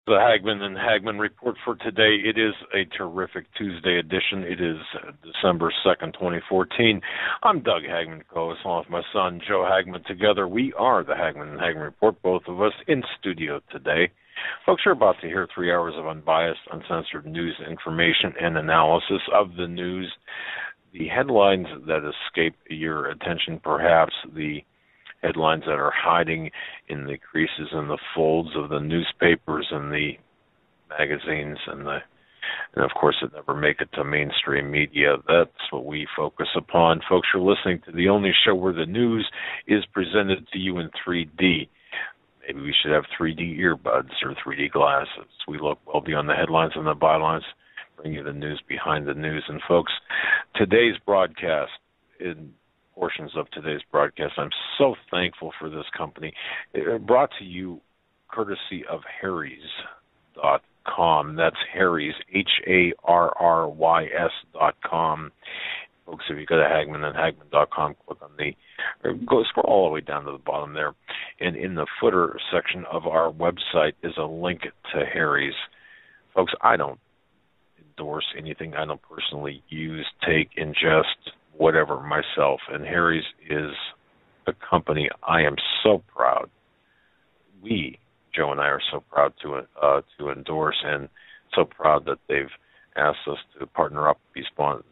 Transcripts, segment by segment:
The Hagman and Hagman Report for today. It is a terrific Tuesday edition. It is December 2nd, 2014. I'm Doug Hagman, co-host, along with my son, Joe Hagman. Together, we are the Hagman and Hagman Report, both of us in studio today. Folks, you're about to hear 3 hours of unbiased, uncensored news, information, and analysis of the news. The headlines that escape your attention, perhaps the headlines that are hiding in the creases and the folds of the newspapers and the magazines and of course it never make it to mainstream media. That's what we focus upon. Folks, you're listening to the only show where the news is presented to you in 3D. Maybe we should have 3D earbuds or 3D glasses. We look well beyond the headlines and the bylines, bring you the news behind the news. And folks, today's broadcast, in portions of today's broadcast, I'm so thankful for this company. Brought to you courtesy of Harrys.com. That's Harrys, HARRYS.com. Folks, if you go to Hagman and Hagman.com, click on go scroll all the way down to the bottom there, and in the footer section of our website is a link to Harrys. Folks, I don't endorse anything. I don't personally use, take, ingest, whatever myself, and Harry's is a company I am so proud. We, Joe and I, are so proud to endorse, and so proud that they've asked us to partner up, be sponsors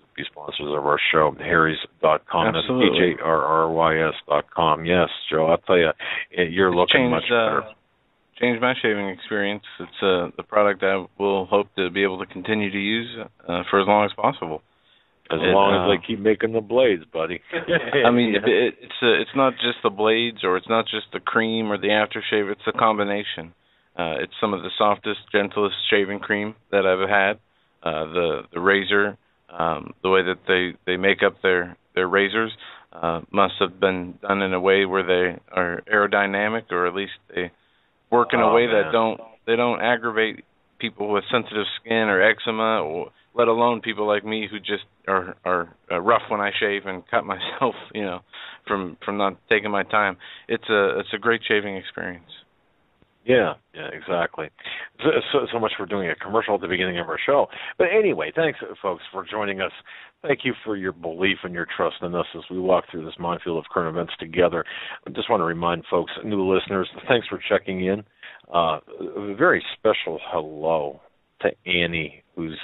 of our show. Harrys.com. That's HARRYS.com. Yes, Joe, I'll tell you, you're looking much better. Changed my shaving experience. It's the product I will hope to be able to continue to use for as long as possible. As long as they keep making the blades, buddy. I mean, it's not just the blades, or it's not just the cream or the aftershave. It's a combination. It's some of the softest, gentlest shaving cream that I've had. The razor, the way that they make up their razors, must have been done in a way where they are aerodynamic, or at least they work in a way that don't aggravate people with sensitive skin or eczema, or let alone people like me who just are rough when I shave and cut myself, from not taking my time. It's a great shaving experience. Yeah, exactly. So much for doing a commercial at the beginning of our show. But anyway, thanks, folks, for joining us. Thank you for your belief and your trust in us as we walk through this minefield of current events together. I just want to remind folks, new listeners, thanks for checking in. A very special hello to Annie, who's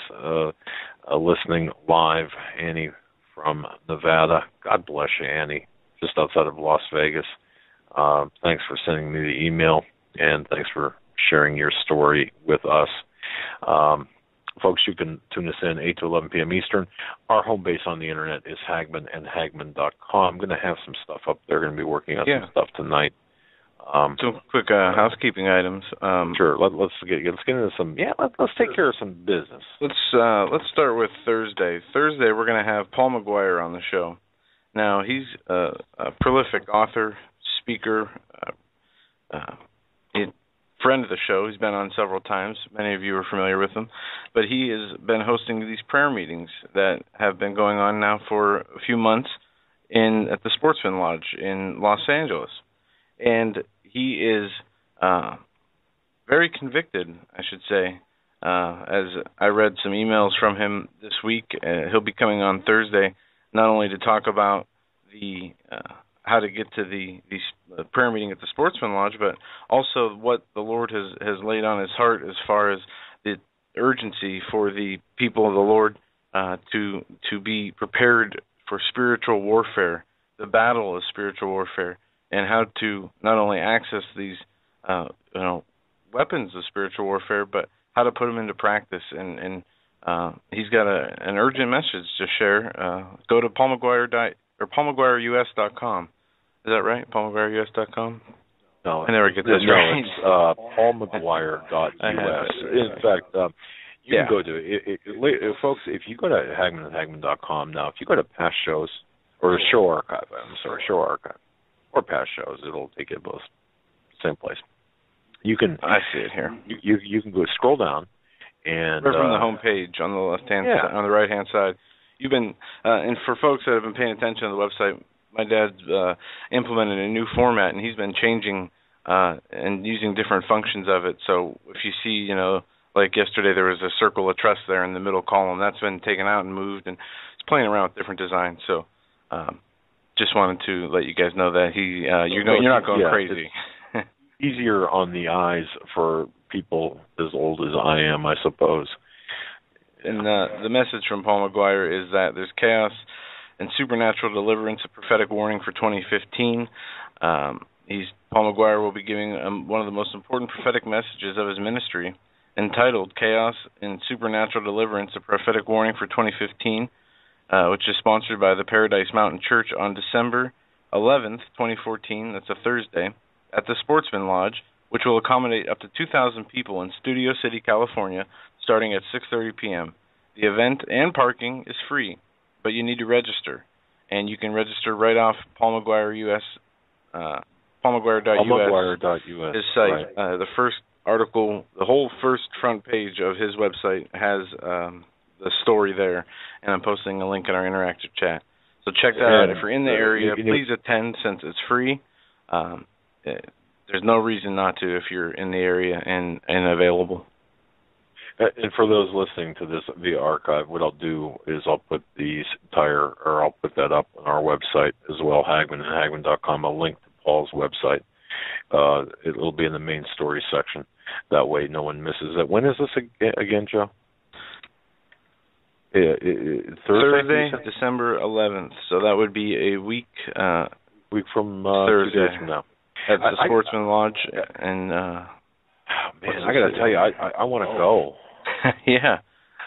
listening live. Annie from Nevada. God bless you, Annie, just outside of Las Vegas. Thanks for sending me the email, and thanks for sharing your story with us. Folks, you can tune us in 8 to 11 p.m. Eastern. Our home base on the Internet is Hagman and Hagman.com. I'm going to have some stuff up there. Going to be working on some stuff tonight. Some quick housekeeping items. Sure. Let's get into some. Yeah, let's take care of some business. Let's start with Thursday. Thursday we're going to have Paul McGuire on the show. Now he's a prolific author, speaker, friend of the show. He's been on several times. Many of you are familiar with him, but he has been hosting these prayer meetings that have been going on now for a few months at the Sportsman Lodge in Los Angeles. And he is very convicted, I should say. As I read some emails from him this week, he'll be coming on Thursday, not only to talk about the how to get to the prayer meeting at the Sportsman Lodge, but also what the Lord has laid on his heart as far as the urgency for the people of the Lord to be prepared for spiritual warfare, the battle of spiritual warfare, and how to not only access these weapons of spiritual warfare, but how to put them into practice. And he's got an urgent message to share. Go to PaulMcGuireUS.com. Is that right? PaulMcGuireUS.com? No, I never get this right. It's PaulMcGuire.us. In fact, you can go to folks. If you go to Hagman and Hagman.com now, if you go to past shows or show archive, or past shows, it'll take you to both same place. You can. I see it here. You can go scroll down, and right from the home page on the left-hand side, on the right-hand side. You've been, and for folks that have been paying attention to the website, my dad's implemented a new format, and he's been changing and using different functions of it. So if you see, like yesterday there was a circle of trust there in the middle column. That's been taken out and moved, and it's playing around with different designs. So just wanted to let you guys know that you're not going crazy. Easier on the eyes for people as old as I am, I suppose. And the message from Paul McGuire is that there's chaos and supernatural deliverance, a prophetic warning for 2015. Paul McGuire will be giving one of the most important prophetic messages of his ministry, entitled Chaos and Supernatural Deliverance, a prophetic warning for 2015, which is sponsored by the Paradise Mountain Church on December 11th, 2014, that's a Thursday, at the Sportsman Lodge, which will accommodate up to 2,000 people in Studio City, California, starting at 6:30 p.m. The event and parking is free, but you need to register, and you can register right off Paul McGuire US, paulmcguire.us, his site. Right. The first article, the whole first front page of his website has the story there, and I'm posting a link in our interactive chat. So check that out. If you're in the area, please attend since it's free. There's no reason not to if you're in the area and available. And for those listening to this via archive, what I'll do is I'll put I'll put that up on our website as well, Hagman and Hagman.com. I'll link to Paul's website. It'll be in the main story section. That way no one misses it. When is this again, Joe? Thursday, December 11th. So that would be a week from Thursday. 2 days from now. At the Sportsman Lodge. And man, I got to tell you, I want to go. Yeah.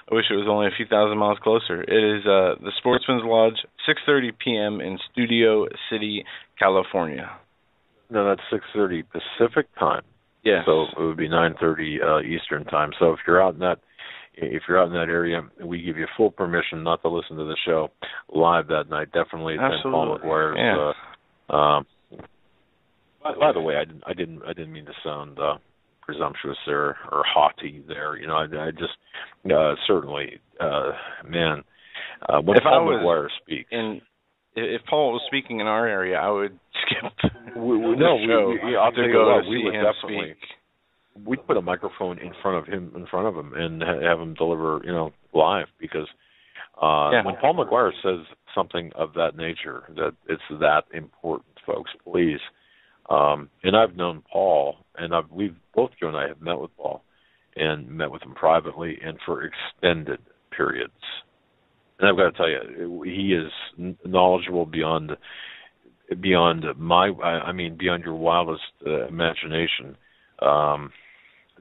I wish it was only a few thousand miles closer. It is the Sportsman's Lodge, 6:30 p.m. in Studio City, California. No, that's 6:30 Pacific time. Yeah. So it would be 9:30 Eastern time. So if you're out in that area, we give you full permission not to listen to the show live that night. Definitely attend Paul McGuire's. Yeah. By the way, I didn't mean to sound presumptuous there or haughty there. I just certainly, man. When Paul McGuire speaks, if Paul was speaking in our area, I would skip the show I'll to go to we see would him definitely. Speak. We'd put a microphone in front of him, and have him deliver, live, because when Paul McGuire says something of that nature, that it's that important, folks, please. And I've known Paul, and both Joe and I have met with Paul, and met with him privately and for extended periods. And I've got to tell you, he is knowledgeable beyond beyond your wildest imagination.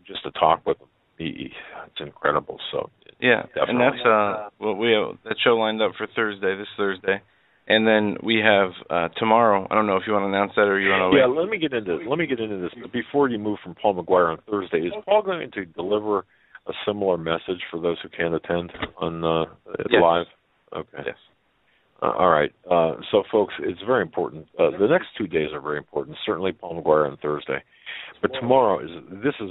Just to talk with him, it's incredible. So yeah, definitely. And that's we have that show lined up for this Thursday. And then we have tomorrow. I don't know if you want to announce that or you want to. Yeah, let me get into this. But before you move from Paul McGuire on Thursday, is Paul going to deliver a similar message for those who can't attend on live? Okay. Yes. All right. So, folks, it's very important. The next 2 days are very important. Certainly, Paul McGuire on Thursday, but tomorrow is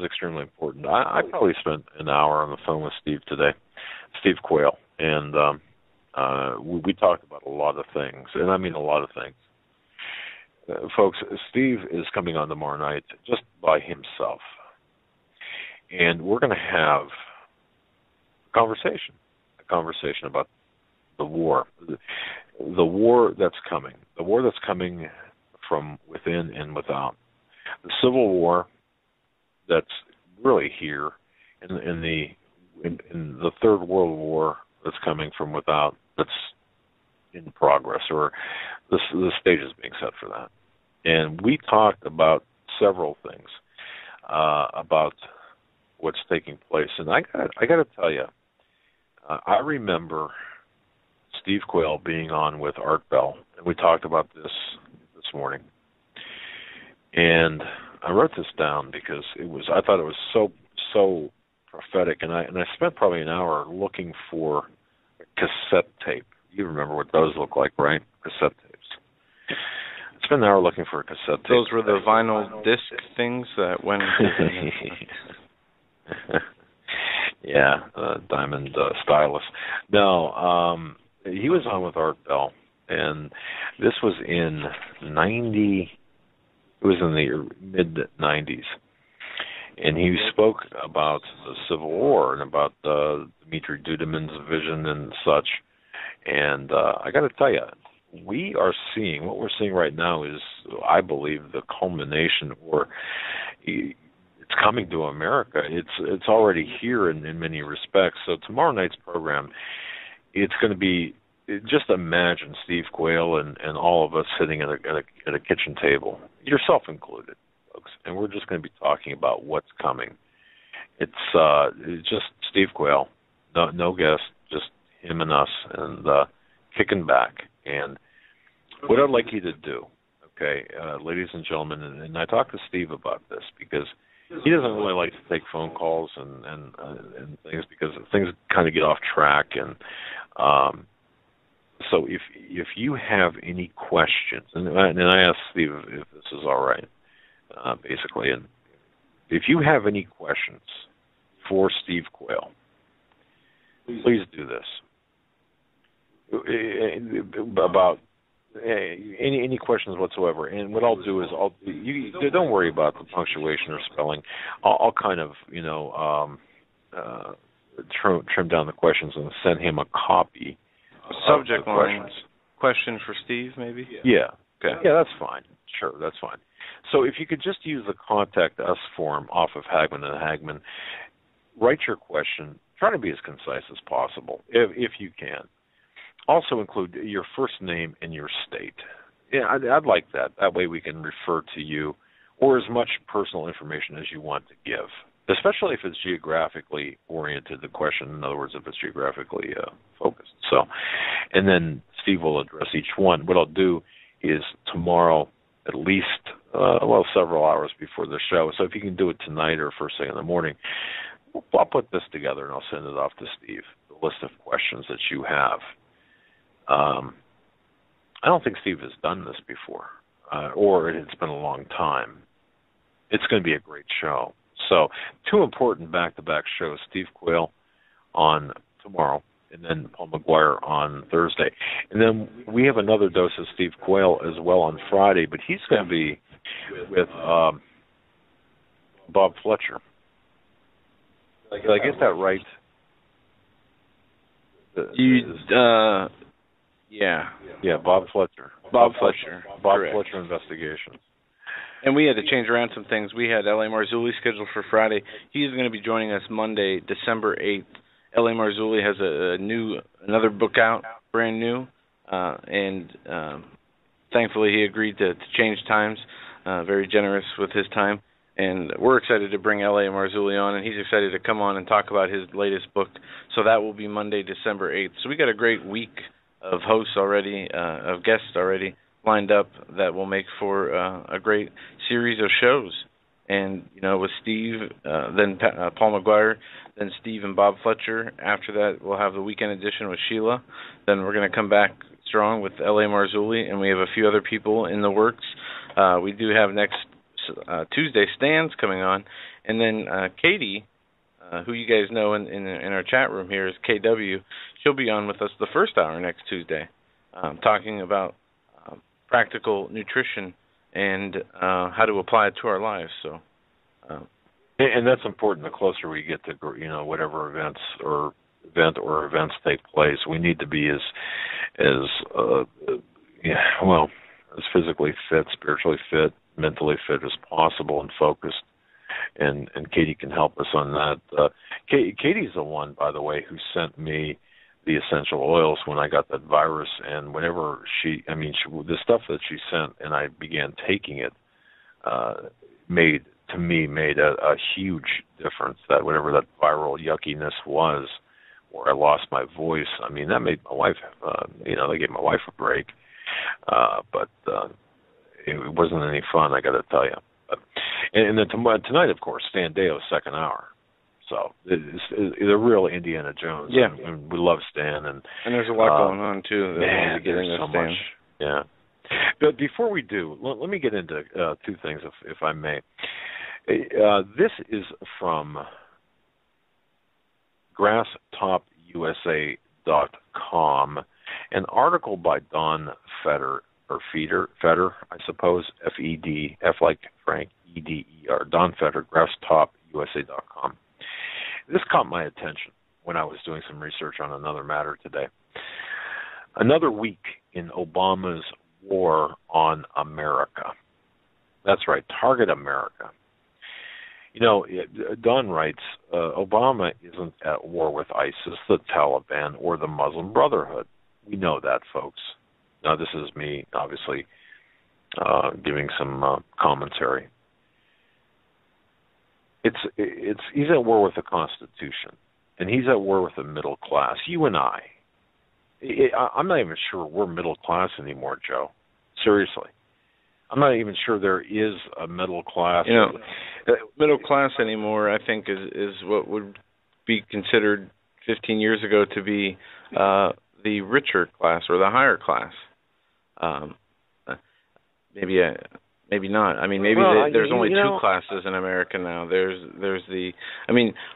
extremely important. I probably spent an hour on the phone with Steve today, Steve Quayle, and. We talked about a lot of things, and I mean a lot of things. Folks, Steve is coming on tomorrow night just by himself, and we're going to have a conversation about the war that's coming from within and without, the civil war that's really here, in the Third World War that's coming from without, that's in progress, or the stage is being set for that. And we talked about several things about what's taking place. And I got to tell you, I remember Steve Quayle being on with Art Bell, and we talked about this morning. And I wrote this down because I thought it was so prophetic, and I spent probably an hour looking for a cassette tape. You remember what those look like, right? Cassette tapes. I spent an hour looking for a cassette tape. Those were the vinyl disc things that went. Yeah, diamond stylus. No, he was on with Art Bell, and this was in 90. It was in the mid-'90s. And he spoke about the Civil War and about Dmitry Duduman's vision and such. And I got to tell you, what we're seeing right now is, I believe, the culmination, or it's coming to America. It's already here in many respects. So tomorrow night's program, it's going to be, just imagine Steve Quayle and all of us sitting at a kitchen table, yourself included, folks, and we're just going to be talking about what's coming. It's just Steve Quayle, no guest, just him and us, and kicking back. And what I'd like you to do, okay, ladies and gentlemen, and I talked to Steve about this because he doesn't really like to take phone calls and things, because things kind of get off track. And so if you have any questions, and I asked Steve if this is all right, basically, and if you have any questions for Steve Quayle, please do this. About any questions whatsoever, and what I'll do is don't worry about the punctuation or spelling. I'll kind of trim down the questions and send him a copy. Subject line: question for Steve, maybe. Yeah. Okay. Yeah, that's fine. Sure, that's fine. So if you could just use the contact us form off of Hagman and Hagman, write your question. Try to be as concise as possible, if you can. Also include your first name and your state. Yeah, I'd like that. That way we can refer to you, or as much personal information as you want to give, especially if it's geographically oriented, the question, in other words, if it's geographically focused. So, and then Steve will address each one. What I'll do is tomorrow, at least, several hours before the show, so if you can do it tonight or first thing in the morning, I'll put this together and I'll send it off to Steve, the list of questions that you have. I don't think Steve has done this before, or it's been a long time. It's going to be a great show. So, two important back-to-back shows: Steve Quayle on tomorrow, and then Paul McGuire on Thursday. And then we have another dose of Steve Quayle as well on Friday, but he's going to be with Bob Fletcher. Did I get that right? Yeah, Bob Fletcher. Bob Fletcher. Correct. Fletcher Investigations. And we had to change around some things. We had L.A. Marzulli scheduled for Friday. He's going to be joining us Monday, December 8th. L.A. Marzulli has another book out, brand new, and thankfully he agreed to change times, very generous with his time. And we're excited to bring L.A. Marzulli on, and he's excited to come on and talk about his latest book. So that will be Monday, December 8th. So we got a great week of hosts already, of guests already lined up that will make for a great series of shows. And, with Steve, then Paul McGuire, then Steve and Bob Fletcher. After that, we'll have the weekend edition with Sheila. Then we're going to come back strong with L.A. Marzulli, and we have a few other people in the works. We do have next Tuesday Stans coming on. And then Katie, who you guys know in our chat room here is KW, she'll be on with us the first hour next Tuesday, talking about practical nutrition and how to apply it to our lives. So, and that's important. The closer we get to whatever events take place, we need to be as physically fit, spiritually fit, mentally fit as possible, and focused. And Katie can help us on that. Katie's the one, by the way, who sent me the essential oils when I got that virus, and whenever the stuff that she sent and I began taking it made a huge difference. That whatever that viral yuckiness was, or I lost my voice, that made my wife, they gave my wife a break. But it wasn't any fun, I got to tell you. And then tonight, of course, Stan Deo's second hour. So it's a real Indiana Jones. Yeah. And we love Stan. And there's a lot going on, too. There's so much. Yeah. But before we do, let me get into two things, if I may. This is from GrassTopUSA.com, an article by Don Feder or Feder, I suppose, F-E-D, F like Frank, E-D-E-R, Don Feder, GraphstopUSA.com. This caught my attention when I was doing some research on another matter today. Another week in Obama's war on America. That's right, target America. Don writes, Obama isn't at war with ISIS, the Taliban, or the Muslim Brotherhood. We know that, folks. Now, this is me, obviously, giving some commentary. He's at war with the Constitution, and he's at war with the middle class. You and I. I'm not even sure we're middle class anymore, Joe. Seriously. I'm not even sure there is a middle class. Middle class anymore, I think, is what would be considered 15 years ago to be the richer class or the higher class. Maybe not. I mean, there's only two classes in America now. There's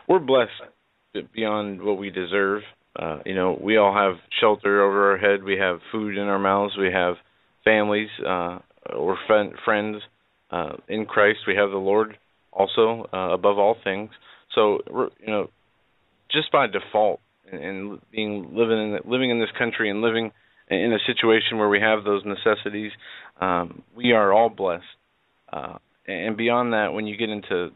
we're blessed beyond what we deserve. We all have shelter over our head. We have food in our mouths. We have families. Or friends in Christ. We have the Lord also above all things. So just by default, and living in this country and living in a situation where we have those necessities, we are all blessed. And beyond that, when you get into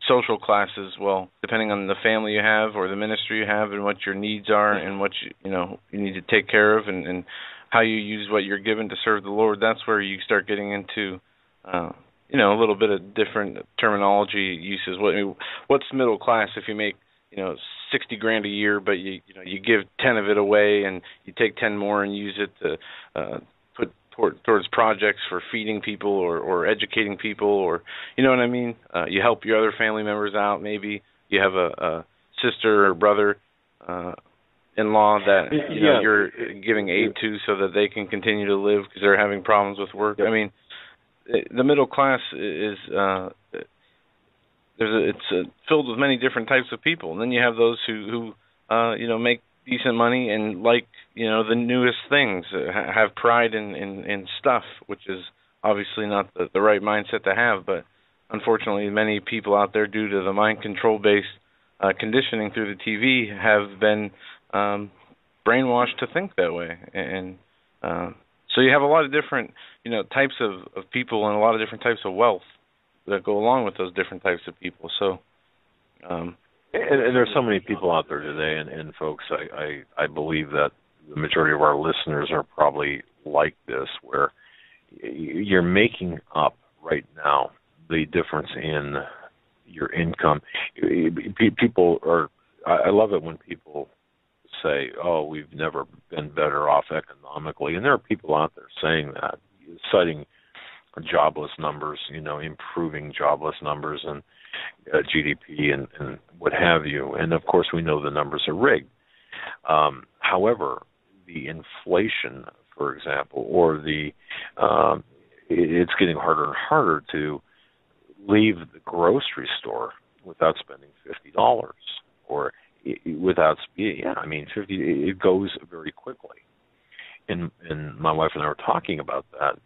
social classes, well, depending on the family you have or the ministry you have and what your needs are and what you need to take care of and how you use what you're given to serve the Lord, that's where you start getting into, a little bit of different terminology uses. What's middle class if you make, $60,000 a year, but you give 10 of it away and you take 10 more and use it to put towards projects for feeding people or educating people, or you know what I mean? You help your other family members out. Maybe you have a sister or brother. In-law that you're giving aid to so that they can continue to live because they're having problems with work. I mean, the middle class is it's filled with many different types of people, and then you have those who make decent money and like the newest things, have pride in stuff, which is obviously not the right mindset to have. But unfortunately, many people out there, due to the mind control based conditioning through the TV, have been brainwashed to think that way, and so you have a lot of different, types of people and a lot of different types of wealth that go along with those different types of people. So, and there's so many people out there today, and folks, I believe that the majority of our listeners are probably like this, where you're making up right now the difference in your income. People are. I love it when people say, "Oh, we've never been better off economically," and there are people out there saying that, citing jobless numbers, improving jobless numbers and GDP and what have you. And of course, we know the numbers are rigged. However, the inflation, for example, or it's getting harder and harder to leave the grocery store without spending $50 or without, $50, it goes very quickly. And my wife and I were talking about that.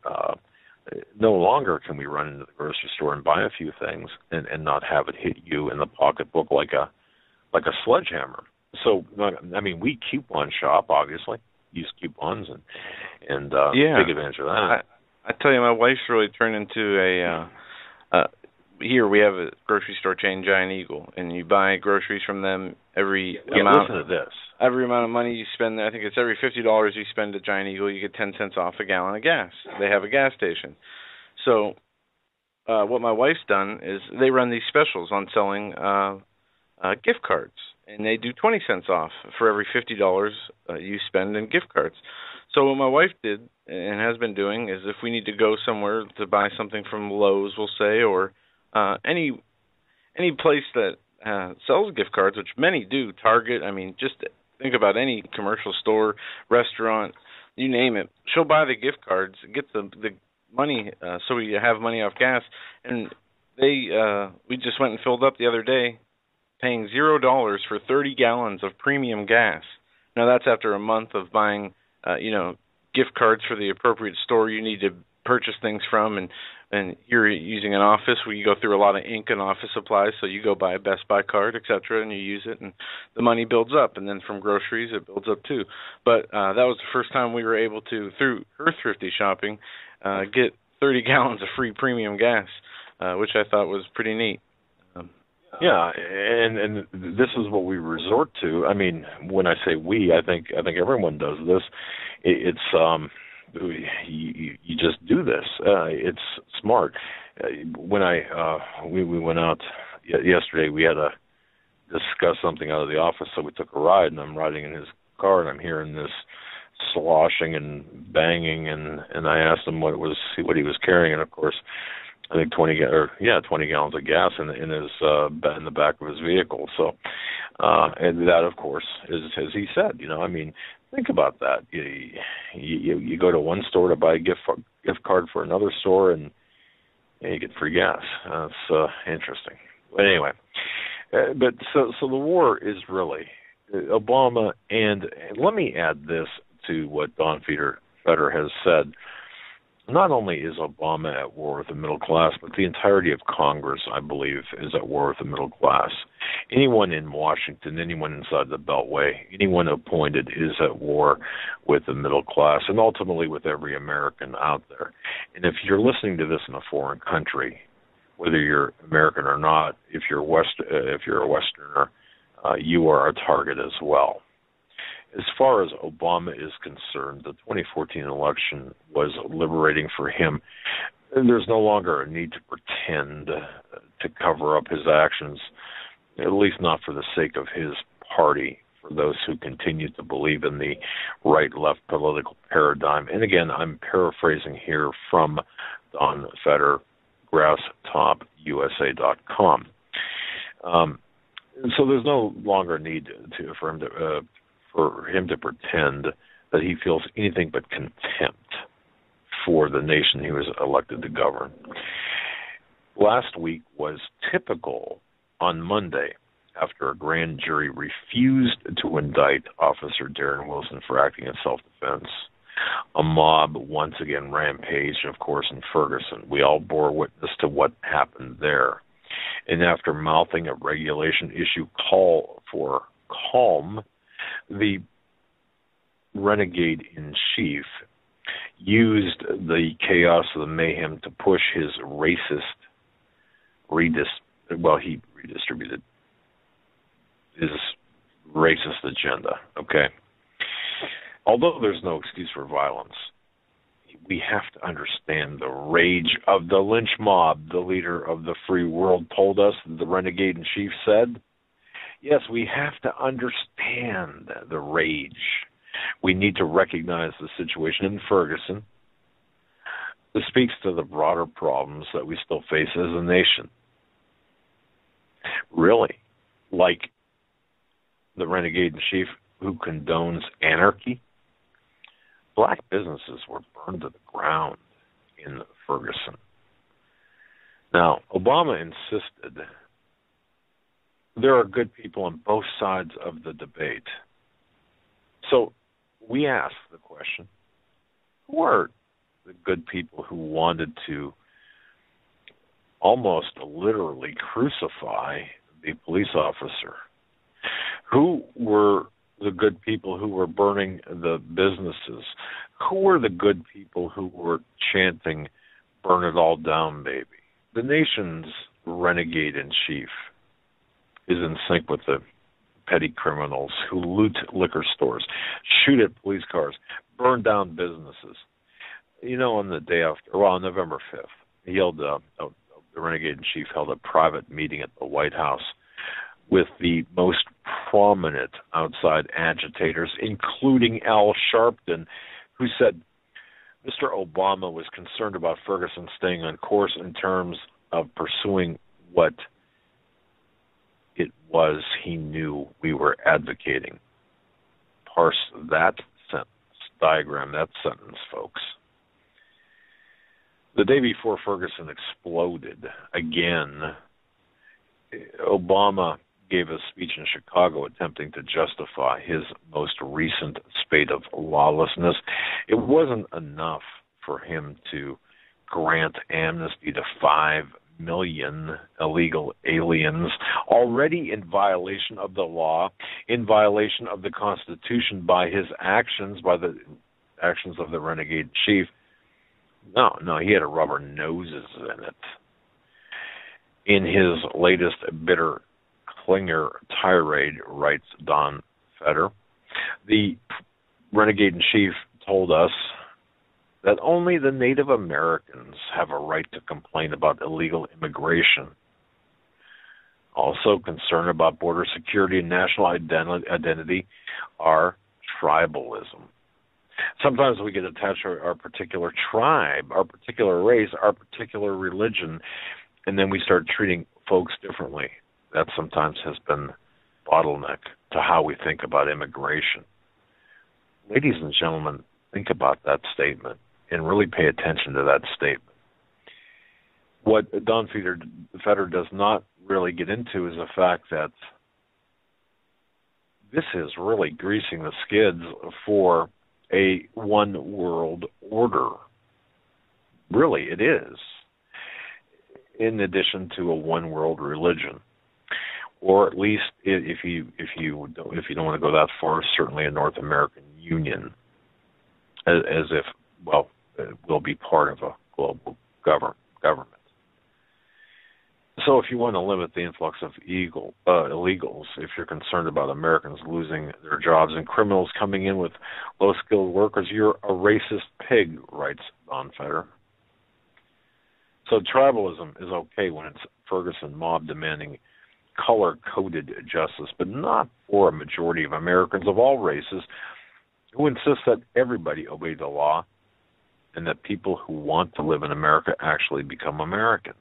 No longer can we run into the grocery store and buy a few things and not have it hit you in the pocketbook like a sledgehammer. So, we coupon shop, obviously, use coupons and take advantage of that. I tell you, my wife's really turned into here we have a grocery store chain, Giant Eagle, and you buy groceries from them every amount. Listen to this. Every amount of money you spend, I think it's every $50 you spend at Giant Eagle, you get 10 cents off a gallon of gas. They have a gas station. So what my wife's done is they run these specials on selling gift cards, and they do 20 cents off for every $50 you spend in gift cards. So what my wife did and has been doing is if we need to go somewhere to buy something from Lowe's, we'll say, or any place that sells gift cards, which many do, Target, just think about any commercial store, restaurant, you name it, she'll buy the gift cards, get the money so we have money off gas. And we just went and filled up the other day paying $0 for 30 gallons of premium gas. Now that's after a month of buying gift cards for the appropriate store you need to purchase things from, and you're using an office where you go through a lot of ink and office supplies, so you go buy a Best Buy card, etc., and you use it, and the money builds up, and then from groceries it builds up too. But that was the first time we were able to, through her thrifty shopping, get 30 gallons of free premium gas, which I thought was pretty neat. Yeah, and this is what we resort to. I mean, when I say we, I think everyone does this. It's you just do this. It's smart. When we went out yesterday, we had to discuss something out of the office, so we took a ride, and I'm riding in his car, and I'm hearing this sloshing and banging, and I asked him what he was carrying, and of course, I think 20 gallons of gas in the back of his vehicle. So, and that, of course, is, as he said. I mean, think about that. You go to one store to buy a gift card for another store, and you get free gas. That's interesting. But anyway, but so the war is really Obama, and let me add this to what Don Feder has said. Not only is Obama at war with the middle class, but the entirety of Congress, I believe, is at war with the middle class. Anyone in Washington, anyone inside the Beltway, anyone appointed is at war with the middle class, and ultimately with every American out there. And if you're listening to this in a foreign country, whether you're American or not, if you're a Westerner, you are a target as well. As far as Obama is concerned, the 2014 election was liberating for him. There's no longer a need to pretend to cover up his actions, at least not for the sake of his party, for those who continue to believe in the right-left political paradigm. And again, I'm paraphrasing here from Don Feder, grasstopusa.com. So there's no longer need for him to pretend that he feels anything but contempt for the nation he was elected to govern. Last week was typical on Monday after a grand jury refused to indict Officer Darren Wilson for acting in self-defense. A mob once again rampaged, of course, in Ferguson. We all bore witness to what happened there. And after mouthing a regulation issue call for calm, the renegade-in-chief used the chaos of the mayhem to push his he redistributed his racist agenda, okay? Although there's no excuse for violence, we have to understand the rage of the lynch mob, the leader of the free world told us, the renegade-in-chief said. Yes, we have to understand the rage. We need to recognize the situation in Ferguson. This speaks to the broader problems that we still face as a nation. Really, like the renegade-in-chief who condones anarchy, black businesses were burned to the ground in Ferguson. Now, Obama insisted there are good people on both sides of the debate. So we ask the question, who are the good people who wanted to almost literally crucify the police officer? Who were the good people who were burning the businesses? Who were the good people who were chanting, "Burn it all down, baby"? The nation's renegade-in-chief is in sync with the petty criminals who loot liquor stores, shoot at police cars, burn down businesses. On the day after, on November 5th, the renegade-in-chief held a private meeting at the White House with the most prominent outside agitators, including Al Sharpton, who said Mr. Obama was concerned about Ferguson staying on course in terms of pursuing what it was he knew we were advocating. Parse that sentence, diagram that sentence, folks. The day before Ferguson exploded again, Obama gave a speech in Chicago attempting to justify his most recent spate of lawlessness. It wasn't enough for him to grant amnesty to 5 million illegal aliens already in violation of the law, in violation of the Constitution by his actions, by the actions of the renegade chief. No, he had to rubber noses in it. In his latest bitter Klinger tirade, writes Don Feder, the renegade in chief told us that only the Native Americans have a right to complain about illegal immigration. Also, concern about border security and national identity are tribalism. Sometimes we get attached to our particular tribe, our particular race, our particular religion, and then we start treating folks differently. That sometimes has been bottleneck to how we think about immigration. Ladies and gentlemen, think about that statement and really pay attention to that statement. What Don Feder does not really get into is the fact that this is really greasing the skids for a one world order. Really, it is. In addition to a one world religion, or at least if you don't want to go that far, certainly a North American Union, as if will be part of a global government. So if you want to limit the influx of illegals, if you're concerned about Americans losing their jobs and criminals coming in with low-skilled workers, you're a racist pig, writes Don Feder. So tribalism is okay when it's Ferguson mob demanding color-coded justice, but not for a majority of Americans of all races who insist that everybody obey the law and that people who want to live in America actually become Americans.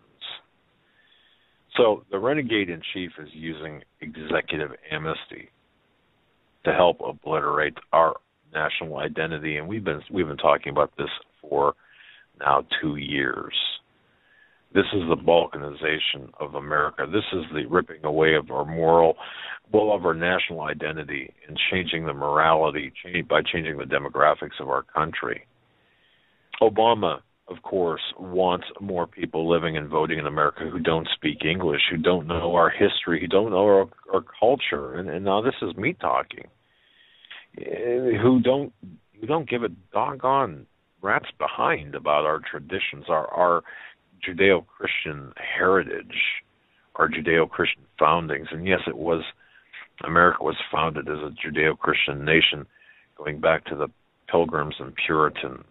So the renegade-in-chief is using executive amnesty to help obliterate our national identity, and we've been talking about this for now 2 years. This is the balkanization of America. This is the ripping away of our of our national identity and changing the morality by changing the demographics of our country. Obama, of course, wants more people living and voting in America who don't speak English, who don't know our history, who don't know our culture. And now this is me talking. Who don't give a doggone rat's behind about our traditions, our Judeo-Christian heritage, our Judeo-Christian foundings. And yes, America was founded as a Judeo-Christian nation going back to the Pilgrims and Puritans.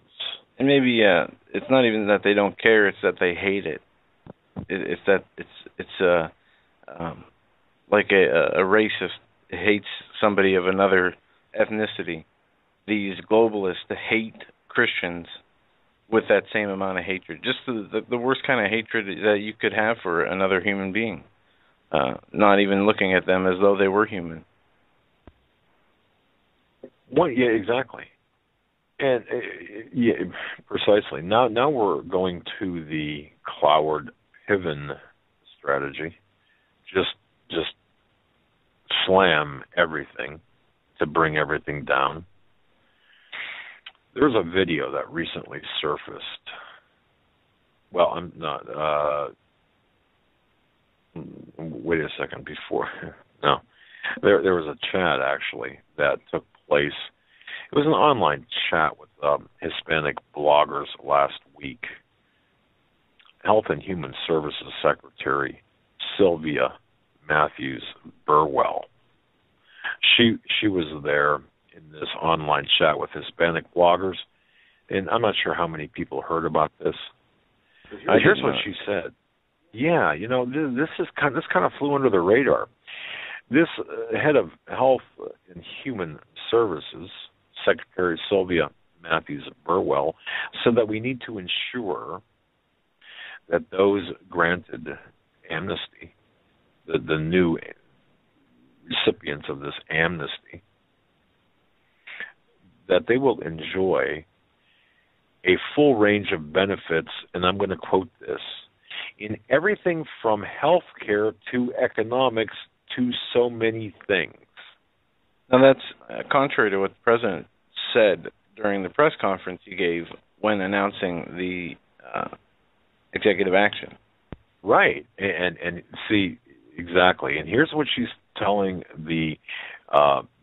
And maybe it's not even that they don't care; it's that they hate it. It's that it's like a racist hates somebody of another ethnicity. These globalists hate Christians with that same amount of hatred. Just the worst kind of hatred that you could have for another human being. Not even looking at them as though they were human. Well, yeah, exactly. And yeah, precisely. Now we're going to the Cloward Piven strategy. Just slam everything to bring everything down. There's a video that recently surfaced. Well, I'm not. Wait a second before. No, there was a chat actually that took place. It was an online chat with Hispanic bloggers last week. Health and Human Services Secretary Sylvia Matthews Burwell. She was there in this online chat with Hispanic bloggers, and I'm not sure how many people heard about this. Here's what she said. Yeah, this kind of flew under the radar. This head of Health and Human Services, Secretary Sylvia Matthews Burwell, said that we need to ensure that those granted amnesty, the new recipients of this amnesty, that they will enjoy a full range of benefits, and I'm going to quote this, in everything from health care to economics to so many things. Now that's contrary to what the president said during the press conference he gave when announcing the executive action. Right, and see, exactly. And here's what she's telling the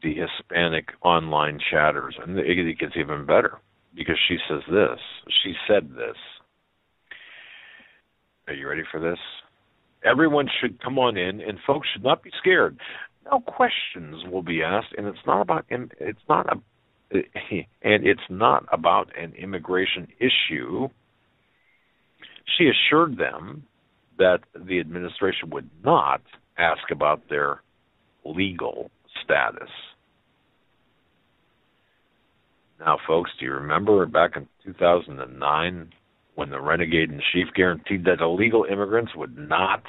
Hispanic online chatters, and it gets even better because she says this. She said this. Are you ready for this? Everyone should come on in, and folks should not be scared. No questions will be asked, and it's not about an immigration issue. She assured them that the administration would not ask about their legal status. Now, folks, do you remember back in 2009 when the renegade in chief guaranteed that illegal aliens, would not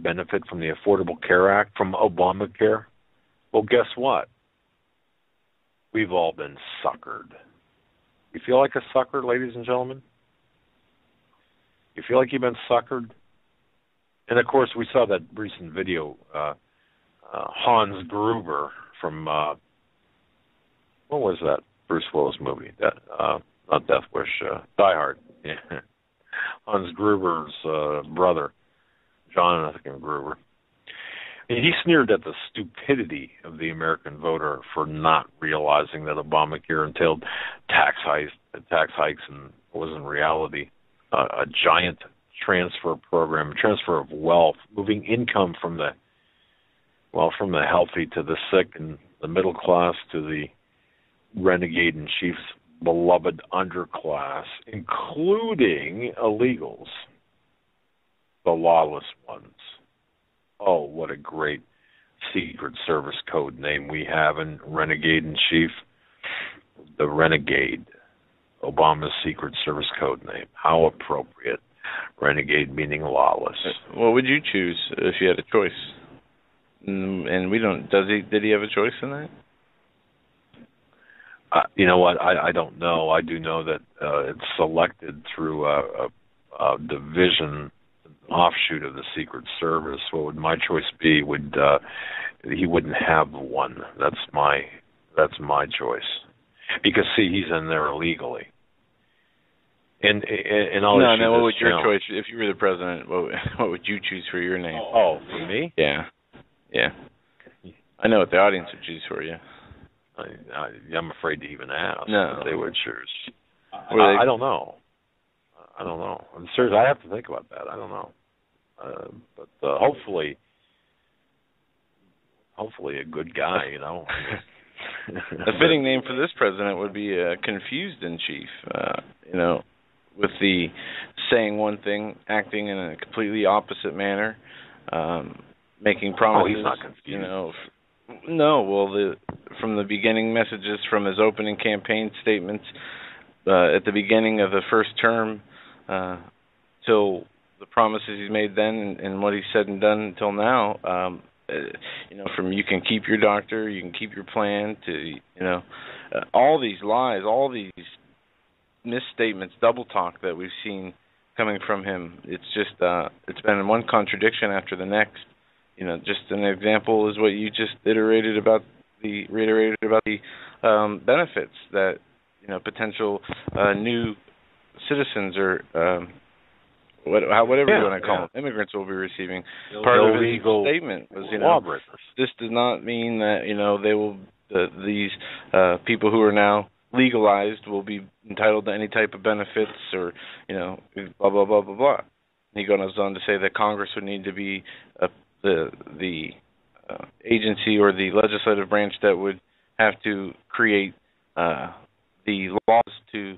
benefit from the Affordable Care Act, from Obamacare? Well, guess what? We've all been suckered. You feel like a sucker, ladies and gentlemen? You feel like you've been suckered? And, of course, we saw that recent video, Hans Gruber from, what was that Bruce Willis movie? Not Death Wish, Die Hard. Yeah. Hans Gruber's brother, Jonathan Gruber. And he sneered at the stupidity of the American voter for not realizing that Obamacare entailed tax hikes, and was in reality a giant transfer program, transfer of wealth, moving income from the healthy to the sick and the middle class to the renegade in chief's beloved underclass, including illegals, the lawless ones. Oh, what a great Secret Service code name we have in Renegade in Chief. The Renegade, Obama's Secret Service code name. How appropriate. Renegade meaning lawless. What would you choose if you had a choice? And we don't. Did he have a choice in that? You know what? I don't know. I do know that it's selected through a division, offshoot of the Secret Service. What would my choice be? He wouldn't have one. That's my choice. Because see, he's in there illegally. And all. No. What would your choice if you were the president? What would you choose for your name? Oh, for me? Yeah. I know what the audience would choose for you. I'm afraid to even ask what they would choose. I don't know. I'm serious. I have to think about that. I don't know. But hopefully a good guy, you know. A fitting name for this president would be confused in chief. With the saying one thing, acting in a completely opposite manner, making promises. Oh, he's not confused. From the beginning messages, from his opening campaign statements, at the beginning of the first term, till the promises he's made then and what he's said and done until now, from you can keep your doctor, you can keep your plan, to, all these lies, all these misstatements, double talk that we've seen coming from him. It's just, it's been one contradiction after the next. Just an example is what you just reiterated about the benefits that potential new citizens or whatever you want to call them, immigrants will be receiving. Part of his statement was, this does not mean that these people who are now legalized will be entitled to any type of benefits or blah blah blah blah blah. And he goes on to say that Congress would need to be the agency or the legislative branch that would have to create the laws to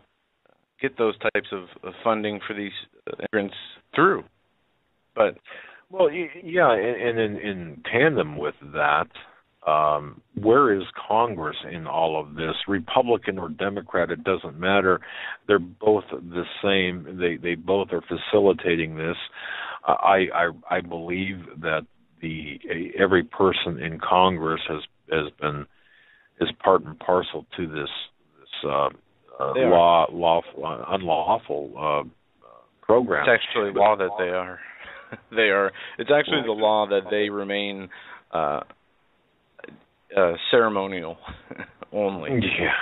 get those types of funding for these immigrants through. But and in tandem with that, where is Congress in all of this? Republican or Democrat, it doesn't matter. They're both the same. They both are facilitating this. I believe that every person in Congress is part and parcel to this unlawful program. It's actually law that they are. They are. It's actually the law that they remain ceremonial only. Yeah.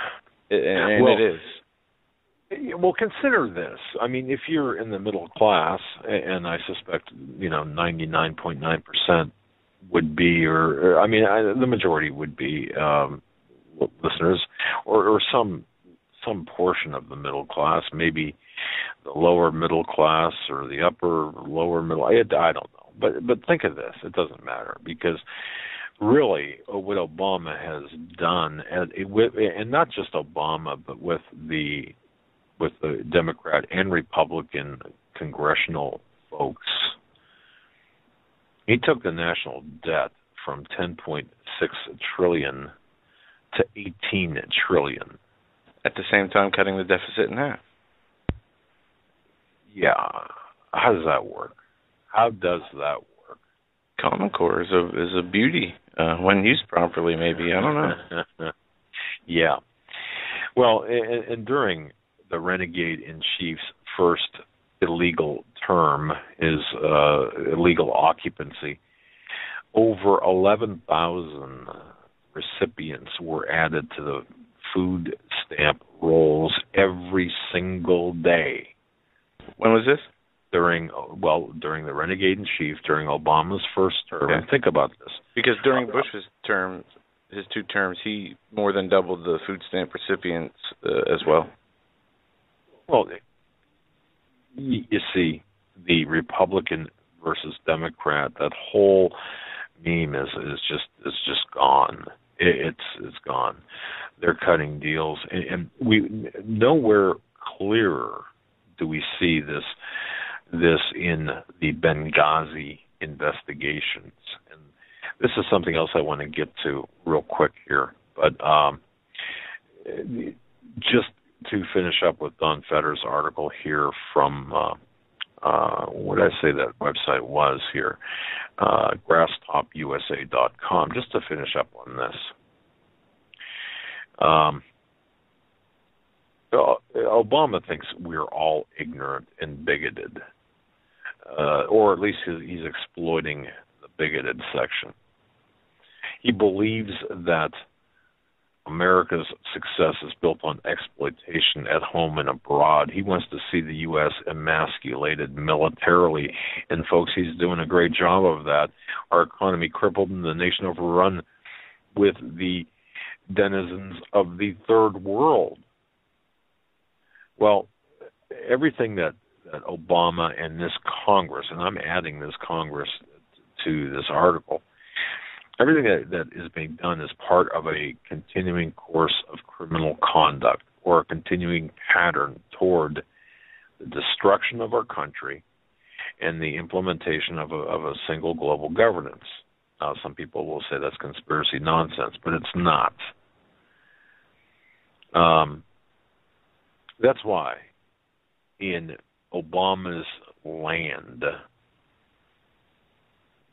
And it is. Well, consider this. I mean, if you're in the middle class, and I suspect 99.9% would be, or I mean, the majority would be listeners, or some portion of the middle class, maybe the lower middle class or the upper lower middle. I don't know, but think of this. It doesn't matter, because really what Obama has done, and not just Obama, but with the Democrat and Republican congressional folks, he took the national debt from 10.6 trillion to 18 trillion. At the same time, cutting the deficit in half. Yeah. How does that work? Common Core is a beauty when used properly. Maybe, I don't know. Yeah. Well, and during the Renegade in Chief's first illegal term, his illegal occupancy, over 11,000 recipients were added to the food stamp rolls every single day. When was this? During the Renegade in Chief, during Obama's first term. Okay. Think about this. Because during Bush's term, his 2 terms, he more than doubled the food stamp recipients as well. Well, you see, the Republican versus Democrat, that whole meme is just gone. It's gone. They're cutting deals, and we nowhere clearer do we see this in the Benghazi investigations. And this is something else I want to get to real quick here, but just to finish up with Don Fetter's article here from what did I say that website was here, grasstopusa.com, just to finish up on this. Obama thinks we're all ignorant and bigoted, or at least he's exploiting the bigoted section. He believes that America's success is built on exploitation at home and abroad. He wants to see the U.S. emasculated militarily, and folks, he's doing a great job of that. Our economy crippled and the nation overrun with the denizens of the third world. Well, everything that Obama and this Congress, and I'm adding this Congress to this article, everything that is being done is part of a continuing course of criminal conduct, or a continuing pattern toward the destruction of our country and the implementation of a single global governance. Now, some people will say that's conspiracy nonsense, but it's not. That's why in Obama's land,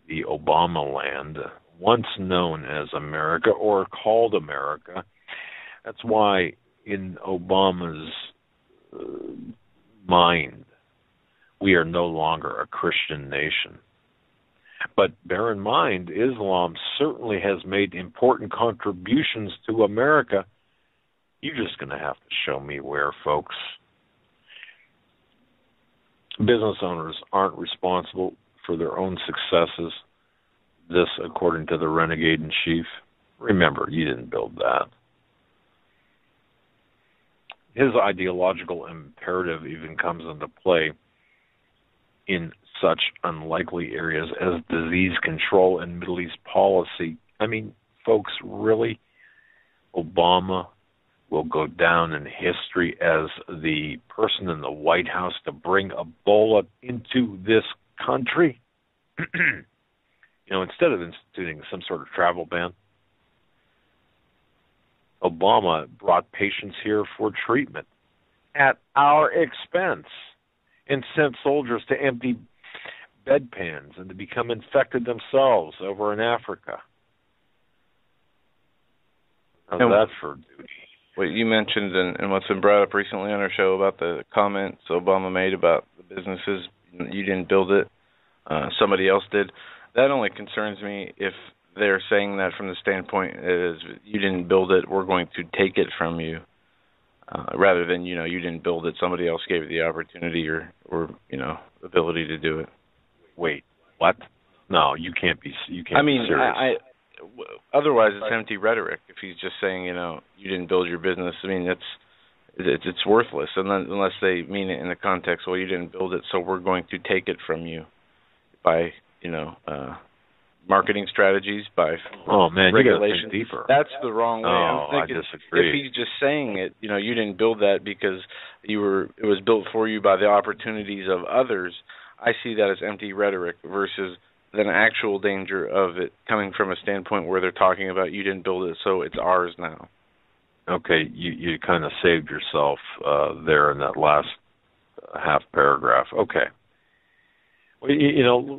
the Obama land, once known as America or called America, that's why in Obama's mind, we are no longer a Christian nation. But bear in mind, Islam certainly has made important contributions to America. You're just going to have to show me where, folks. Business owners aren't responsible for their own successes. This, according to the Renegade in Chief. Remember, you didn't build that. His ideological imperative even comes into play in such unlikely areas as disease control and Middle East policy. I mean, folks, really? Obama will go down in history as the person in the White House to bring Ebola into this country? Instead of instituting some sort of travel ban, Obama brought patients here for treatment at our expense and sent soldiers to empty bedpans and to become infected themselves over in Africa. How's that for duty? What you mentioned and what's been brought up recently on our show about the comments Obama made about the businesses, you didn't build it. somebody else did. That only concerns me if they're saying that from the standpoint is you didn't build it, we're going to take it from you, rather than, you didn't build it, somebody else gave you the opportunity or ability to do it. Wait, what? No, you can't be serious. Otherwise it's empty rhetoric if he's just saying, you didn't build your business. I mean, it's worthless unless they mean it in the context, well, you didn't build it, so we're going to take it from you by, marketing strategies, by regulation. Deeper. That's the wrong way. I disagree. If he's just saying it, you didn't build that because it was built for you by the opportunities of others, I see that as empty rhetoric versus an actual danger of it coming from a standpoint where they're talking about you didn't build it, so it's ours now. Okay, you kind of saved yourself there in that last half paragraph. Okay. Well,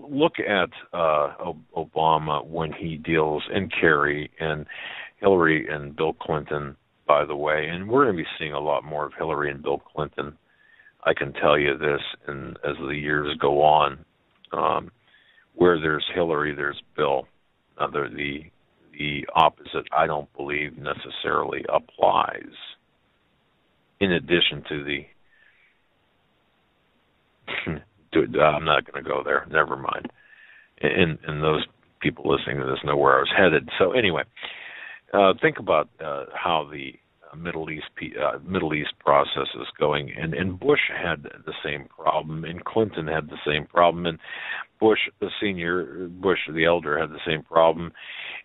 look at Obama when he deals, and Kerry and Hillary and Bill Clinton, by the way, and we're going to be seeing a lot more of Hillary and Bill Clinton. I can tell you this, and as the years go on, where there's Hillary, there's Bill. The opposite, I don't believe, necessarily applies. In addition to I'm not going to go there. Never mind. And those people listening to this know where I was headed. So anyway, think about how the Middle East process is going, and Bush had the same problem, and Clinton had the same problem, and Bush the elder had the same problem,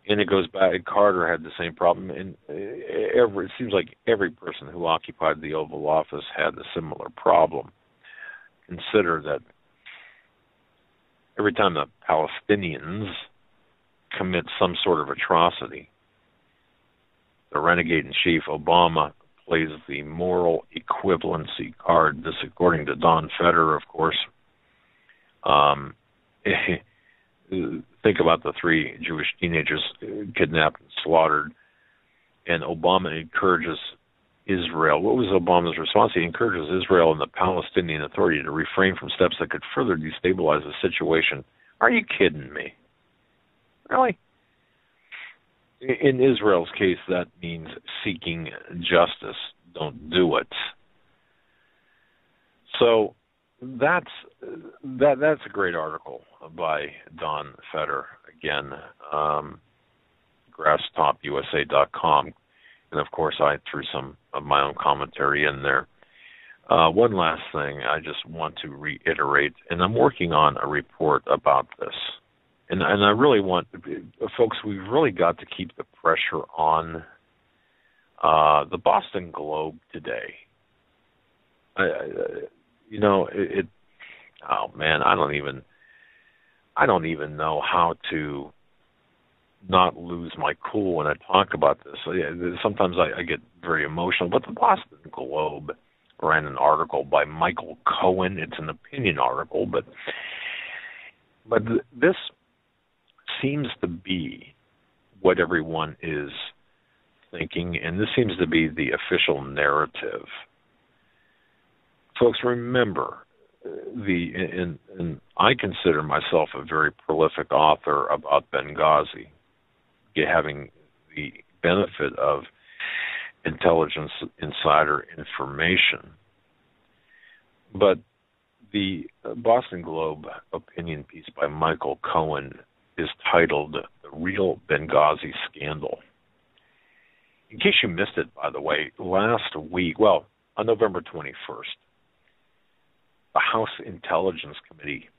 and it goes back. Carter had the same problem, and it seems like every person who occupied the Oval Office had a similar problem. Consider that every time the Palestinians commit some sort of atrocity, the renegade-in-chief, Obama, plays the moral equivalency card. This, according to Don Feder, of course. Think about the 3 Jewish teenagers kidnapped and slaughtered, and Obama encourages Israel. What was Obama's response? He encourages Israel and the Palestinian Authority to refrain from steps that could further destabilize the situation. Are you kidding me? Really? In Israel's case, that means seeking justice. Don't do it. So that's a great article by Don Feder. Again, grasstopusa.com. And, of course, I threw some of my own commentary in there. One last thing I just want to reiterate, and I'm working on a report about this. And I really want, folks, we've really got to keep the pressure on the Boston Globe today. Oh man, I don't even know how to not lose my cool when I talk about this. Sometimes I get very emotional, but the Boston Globe ran an article by Michael Cohen. It's an opinion article, but this seems to be what everyone is thinking, and this seems to be the official narrative. Folks, remember, and I consider myself a very prolific author about Benghazi, having the benefit of intelligence insider information. But the Boston Globe opinion piece by Michael Cohen is titled "The Real Benghazi Scandal." In case you missed it, by the way, last week, on November 21st, the House Intelligence Committee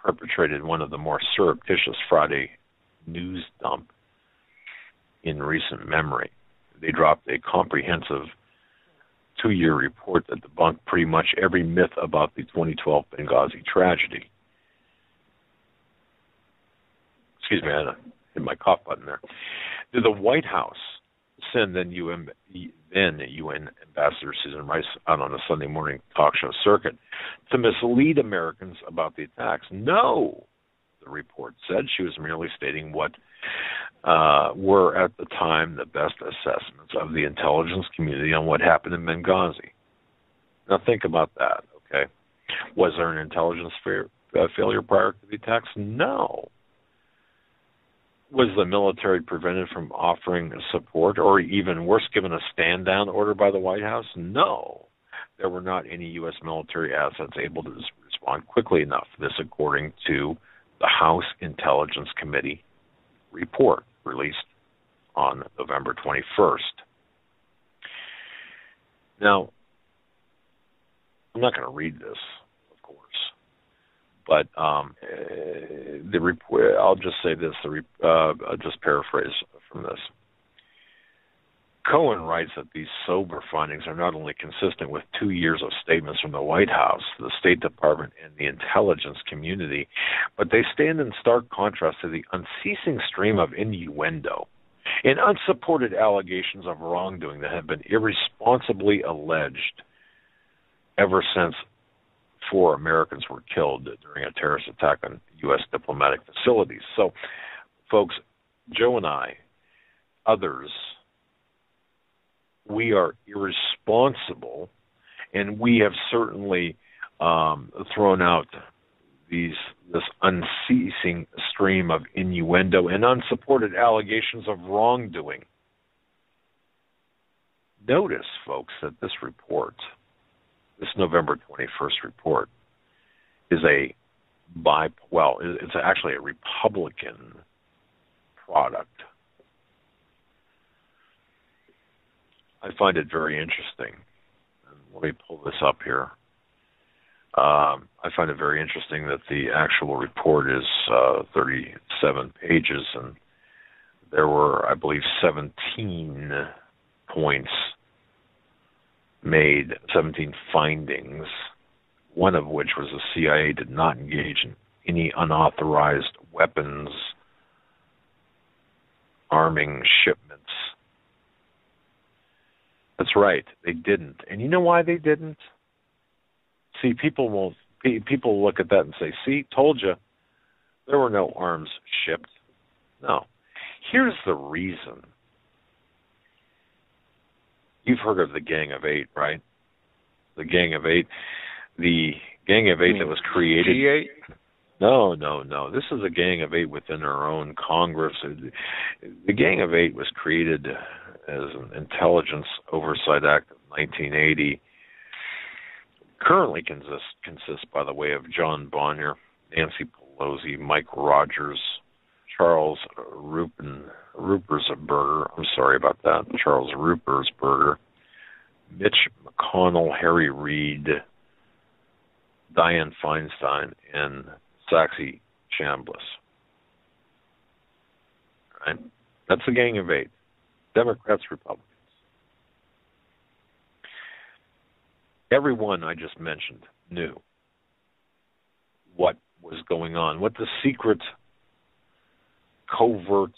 perpetrated one of the more surreptitious Friday news dump in recent memory. They dropped a comprehensive 2-year report that debunked pretty much every myth about the 2012 Benghazi tragedy. Excuse me, I had to hit my cough button there. Did the White House send then UN Ambassador Susan Rice out on a Sunday morning talk show circuit to mislead Americans about the attacks? No, the report said. She was merely stating what were at the time the best assessments of the intelligence community on what happened in Benghazi. Now think about that, okay? Was there an intelligence failure prior to the attacks? No. Was the military prevented from offering support, or even worse, given a stand-down order by the White House? No. There were not any U.S. military assets able to respond quickly enough. This according to the House Intelligence Committee report released on November 21st. Now, I'm not going to read this, of course, but the report. I'll just say this. I'll just paraphrase from this. Cohen writes that these sober findings are not only consistent with 2 years of statements from the White House, the State Department, and the intelligence community, but they stand in stark contrast to the unceasing stream of innuendo and unsupported allegations of wrongdoing that have been irresponsibly alleged ever since 4 Americans were killed during a terrorist attack on U.S. diplomatic facilities. So, folks, Joe and I, others, we are irresponsible, and we have certainly thrown out this unceasing stream of innuendo and unsupported allegations of wrongdoing. Notice, folks, that this report, this November 21st report, is it's actually a Republican product. I find it very interesting. Let me pull this up here. I find it very interesting that the actual report is 37 pages, and there were, I believe, 17 points made, 17 findings, one of which was the CIA did not engage in any unauthorized weapons arming shipments. That's right, they didn't. And you know why they didn't? See, people look at that and say, see, told you, there were no arms shipped. No. Here's the reason. You've heard of the Gang of Eight, right? The Gang of Eight. The Gang of Eight that was created. G8? No. This is a Gang of Eight within our own Congress. The Gang of Eight was created as an Intelligence Oversight Act of 1980. Currently consists, by the way, of John Bonner, Nancy Pelosi, Mike Rogers, Charles Ruppersberger. I'm sorry about that. Charles Ruppersberger, Mitch McConnell, Harry Reid, Dianne Feinstein, and Saxby Chambliss. Right? That's the Gang of Eight. Democrats, Republicans. Everyone I just mentioned knew what was going on, what the secret, covert,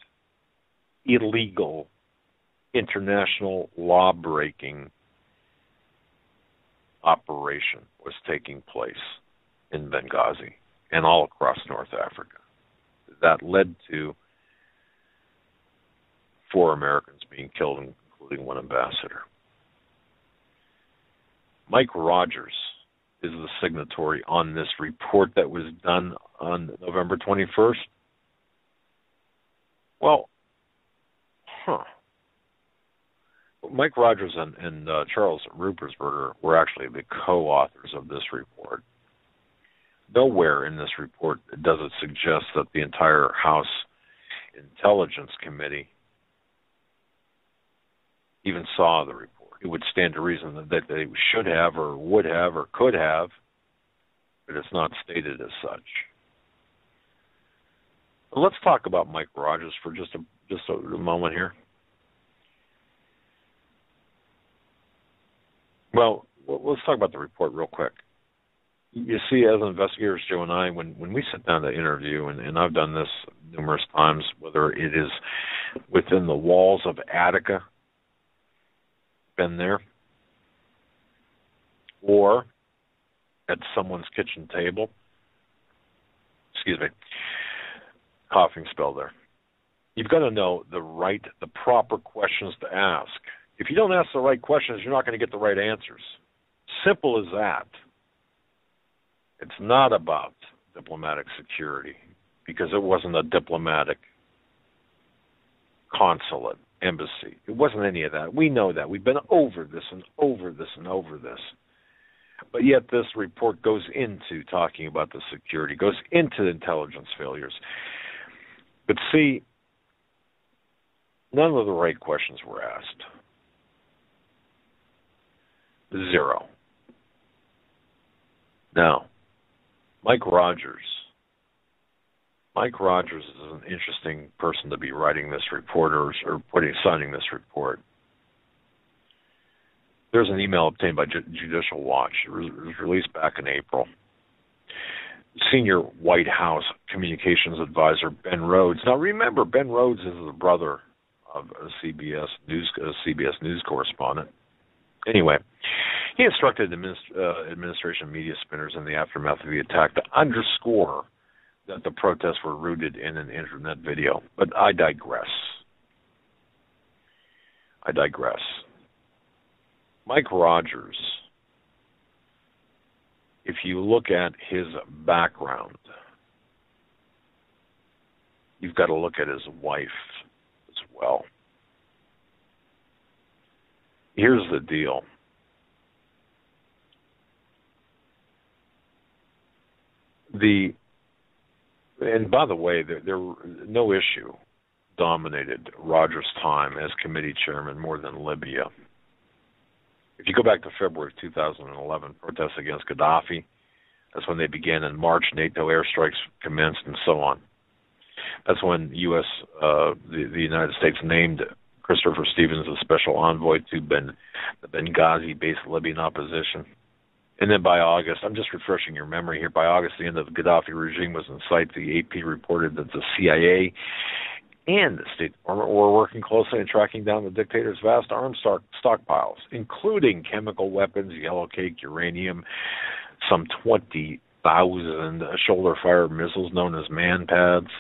illegal, international law-breaking operation was taking place in Benghazi and all across North Africa. That led to 4 Americans being killed, including one ambassador. Mike Rogers is the signatory on this report that was done on November 21st. Well, Mike Rogers and Charles Ruppersberger were actually the co-authors of this report. Nowhere in this report does it suggest that the entire House Intelligence Committee even saw the report. It would stand to reason that they should have or would have or could have, but it's not stated as such. Well, let's talk about Mike Rogers for just a moment here. Well, let's talk about the report real quick. You see, as investigators, Joe and I, when we sit down to interview, and I've done this numerous times, whether it is within the walls of Attica, been there, or at someone's kitchen table, coughing spell there. You've got to know the proper questions to ask. If you don't ask the right questions, you're not going to get the right answers. Simple as that. It's not about diplomatic security because it wasn't a diplomatic consulate, embassy. It wasn't any of that. We know that. We've been over this and over this and over this. But yet this report goes into talking about the security, goes into the intelligence failures. But see, none of the right questions were asked. Zero. Now, Mike Rogers is an interesting person to be writing this report or signing this report. There's an email obtained by Judicial Watch. It was released back in April. Senior White House Communications Advisor Ben Rhodes. Now remember, Ben Rhodes is the brother of a CBS News correspondent. Anyway, he instructed administration media spinners in the aftermath of the attack to underscore that the protests were rooted in an internet video. But I digress. Mike Rogers, if you look at his background, you've got to look at his wife as well. Here's the deal. And by the way, there no issue dominated Rogers' time as committee chairman more than Libya. If you go back to February of 2011, protests against Gaddafi, that's when they began. In March, NATO airstrikes commenced, and so on. That's when the United States named Christopher Stevens as special envoy to the Benghazi-based Libyan opposition. And then by August, I'm just refreshing your memory here, by August, the end of the Gaddafi regime was in sight. The AP reported that the CIA and the State Department were working closely in tracking down the dictator's vast arms stockpiles, including chemical weapons, yellow cake, uranium, some 20,000 shoulder-fire missiles known as man-pads.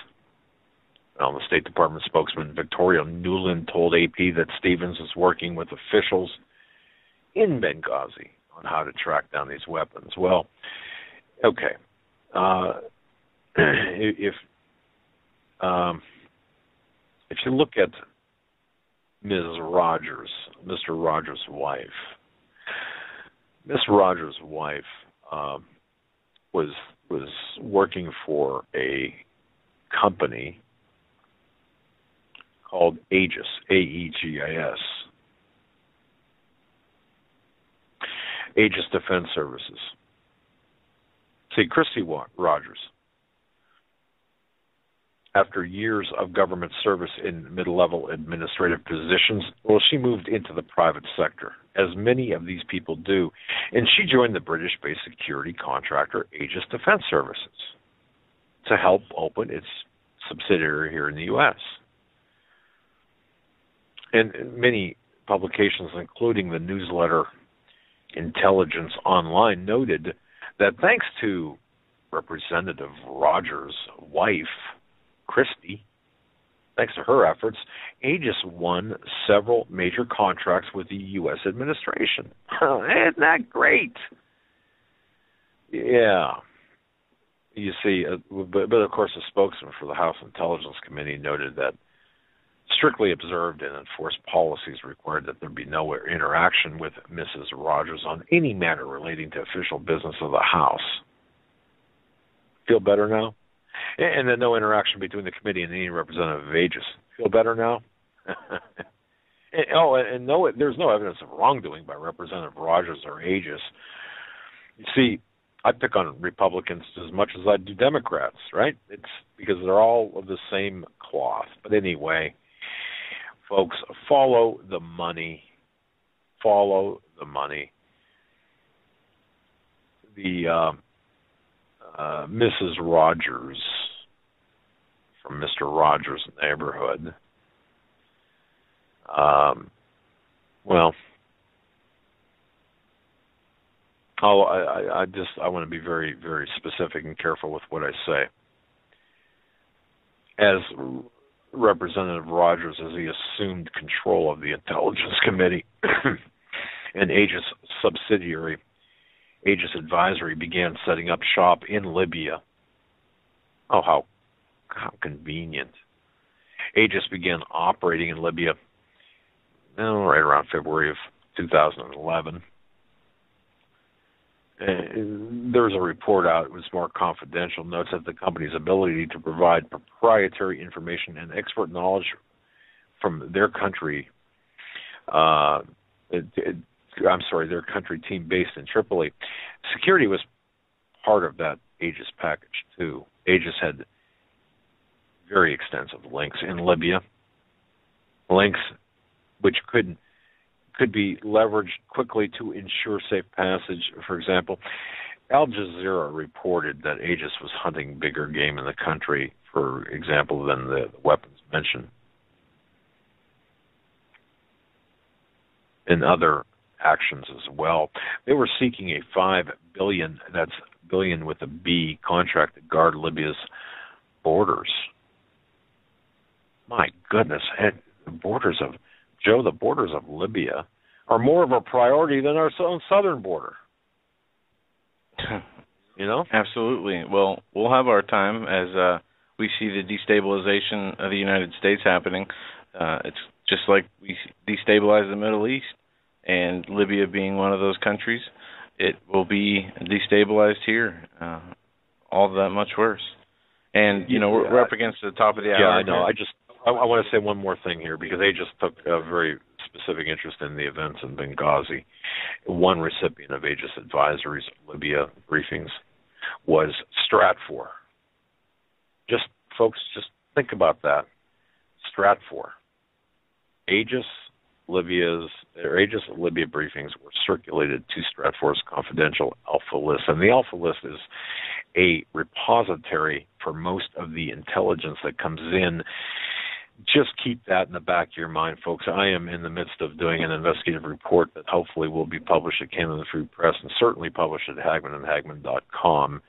The State Department spokesman Victoria Nuland told AP that Stevens was working with officials in Benghazi on how to track down these weapons. Well, okay. If you look at Ms. Rogers, Mr. Rogers' wife, Ms. Rogers' wife was working for a company called Aegis, A-E-G-I-S, Aegis Defense Services. See, Christy Rogers, after years of government service in mid-level administrative positions, well, she moved into the private sector, as many of these people do, and she joined the British-based security contractor Aegis Defense Services to help open its subsidiary here in the U.S. And many publications, including the newsletter Intelligence Online, noted that thanks to Representative Rogers' wife, Christie, thanks to her efforts, Aegis won several major contracts with the U.S. administration. Isn't that great? Yeah. You see, but of course the spokesman for the House Intelligence Committee noted that strictly observed and enforced policies required that there be no interaction with Mrs. Rogers on any matter relating to official business of the House. Feel better now? And then no interaction between the committee and any representative of Aegis. Feel better now? And no, there's no evidence of wrongdoing by Representative Rogers or Aegis. You see, I pick on Republicans as much as I do Democrats, right? It's because they're all of the same cloth. But anyway, folks, follow the money. Follow the money. The Mrs. Rogers from Mr. Rogers' neighborhood. Well, I want to be very, very specific and careful with what I say. As Representative Rogers, as he assumed control of the Intelligence Committee and Aegis subsidiary, Aegis Advisory, began setting up shop in Libya Oh, how convenient. Aegis began operating in Libya right around February of 2011. There was a report out, it was more confidential, notes that the company's ability to provide proprietary information and expert knowledge from their country, their country team based in Tripoli. Security was part of that Aegis package, too. Aegis had very extensive links in Libya, links which could be leveraged quickly to ensure safe passage. For example, Al Jazeera reported that Aegis was hunting bigger game in the country, for example, than the weapons mentioned. In other actions as well. They were seeking a $5 billion, that's billion with a B, contract to guard Libya's borders. My goodness, the borders of Libya are more of a priority than our own southern border. You know? Absolutely. Well, we'll have our time as we see the destabilization of the United States happening. It's just like we destabilize the Middle East, and Libya being one of those countries, it will be destabilized here, all that much worse. And, we're up against the top of the hour. Yeah, I know. I want to say one more thing here, because Aegis took a very specific interest in the events in Benghazi. One recipient of Aegis Advisory's Libya briefings was Stratfor. Folks, think about that. Stratfor. Aegis Libya briefings were circulated to Stratfor's confidential Alpha List, and the Alpha List is a repository for most of the intelligence that comes in. Just keep that in the back of your mind, folks. I am in the midst of doing an investigative report that hopefully will be published at Canada Free Press and certainly published at HagmannandHagmann.com.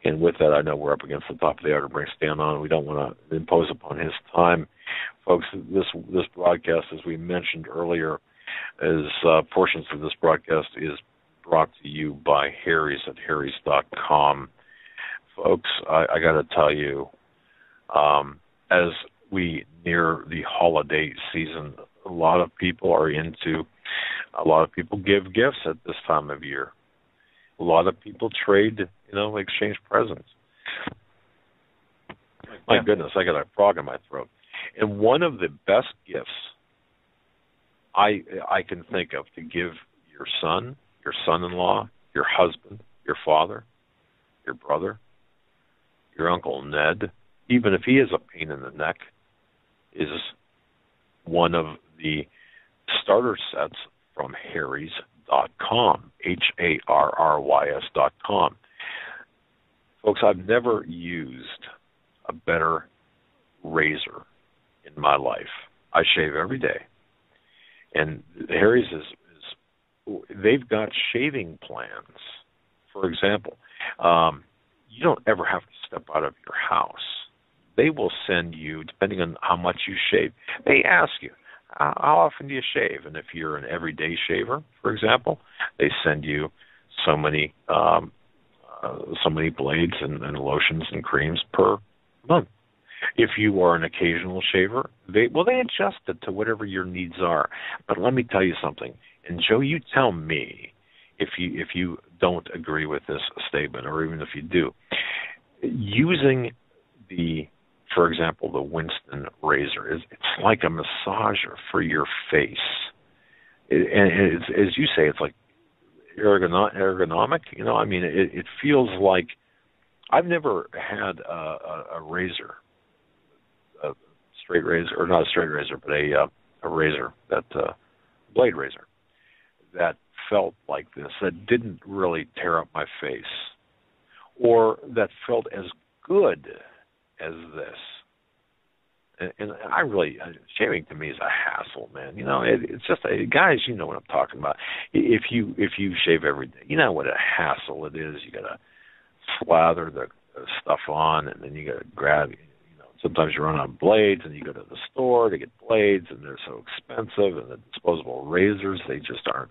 And with that, I know we're up against the top of the hour to bring Stan on. We don't want to impose upon his time. Folks, this broadcast, as we mentioned earlier, portions of this broadcast is brought to you by Harry's at Harry's.com. Folks, I got to tell you, as we near the holiday season, a lot of people give gifts at this time of year. A lot of people trade, exchange presents. My goodness, I got a frog in my throat. And one of the best gifts I can think of to give your son, your son-in-law, your husband, your father, your brother, your Uncle Ned, even if he is a pain in the neck, is one of the starter sets from Harrys.com, HARRYS.com. Folks, I've never used a better razor in my life. I shave every day. And Harry's they've got shaving plans. For example, you don't ever have to step out of your house. They will send you, depending on how much you shave, they ask you, how often do you shave? And if you're an everyday shaver, for example, they send you so many blades and lotions and creams per month. If you are an occasional shaver, they adjust it to whatever your needs are. But let me tell you something, and Joe, you tell me if you don't agree with this statement, or even if you do. Using for example, the Winston razor, it's like a massager for your face. And it's, as you say, it's like ergonomic. It feels like I've never had a razor, a straight razor, or not a straight razor, but a razor, blade razor, that felt like this, that didn't really tear up my face, or that felt as good as this. And I really, shaving to me is a hassle, man. It's just guys, you know what I'm talking about. If you shave every day, you know what a hassle it is. You got to slather the stuff on, and then you got to grab. Sometimes you run out of blades, and you go to the store to get blades, and they're so expensive. And the disposable razors, they just aren't.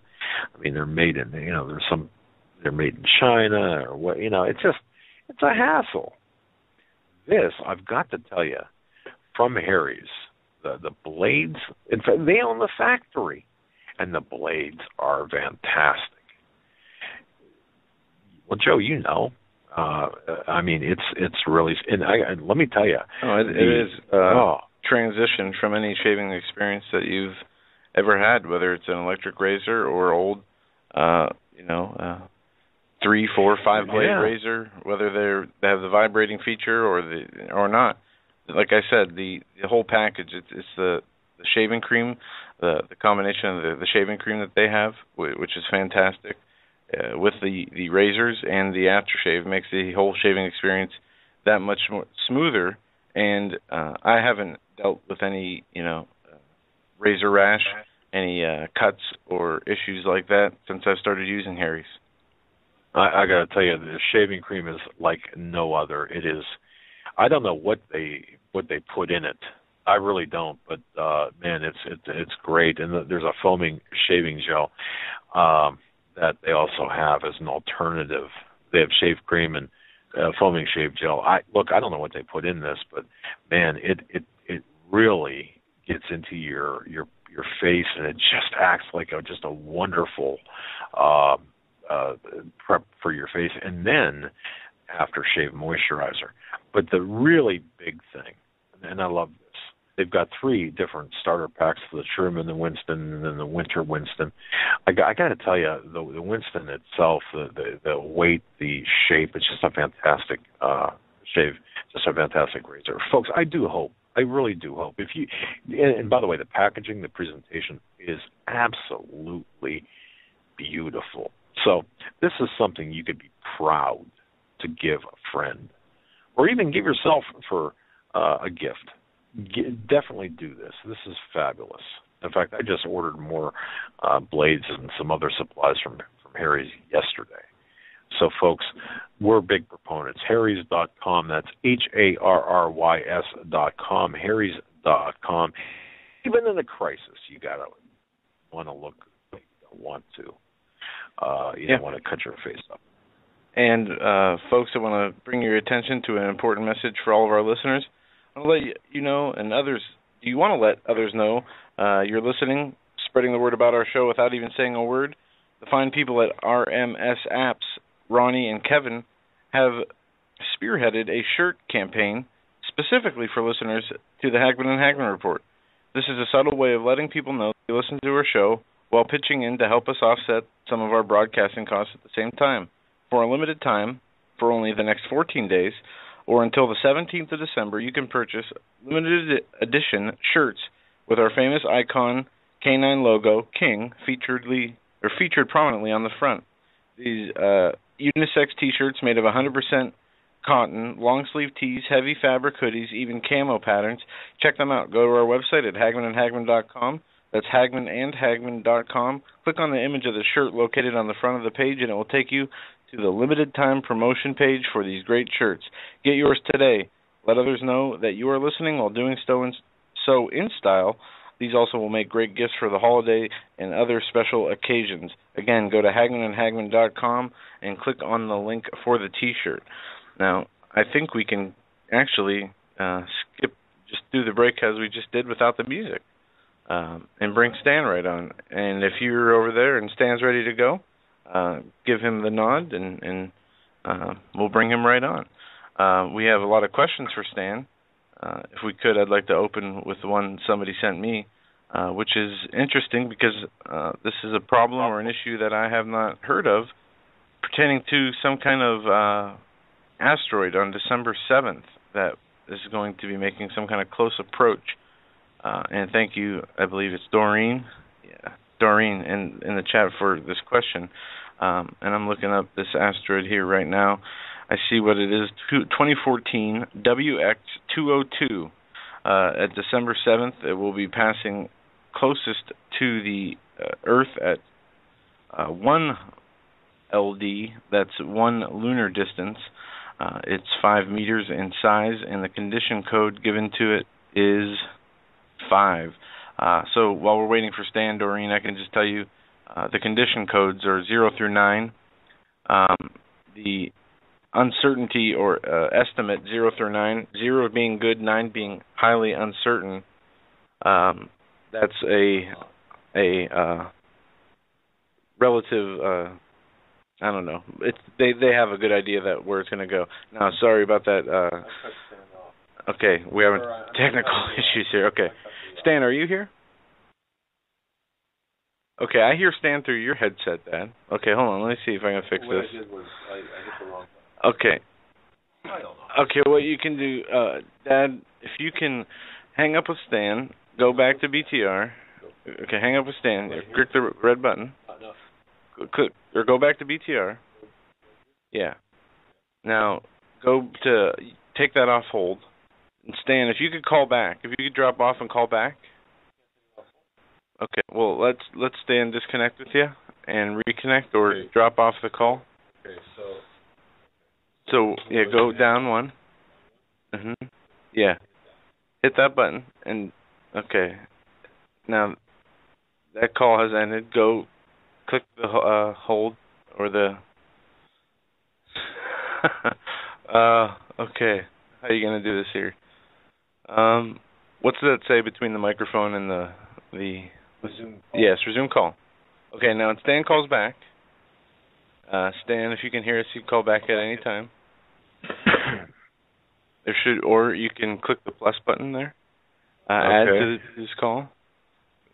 They're made in, they're made in China or what. It's a hassle. this, I've got to tell you, from Harry's, the blades, in fact, they own the factory, and the blades are fantastic. Well, Joe, you know, I mean, it's really, and let me tell you, it is transition from any shaving experience that you've ever had, whether it's an electric razor or old, 3, 4, 5 blade razor, whether they have the vibrating feature or not. Like I said, the whole package. It's the shaving cream, the combination of the shaving cream that they have, which is fantastic, with the razors and the aftershave, makes the whole shaving experience that much more smoother. And I haven't dealt with any razor rash, any cuts or issues like that since I started using Harry's. I got to tell you, the shaving cream is like no other. It is. I don't know what they put in it. I really don't. But man, it's great. And there's a foaming shaving gel that they also have as an alternative. They have shave cream and foaming shave gel. I don't know what they put in this, but man, it really gets into your face, and it just acts like just a wonderful prep for your face, and then aftershave moisturizer. But the really big thing, and I love this, they've got 3 different starter packs for the Truman, the Winston, and then the Winter Winston. I got to tell you, the Winston itself, the weight, the shape, it's just a fantastic shave, just a fantastic razor. Folks, I really do hope. If you, and by the way, the packaging, the presentation is absolutely beautiful. So this is something you could be proud to give a friend, or even give yourself for a gift. Definitely do this. This is fabulous. In fact, I just ordered more blades and some other supplies from Harry's yesterday. So, folks, we're big proponents. Harrys.com. That's HARRYS.com. Harrys.com. Even in a crisis, you gotta want to look. You don't want to. You don't want to cut your face up. And folks, I want to bring your attention to an important message for all of our listeners. I want to let you know, and others. Do you want to let others know you're listening, spreading the word about our show without even saying a word? The fine people at RMS Apps, Ronnie and Kevin, have spearheaded a shirt campaign specifically for listeners to the Hagman and Hagman Report. This is a subtle way of letting people know they listen to our show while pitching in to help us offset some of our broadcasting costs at the same time. For a limited time, for only the next 14 days, or until the 17th of December, you can purchase limited edition shirts with our famous icon canine logo, King, featured prominently on the front. These unisex T-shirts made of 100% cotton, long-sleeve tees, heavy fabric hoodies, even camo patterns. Check them out. Go to our website at hagmanandhagman.com. That's hagmanandhagman.com. Click on the image of the shirt located on the front of the page, and it will take you to the limited time promotion page for these great shirts. Get yours today. Let others know that you are listening while doing so in style. These also will make great gifts for the holiday and other special occasions. Again, go to hagmanandhagman.com and click on the link for the T-shirt. Now, I think we can actually just do the break as we just did without the music, and bring Stan right on. And if you're over there and Stan's ready to go, give him the nod, and we'll bring him right on. We have a lot of questions for Stan. If we could, I'd like to open with the one somebody sent me, which is interesting because this is a problem or an issue that I have not heard of, pertaining to some kind of asteroid on December 7th that is going to be making some kind of close approach. And thank you, I believe it's Doreen. Yeah, Doreen in the chat for this question. And I'm looking up this asteroid here right now. I see what it is, 2014 WX202. At December 7th, it will be passing closest to the Earth at 1 LD, that's 1 lunar distance. It's 5 meters in size, and the condition code given to it is 5. So while we're waiting for Stan, Doreen, I can just tell you the condition codes are 0 through 9. The uncertainty or estimate 0 through 9, 0 being good, 9 being highly uncertain. That's a relative. I don't know. They have a good idea that where it's going to go. Now, sorry about that. Okay, we have technical issues here. Okay, Stan, are you here? Okay, I hear Stan through your headset, Dad. Okay, hold on. Let me see if I can fix this. What I did was I hit the wrong button. Okay. I don't know. Okay, what you can do, Dad, if you can hang up with Stan, go back to BTR. Okay, hang up with Stan. Click the red button. Click, or go back to BTR. Yeah. Now, go to take that off hold. And Stan, if you could call back, if you could drop off and call back. Okay, well, let's Stan disconnect with you and reconnect or drop off the call. Okay, So yeah, go down one. Yeah. Hit that button and okay. Now that call has ended. Go click the hold or the okay. How are you going to do this here? What's that say between the microphone and the resume call. Yes, resume call. Okay, now when Stan calls back, Stan, if you can hear us, you can call back at any time. Or you can click the plus button there. Add to this call.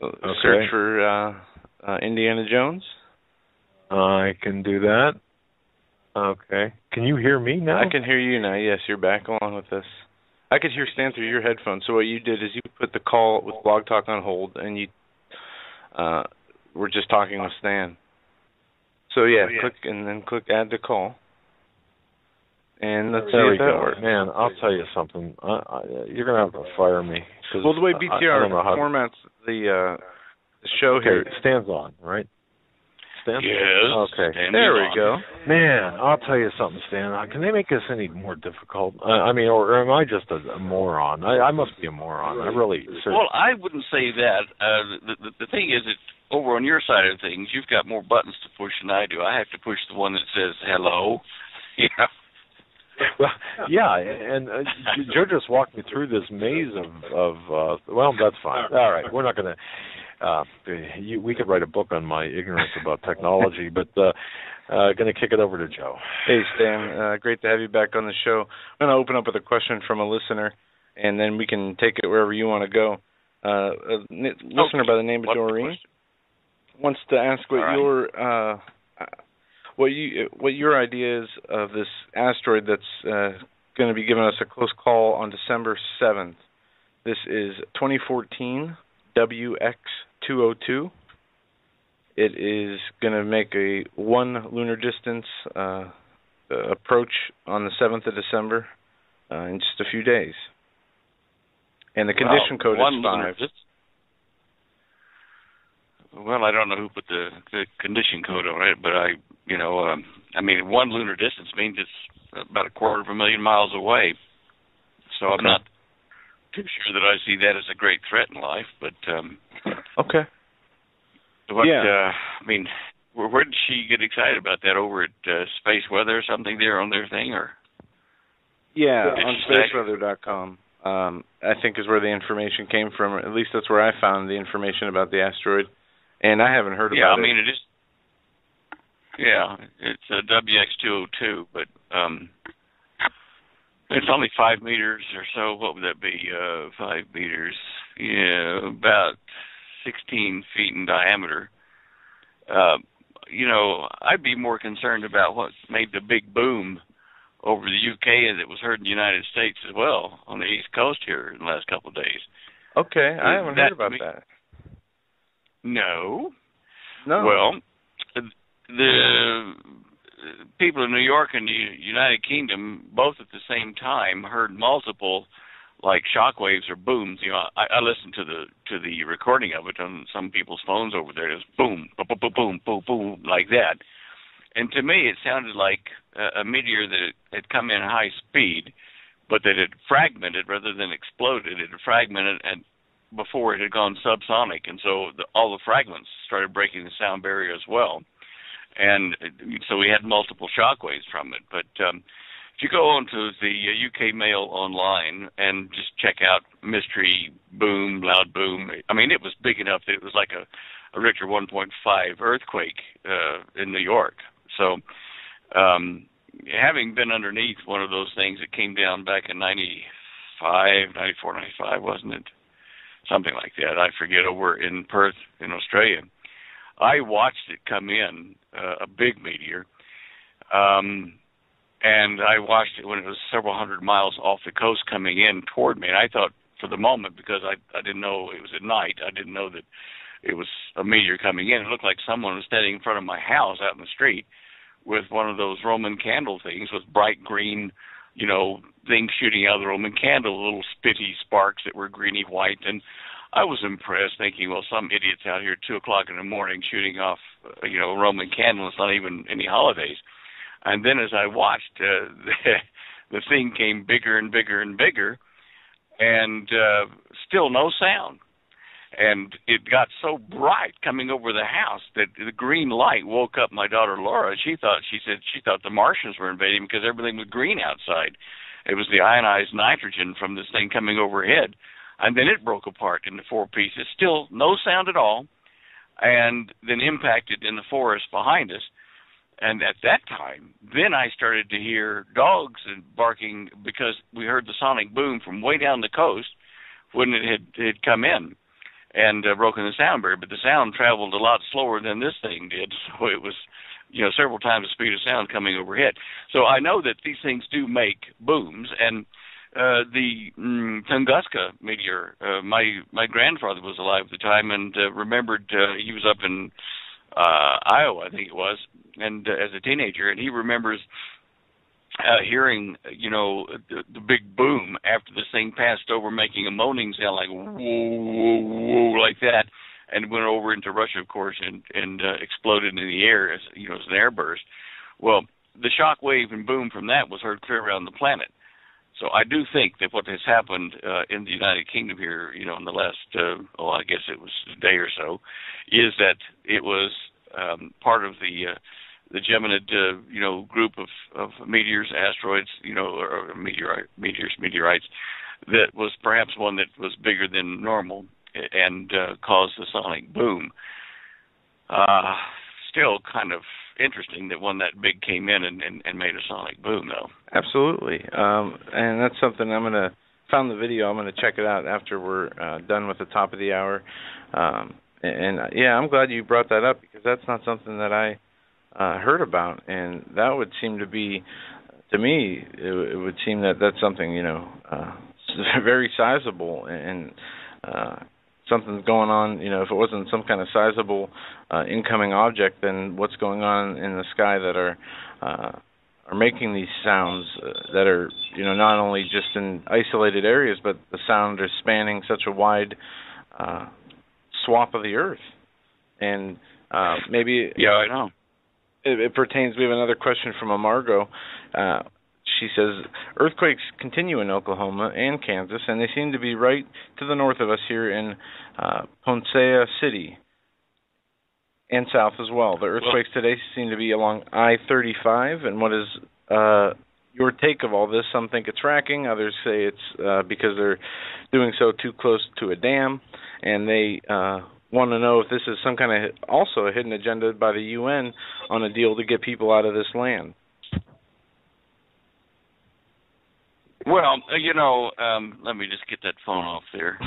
Search for Indiana Jones. I can do that. Okay. Can you hear me now? I can hear you now. Yes, you're back along with us. I could hear Stan through your headphones. So what you did is you put the call with Blog Talk on hold, and you were just talking with Stan. So click and then click add to call. And let's see if that works. Man, I'll tell you something. You're going to have to fire me. Well, the way BTR formats the show here. Stan's on, right? Stan? Yes. Okay. There we go. Man, I'll tell you something, Stan. Can they make this any more difficult? I mean, or am I just a moron? I must be a moron. I really. Seriously. Well, I wouldn't say that. The thing is that over on your side of things, you've got more buttons to push than I do. I have to push the one that says hello. Yeah. Well, yeah, and Joe just walked me through this maze of well, that's fine. All right, we're not going to. We could write a book on my ignorance about technology, but going to kick it over to Joe. Hey, Stan, great to have you back on the show. I'm going to open up with a question from a listener, and then we can take it wherever you want to go. A listener by the name of Doreen wants to ask what your idea is of this asteroid that's going to be giving us a close call on December 7th. This is 2014 WX202. It is going to make a 1 lunar distance approach on the 7th of December in just a few days. And the condition code is 5. Well, I don't know who put the condition code on it, but I mean, 1 lunar distance means it's about 250,000 miles away. So I'm not too sure that I see that as a great threat in life, but okay. I mean, where did she get excited about that? Over at Space Weather or something there on their thing, or? Yeah, on spaceweather.com. I think is where the information came from. At least that's where I found the information about the asteroid, and I haven't heard about it. Yeah, I mean it is. Yeah, it's a WX202, but it's only 5 meters or so. What would that be? 5 meters. Yeah, about 16 feet in diameter. I'd be more concerned about what made the big boom over the UK as it was heard in the United States as well on the East Coast here in the last couple of days. Okay, I haven't heard about that. No. Well, the people in New York and the United Kingdom, both at the same time, heard multiple, like shockwaves or booms. I listened to the recording of it on some people's phones over there. It was boom, boom, boom, boom, boom, boom, like that. And to me, it sounded like a meteor that had come in high speed, but that had fragmented rather than exploded. It had fragmented and before it had gone subsonic, and so all the fragments started breaking the sound barrier as well. And so we had multiple shock waves from it. But if you go onto the UK Mail online and just check out Mystery Boom, Loud Boom, I mean, it was big enough that it was like a Richter 1.5 earthquake in New York. So having been underneath one of those things that came down back in 94, 95, wasn't it? Something like that. I forget, over in Perth in Australia. I watched it come in, a big meteor, and I watched it when it was several hundred miles off the coast coming in toward me. And I thought for the moment, because I didn't know it was at night, I didn't know that it was a meteor coming in. It looked like someone was standing in front of my house out in the street with one of those Roman candle things with bright green, things shooting out of the Roman candle, little spitty sparks that were greeny white. And I was impressed, thinking, well, some idiot's out here at 2 o'clock in the morning shooting off, a Roman candle. It's not even any holidays. And then as I watched, the thing came bigger and bigger and bigger, and still no sound. And it got so bright coming over the house that the green light woke up my daughter Laura. She thought the Martians were invading because everything was green outside. It was the ionized nitrogen from this thing coming overhead. And then it broke apart into 4 pieces. Still no sound at all, and then impacted in the forest behind us. And at that time, then I started to hear dogs barking because we heard the sonic boom from way down the coast when it had come in and broken the sound barrier. But the sound traveled a lot slower than this thing did, so it was, several times the speed of sound coming overhead. So I know that these things do make booms, and the Tunguska meteor, my grandfather was alive at the time and remembered he was up in Iowa, I think it was, and as a teenager, and he remembers hearing, the big boom after this thing passed over, making a moaning sound like whoa, whoa, whoa, like that, and went over into Russia, of course, and exploded in the air as as an airburst. Well, the shock wave and boom from that was heard clear around the planet. So I do think that what has happened in the United Kingdom here, in the last, I guess it was a day or so, is that it was part of the Geminid, group of meteors, asteroids, or meteorites, that was perhaps one that was bigger than normal and caused the sonic boom. Still kind of interesting that one that big came in and made a sonic boom, though. Absolutely. And that's something found the video. I'm going to check it out after we're done with the top of the hour. I'm glad you brought that up, because that's not something that I heard about, and that would seem to be, to me, it would seem that that's something, very sizable, and something's going on. If it wasn't some kind of sizable incoming object, then what's going on in the sky that are making these sounds that are, not only just in isolated areas, but the sound is spanning such a wide swath of the earth. And maybe... Yeah, I know. It pertains. We have another question from Amargo. She says, earthquakes continue in Oklahoma and Kansas, and they seem to be right to the north of us here in Poncea City and south as well. The earthquakes today seem to be along I-35, and what is your take of all this? Some think it's fracking, others say it's because they're doing so too close to a dam, and they want to know if this is some kind of also a hidden agenda by the UN on a deal to get people out of this land. Well, let me just get that phone off there.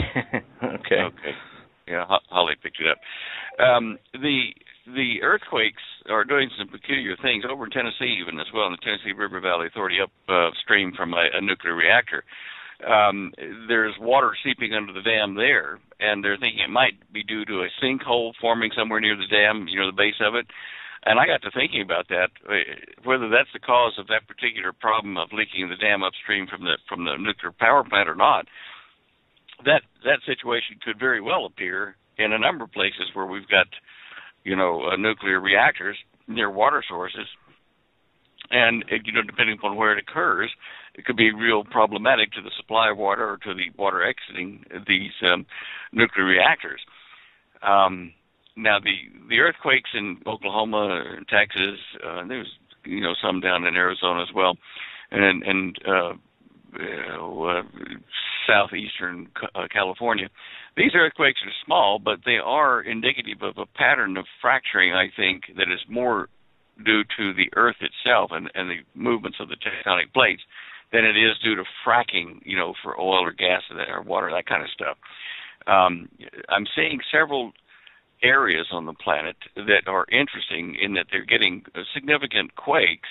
Okay. Yeah, Holly picked it up. The earthquakes are doing some peculiar things over in Tennessee, even as well, in the Tennessee River Valley Authority, upstream from a nuclear reactor. There's water seeping under the dam there, and they're thinking it might be due to a sinkhole forming somewhere near the dam, the base of it. And I got to thinking about that, whether that's the cause of that particular problem of leaking the dam upstream from the nuclear power plant or not. That situation could very well appear in a number of places where we've got, nuclear reactors near water sources. And, depending upon where it occurs, it could be real problematic to the supply of water or to the water exiting these nuclear reactors. Now, the earthquakes in Oklahoma, Texas, there's, some down in Arizona as well, and southeastern California. These earthquakes are small, but they are indicative of a pattern of fracturing, I think, that is more due to the earth itself and the movements of the tectonic plates than it is due to fracking, for oil or gas or water, that kind of stuff. I'm seeing several areas on the planet that are interesting in that they're getting significant quakes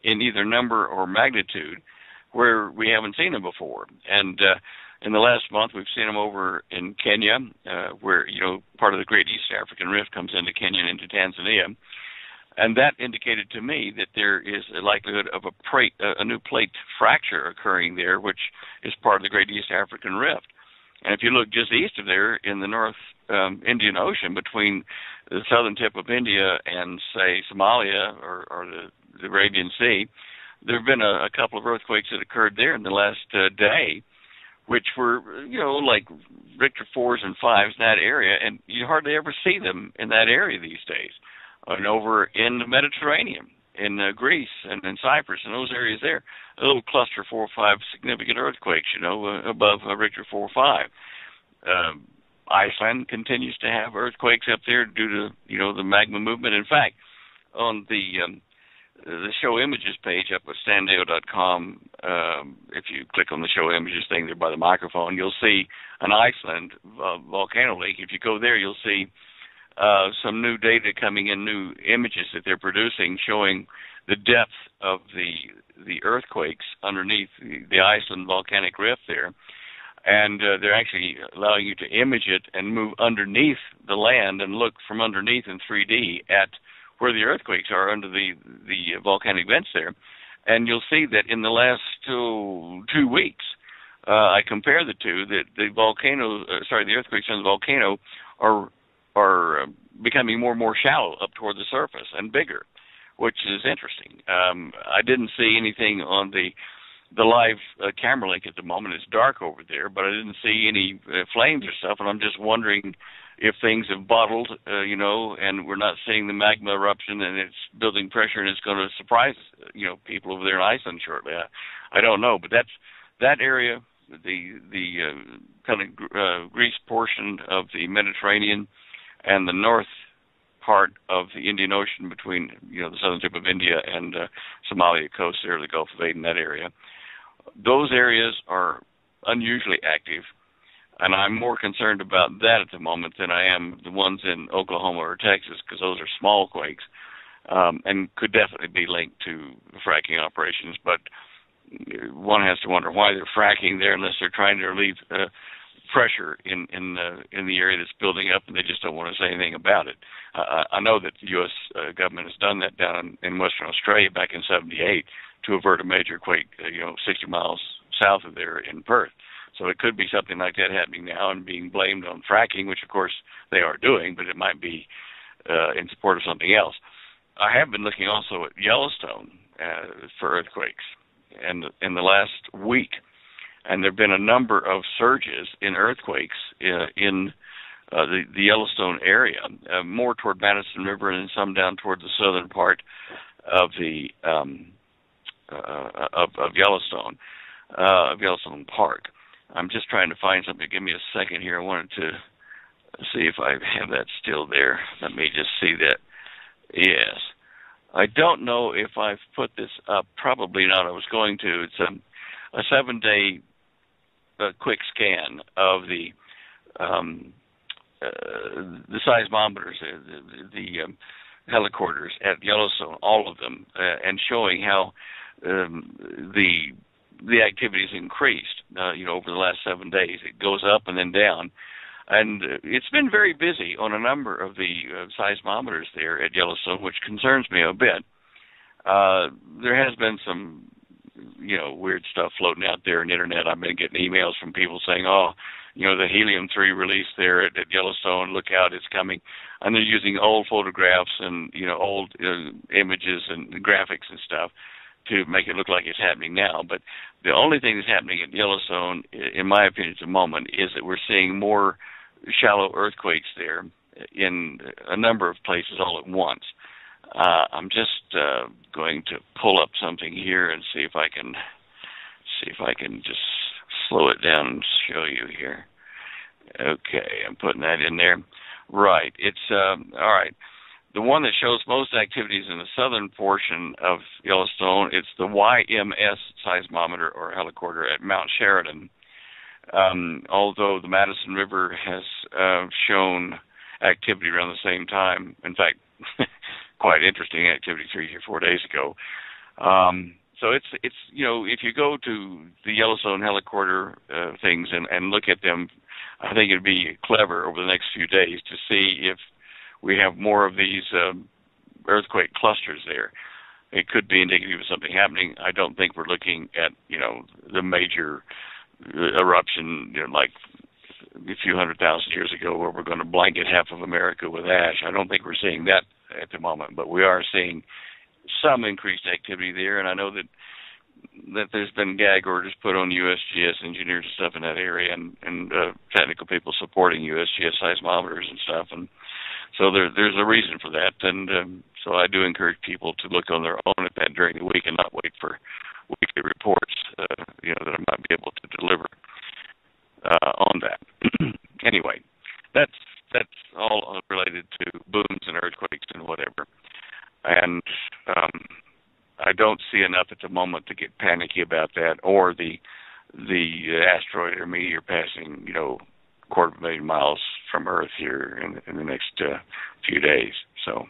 in either number or magnitude where we haven't seen them before. And in the last month, we've seen them over in Kenya, where, part of the Great East African Rift comes into Kenya and into Tanzania. And that indicated to me that there is a likelihood of a new plate fracture occurring there, which is part of the Great East African Rift. And if you look just east of there in the North Indian Ocean, between the southern tip of India and, say, Somalia or the Arabian Sea, there have been a couple of earthquakes that occurred there in the last day, which were, like Richter 4s and 5s in that area, and you hardly ever see them in that area these days. And over in the Mediterranean, in Greece and in Cyprus and those areas there, a little cluster 4 or 5 significant earthquakes, above Richter 4 or 5. Iceland continues to have earthquakes up there due to, the magma movement. In fact, on the show images page up at standeo.com, if you click on the show images thing there by the microphone, you'll see an Iceland volcano lake. If you go there, you'll see some new data coming in, new images that they're producing showing the depth of the earthquakes underneath the Iceland volcanic rift there. And they're actually allowing you to image it and move underneath the land and look from underneath in 3D at where the earthquakes are under the volcanic vents there. And you'll see that in the last 2 weeks, I compare the two, that the earthquakes on the volcano are becoming more and more shallow up toward the surface and bigger, which is interesting. I didn't see anything on the live camera link at the moment. It's dark over there, but I didn't see any flames or stuff, and I'm just wondering if things have bottled, and we're not seeing the magma eruption and it's building pressure and it's going to surprise, people over there in Iceland shortly. I don't know, but that's that area, the kind of Greece portion of the Mediterranean and the north part of the Indian Ocean between, the southern tip of India and Somalia coast there, the Gulf of Aden, that area. Those areas are unusually active, and I'm more concerned about that at the moment than I am the ones in Oklahoma or Texas, because those are small quakes and could definitely be linked to fracking operations. But one has to wonder why they're fracking there unless they're trying to relieve pressure in the area that's building up, and they just don't want to say anything about it. I know that the U.S. government has done that down in Western Australia back in '78 to avert a major quake, 60 miles south of there in Perth. So it could be something like that happening now and being blamed on fracking, which of course they are doing, but it might be in support of something else. I have been looking also at Yellowstone for earthquakes in the last week. And there have been a number of surges in earthquakes in the Yellowstone area, more toward Madison River and some down toward the southern part of the of Yellowstone Park. I'm just trying to find something. Give me a second here. I wanted to see if I have that still there. Let me just see that. Yes. I don't know if I've put this up. Probably not. I was going to. It's a 7-day quick scan of the seismometers, the helicopters at Yellowstone, all of them, and showing how the activity's increased, over the last 7 days. It goes up and then down. And it's been very busy on a number of the seismometers there at Yellowstone, which concerns me a bit. There has been some, weird stuff floating out there on the internet. I've been getting emails from people saying, the helium-3 release there at Yellowstone, look out, it's coming. And they're using old photographs and, old images and graphics and stuff to make it look like it's happening now. But the only thing that's happening at Yellowstone, in my opinion at the moment, is that we're seeing more shallow earthquakes there in a number of places all at once. I'm just going to pull up something here and see if I can just slow it down and show you here. Okay, I'm putting that in there. Right. It's all right. The one that shows most activities in the southern portion of Yellowstone, it's the YMS seismometer or helicorder at Mount Sheridan. Although the Madison River has shown activity around the same time. In fact, quite interesting activity 3 or 4 days ago. So it's if you go to the Yellowstone helicorder things and look at them, I think it'd be clever over the next few days to see if we have more of these earthquake clusters there. It could be indicative of something happening. I don't think we're looking at the major eruption like a few 100,000 years ago where we're going to blanket half of America with ash. I don't think we're seeing that at the moment, but we are seeing some increased activity there, and I know that there's been gag orders put on USGS engineers and stuff in that area, and technical people supporting USGS seismometers and stuff, and so there's a reason for that, and so I do encourage people to look on their own at that during the week and not wait for weekly reports, that I might be able to deliver on that. Anyway, that's all related to booms and earthquakes and whatever. And I don't see enough at the moment to get panicky about that, or the asteroid or meteor passing, 250,000 miles from Earth here in the next few days. So,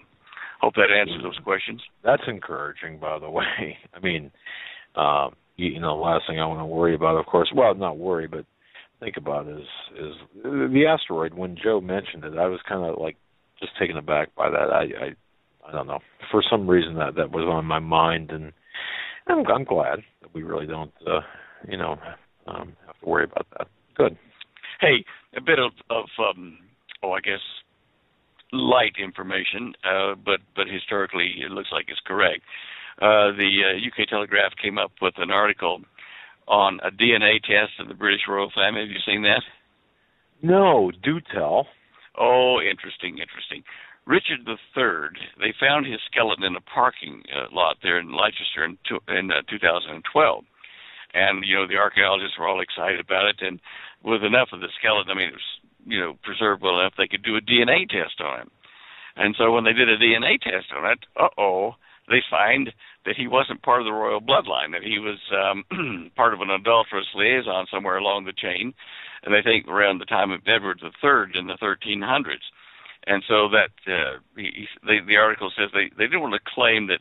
hope that answers those questions. That's encouraging, by the way. I mean, the last thing I want to worry about, of course, well, not worry, but think about is the asteroid. When Joe mentioned it, I was kind of like just taken aback by that. I don't know. For some reason that was on my mind, and I'm glad that we really don't, have to worry about that. Good. Hey, a bit of I guess, light information, but historically it looks like it's correct. The UK Telegraph came up with an article on a DNA test of the British royal family. Have you seen that? No, do tell. Oh, interesting. Richard III, they found his skeleton in a parking lot there in Leicester in 2012. And, the archaeologists were all excited about it. And with enough of the skeleton, it was, preserved well enough, they could do a DNA test on him. And so when they did a DNA test on it, they find that he wasn't part of the royal bloodline, that he was part of an adulterous liaison somewhere along the chain. And they think around the time of Edward III in the 1300s. And so that the article says they didn't want to claim that,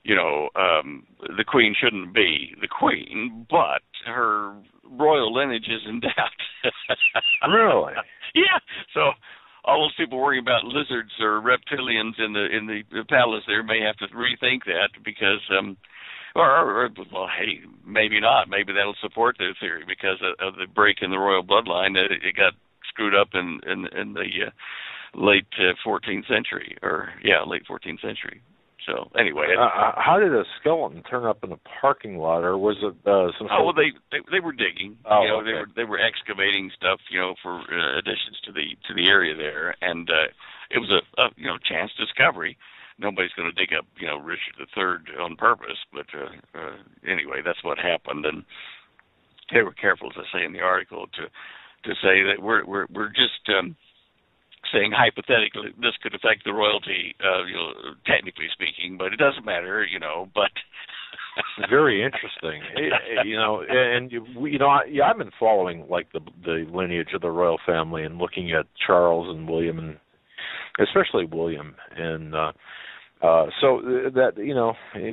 the Queen shouldn't be the Queen, but her royal lineage is in doubt. Really? Yeah. So all those people worrying about lizards or reptilians in the palace there may have to rethink that because, well, hey, maybe not. Maybe that'll support their theory because of the break in the royal bloodline. It got screwed up in the late 14th century, late 14th century. So anyway, how did a skeleton turn up in a parking lot, or was it some? Oh, well, they were digging. Oh, okay. They were excavating stuff, for additions to the area there, and it was a chance discovery. Nobody's going to dig up Richard III on purpose, but anyway, that's what happened, and they were careful, as I say in the article, to say that we're just saying hypothetically this could affect the royalty, technically speaking, but it doesn't matter, but very interesting. I've been following like the lineage of the royal family and looking at Charles and William, and especially William, and so that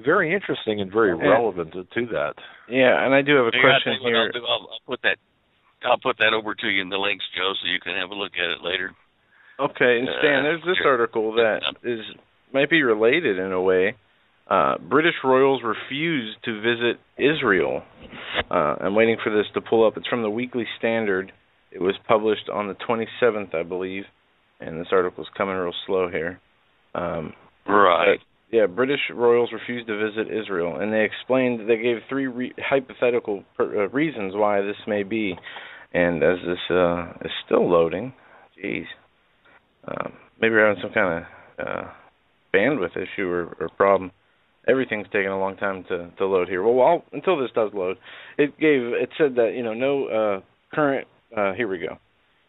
very interesting and very relevant to that. Yeah, and I do have a question here. I'll put that over to you in the links, Joe, so you can have a look at it later. Okay, and Stan, there's this article that might be related in a way. British royals refused to visit Israel. I'm waiting for this to pull up. It's from the Weekly Standard. It was published on the 27th, I believe, and this article's coming real slow here. Right. British royals refused to visit Israel, and they gave three hypothetical reasons why this may be. And as this is still loading, geez. Maybe we're having some kind of bandwidth issue or problem. Everything's taking a long time to load here. Well, until this does load, it said that no current. Here we go.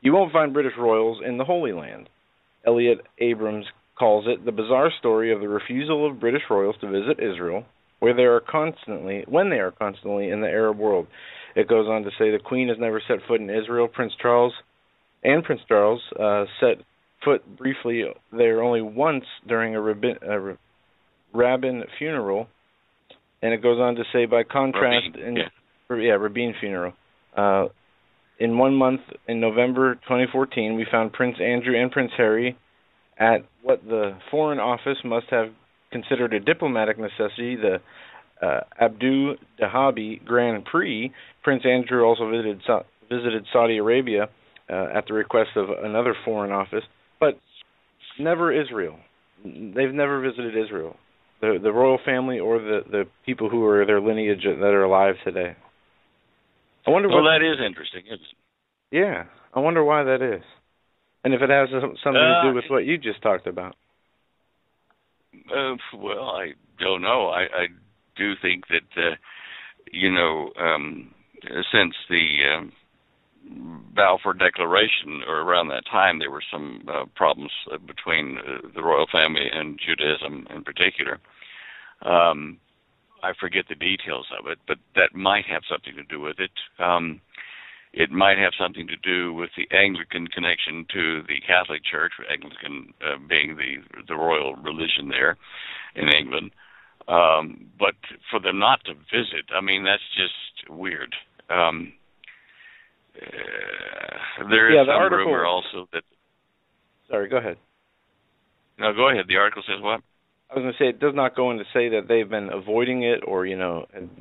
You won't find British royals in the Holy Land. Elliot Abrams calls it the bizarre story of the refusal of British royals to visit Israel, when they are constantly in the Arab world. It goes on to say the Queen has never set foot in Israel. Prince Charles set foot briefly there only once during a rabbin funeral, and it goes on to say, by contrast, rabbin funeral. In 1 month, in November 2014, we found Prince Andrew and Prince Harry at what the Foreign Office must have considered a diplomatic necessity, the Abu Dhabi Grand Prix. Prince Andrew also visited Saudi Arabia at the request of another Foreign Office, but never Israel. They've never visited Israel. The royal family or the people who are their lineage that are alive today. I wonder. Well, that is interesting, isn't it? Yeah, I wonder why that is, and if it has something to do with what you just talked about. Well, I don't know. I do think that since the Balfour Declaration, or around that time, there were some problems between the royal family and Judaism in particular. I forget the details of it, but that might have something to do with it. It might have something to do with the Anglican connection to the Catholic Church, Anglican being the royal religion there in England. But for them not to visit, I mean, that's just weird. There is some rumor also that... Sorry, go ahead. No, go ahead. The article says what? I was going to say, it does not go in to say that they've been avoiding it or,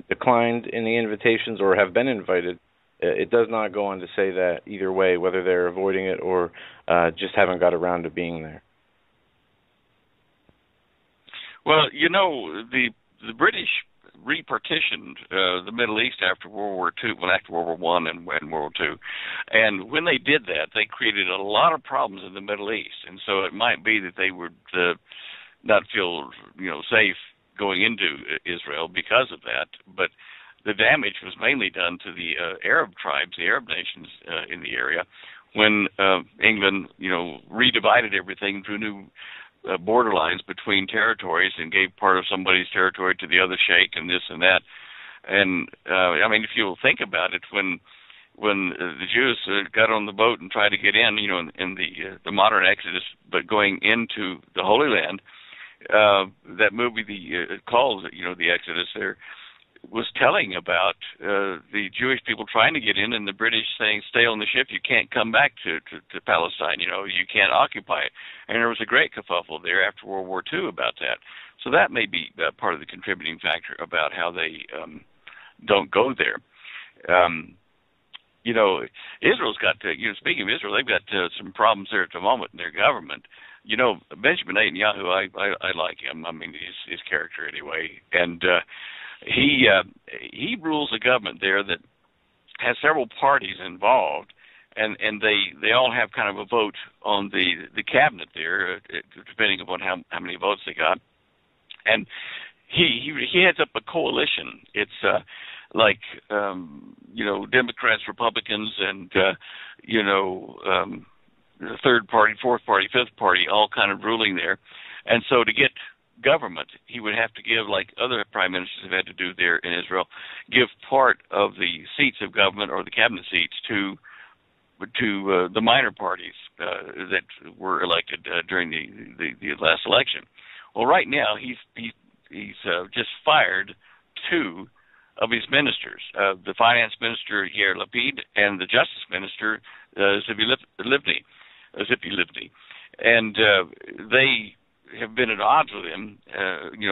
declined any invitations or have been invited. It does not go on to say that either way, whether they're avoiding it or just haven't got around to being there. Well, the British repartitioned the Middle East after World War II, after World War I and World War II. And when they did that, they created a lot of problems in the Middle East. And so it might be that they would not feel, safe going into Israel because of that. But the damage was mainly done to the Arab tribes, the Arab nations in the area, when England, redivided everything through new border lines between territories and gave part of somebody's territory to the other sheikh and this and that. And, if you'll think about it, when the Jews got on the boat and tried to get in, in the modern Exodus, but going into the Holy Land, that movie called, the Exodus there, was telling about the Jewish people trying to get in and the British saying, stay on the ship, you can't come back to Palestine, you can't occupy it. And there was a great kerfuffle there after World War II about that. So that may be part of the contributing factor about how they don't go there. Israel's got, speaking of Israel, they've got some problems there at the moment in their government. Benjamin Netanyahu, I like him. I mean, his character anyway. And he rules a government there that has several parties involved, and they all have kind of a vote on the cabinet there, depending upon how many votes they got. And he heads up a coalition. It's Democrats, Republicans, and the third party, fourth party, fifth party, all kind of ruling there. And so to get government, he would have to give, like other prime ministers have had to do there in Israel, give part of the seats of government or the cabinet seats to the minor parties that were elected during the last election. Well, right now he's just fired two of his ministers, the finance minister Yair Lapid and the justice minister Zipi Livni, and they have been at odds with him,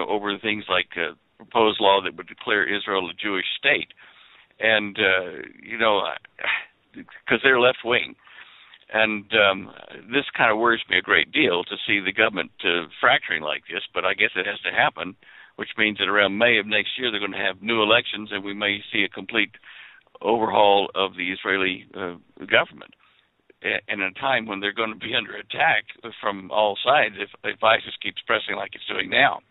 over things like proposed law that would declare Israel a Jewish state, and because they're left wing, and this kind of worries me a great deal to see the government fracturing like this. But I guess it has to happen, which means that around May of next year they're going to have new elections, and we may see a complete overhaul of the Israeli government. in a time when they're going to be under attack from all sides if ISIS keeps pressing like it's doing now.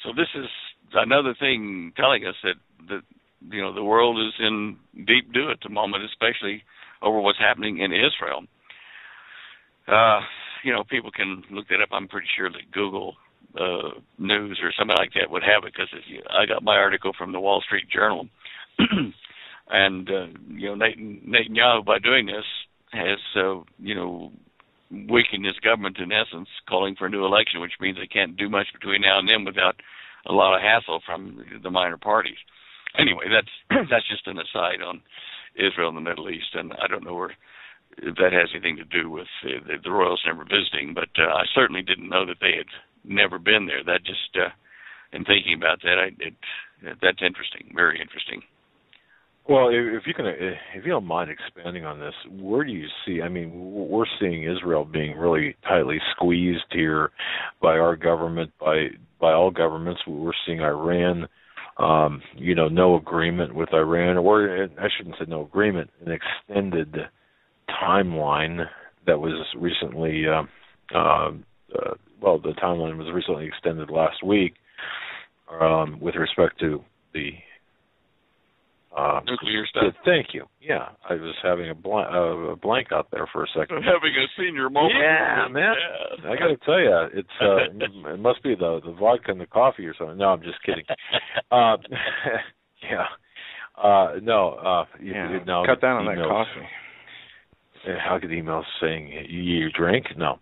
So this is another thing telling us that the world is in deep doo at the moment, especially over what's happening in Israel. People can look that up. I'm pretty sure that Google News or something like that would have it, because I got my article from the Wall Street Journal. And, Netanyahu, by doing this, has, weakened his government in essence, calling for a new election, which means they can't do much between now and then without a lot of hassle from the minor parties. Anyway, that's just an aside on Israel and the Middle East, and I don't know if that has anything to do with the royals never visiting, but I certainly didn't know that they had never been there. That just, in thinking about that, that's interesting, very interesting. Well, if you don't mind expanding on this, where do you see? I mean, we're seeing Israel being really tightly squeezed here by our government, by all governments. We're seeing Iran, no agreement with Iran, or I shouldn't say no agreement, an extended timeline that was recently, the timeline was recently extended last week with respect to the nuclear stuff. Thank you. Yeah, I was having a blank out there for a second. Having a senior moment. Yeah, man. Yeah. I got to tell you, it's it must be the vodka and the coffee or something. No, I'm just kidding. Yeah. Cut down on that coffee. I'll get emails saying you drink. No.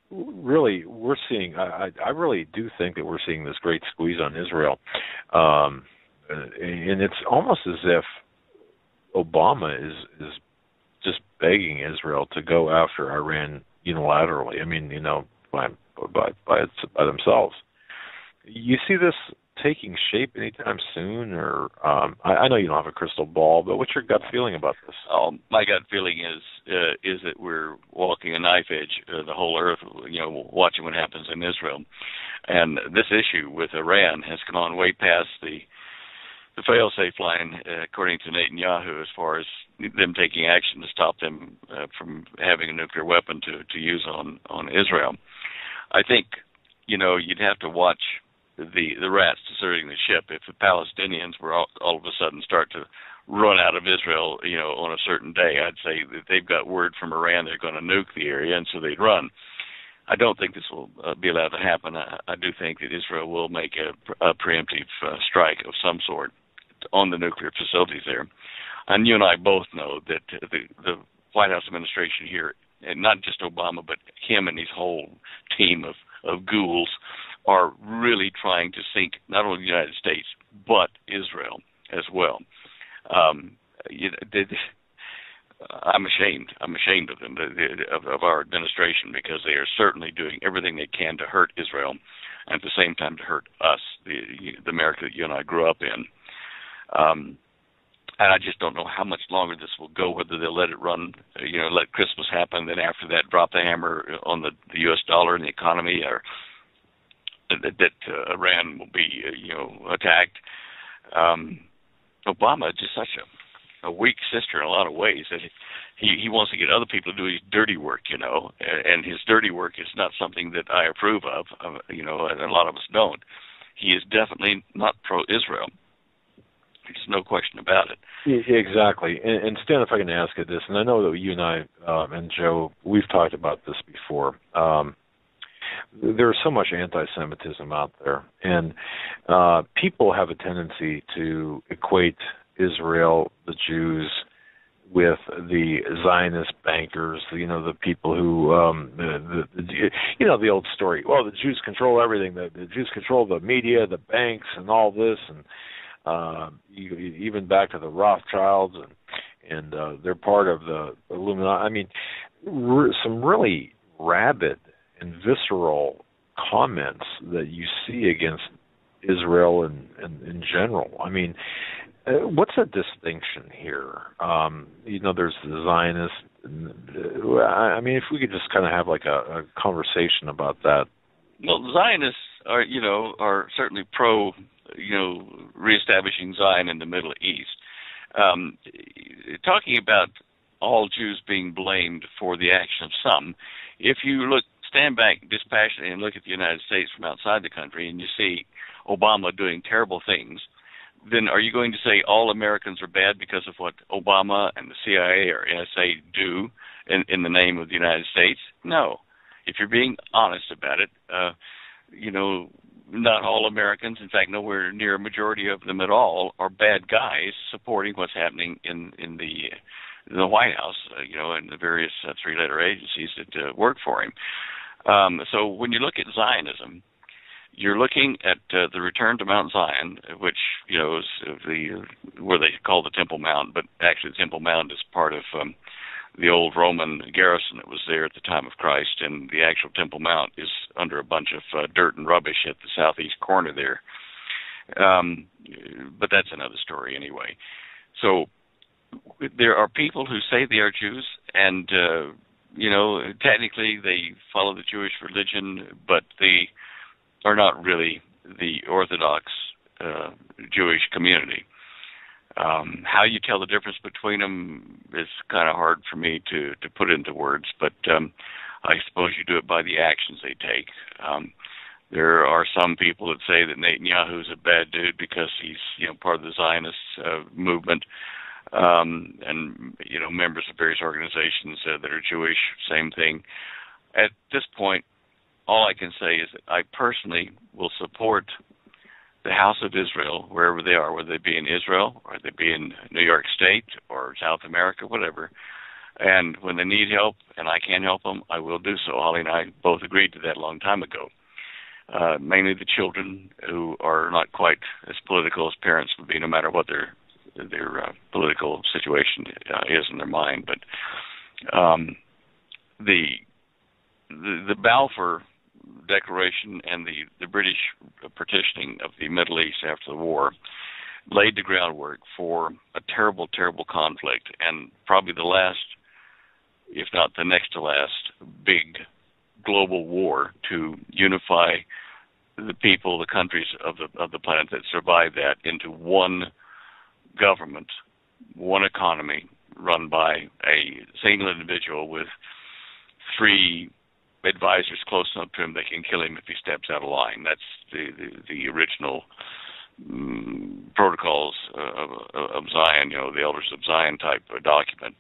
Really, we're seeing. I really do think that we're seeing this great squeeze on Israel. And it's almost as if Obama is just begging Israel to go after Iran unilaterally. I mean, by themselves. You see this taking shape anytime soon, or I know you don't have a crystal ball, but what's your gut feeling about this? My gut feeling is that we're walking a knife edge, the whole earth, watching what happens in Israel, and this issue with Iran has gone way past the fail-safe line, according to Netanyahu, as far as them taking action to stop them from having a nuclear weapon to use on Israel. I think, you'd have to watch the rats deserting the ship. If the Palestinians were all of a sudden start to run out of Israel, on a certain day, I'd say that they've got word from Iran they're going to nuke the area, and so they'd run. I don't think this will be allowed to happen. I do think that Israel will make a preemptive strike of some sort on the nuclear facilities there. And you and I both know that the White House administration here, and not just Obama, but him and his whole team of ghouls, are really trying to sink not only the United States, but Israel as well. I'm ashamed. I'm ashamed of them, of our administration, because they are certainly doing everything they can to hurt Israel, and at the same time to hurt us, the America that you and I grew up in. And I just don't know how much longer this will go, whether they'll let it run, let Christmas happen, then after that drop the hammer on the U.S. dollar and the economy, or that Iran will be, attacked. Obama is just such a weak sister in a lot of ways that he wants to get other people to do his dirty work, and his dirty work is not something that I approve of, and a lot of us don't. He is definitely not pro-Israel. There's no question about it. Exactly. And Stan, if I can ask you this, and I know that you and I and Joe, we've talked about this before. There's so much anti-Semitism out there, and people have a tendency to equate Israel, the Jews, with the Zionist bankers, the people who, the old story. Well, the Jews control everything. The Jews control the media, the banks, and all this, and even back to the Rothschilds, and they're part of the Illuminati. I mean, some really rabid and visceral comments that you see against Israel and in general. I mean, what's the distinction here? There's the Zionists. I mean, if we could just kind of have like a conversation about that. Well, Zionists are certainly pro, reestablishing Zion in the Middle East. Talking about all Jews being blamed for the action of some. If you stand back dispassionately and look at the United States from outside the country and you see Obama doing terrible things, then are you going to say all Americans are bad because of what Obama and the CIA or NSA do in the name of the United States? No. If you're being honest about it, not all Americans, in fact, nowhere near a majority of them at all, are bad guys supporting what's happening in the White House, and the various three-letter agencies that work for him. So when you look at Zionism, you're looking at the return to Mount Zion, which is where they call the Temple Mount, but actually the Temple Mount is part of the old Roman garrison that was there at the time of Christ, and the actual Temple Mount is under a bunch of dirt and rubbish at the southeast corner there. But that's another story anyway. So there are people who say they are Jews, and technically they follow the Jewish religion, but they are not really the Orthodox Jewish community. How you tell the difference between them is kind of hard for me to put into words, but I suppose you do it by the actions they take. There are some people that say that Netanyahu is a bad dude because he's part of the Zionist movement, and members of various organizations that are Jewish, same thing. At this point, all I can say is that I personally will support the House of Israel wherever they are, whether they be in Israel or they be in New York State or South America, whatever. And when they need help and I can help them, I will do so. Holly and I both agreed to that a long time ago. Mainly the children who are not quite as political as parents would be, no matter what their political situation is in their mind. But the Balfour Declaration and the British partitioning of the Middle East after the war laid the groundwork for a terrible, terrible conflict, and probably the last, if not the next to last, big global war to unify the people, the countries of the planet that survived that into one government, one economy run by a single individual with three advisors close enough to him they can kill him if he steps out of line. That's the original protocols of Zion, the Elders of Zion type document,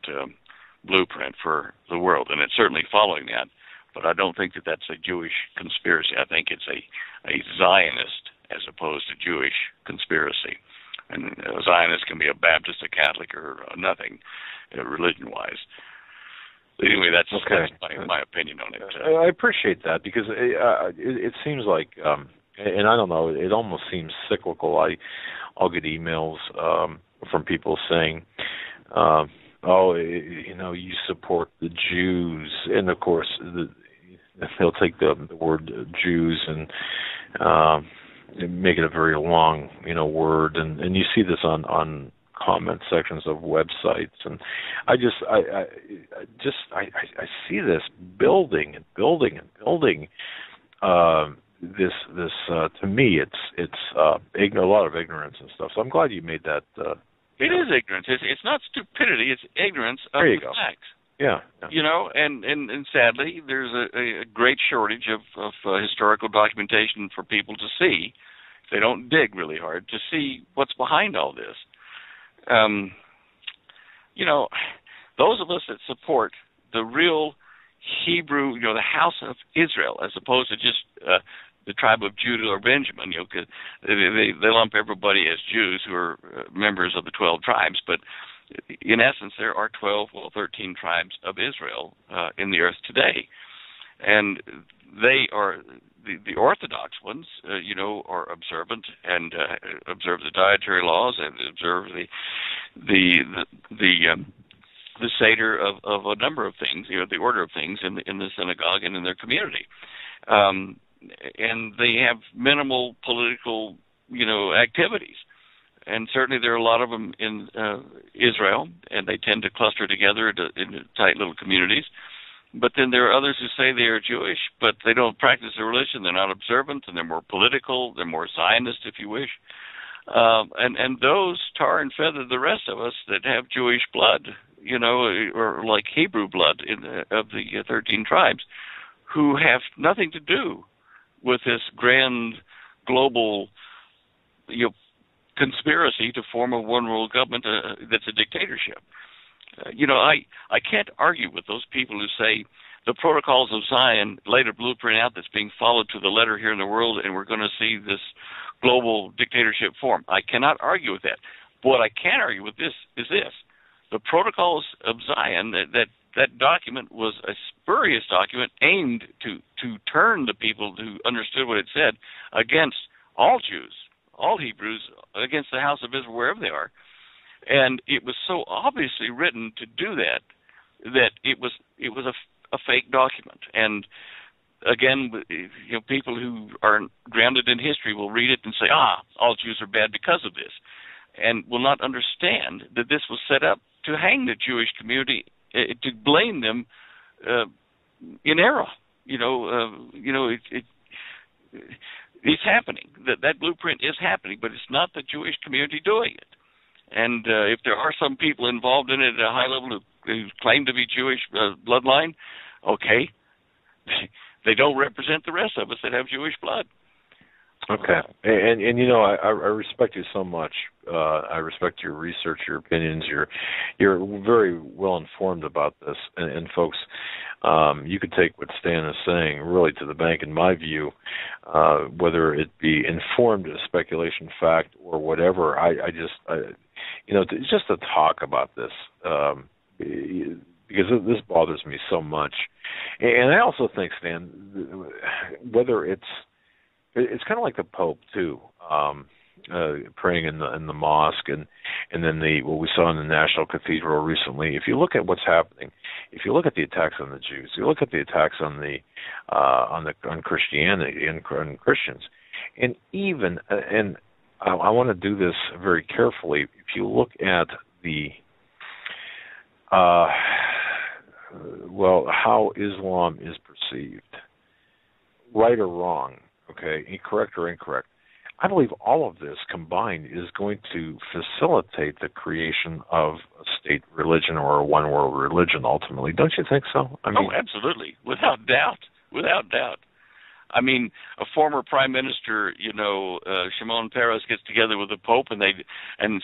blueprint for the world, and it's certainly following that. But I don't think that that's a Jewish conspiracy. I think it's a Zionist as opposed to Jewish conspiracy. And a Zionist can be a Baptist, a Catholic, or nothing, religion-wise. Anyway, that's my opinion on it. I appreciate that because it seems like, and I don't know, it almost seems cyclical. I'll get emails from people saying, you support the Jews, and of course they'll take the word Jews and make it a very long word, and you see this on comment sections of websites, and I see this building and building and building. This to me, it's a lot of ignorance and stuff. So I'm glad you made that. It is ignorance. It's not stupidity. It's ignorance of the facts. Yeah. And sadly, there's a great shortage of historical documentation for people to see. If they don't dig really hard to see what's behind all this. Those of us that support the real Hebrew, the House of Israel, as opposed to just the tribe of Judah or Benjamin, because they lump everybody as Jews who are members of the 12 tribes, but in essence there are 13 tribes of Israel in the earth today, and they are the Orthodox ones, are observant and observe the dietary laws and observe the Seder of a number of things, the order of things in the synagogue and in their community, and they have minimal political, activities, and certainly there are a lot of them in Israel, and they tend to cluster together in tight little communities. But then there are others who say they are Jewish, but they don't practice their religion. They're not observant, and they're more political. They're more Zionist, if you wish. And those tar and feather the rest of us that have Jewish blood, or like Hebrew blood of the 13 tribes, who have nothing to do with this grand global conspiracy to form a one world government that's a dictatorship. I can't argue with those people who say the protocols of Zion laid a blueprint out that's being followed to the letter here in the world, and we're going to see this global dictatorship form. I cannot argue with that. What I can argue with this is this. The protocols of Zion, that document was a spurious document aimed to turn the people who understood what it said against all Jews, all Hebrews, against the house of Israel, wherever they are. And it was so obviously written to do that it was a fake document. And again, people who are grounded in history will read it and say, all Jews are bad because of this, and will not understand that this was set up to hang the Jewish community, to blame them in error. It's happening. That blueprint is happening, but it's not the Jewish community doing it. And if there are some people involved in it at a high level who claim to be Jewish bloodline, okay, they don't represent the rest of us that have Jewish blood. Okay, and I respect you so much. I respect your research, your opinions. You're very well informed about this, and folks, you could take what Stan is saying really to the bank. In my view, whether it be informed speculation, fact, or whatever, just to talk about this, because this bothers me so much, and I also think, Stan, whether it's kind of like the Pope too, praying in the mosque, and then what we saw in the National Cathedral recently. If you look at what's happening, if you look at the attacks on the Jews, you look at the attacks on Christianity and on Christians, and even I want to do this very carefully. If you look at how Islam is perceived, right or wrong, okay, correct or incorrect, I believe all of this combined is going to facilitate the creation of a state religion or a one world religion ultimately. Don't you think so? Absolutely. Without doubt. I mean, a former prime minister, Shimon Peres, gets together with the Pope and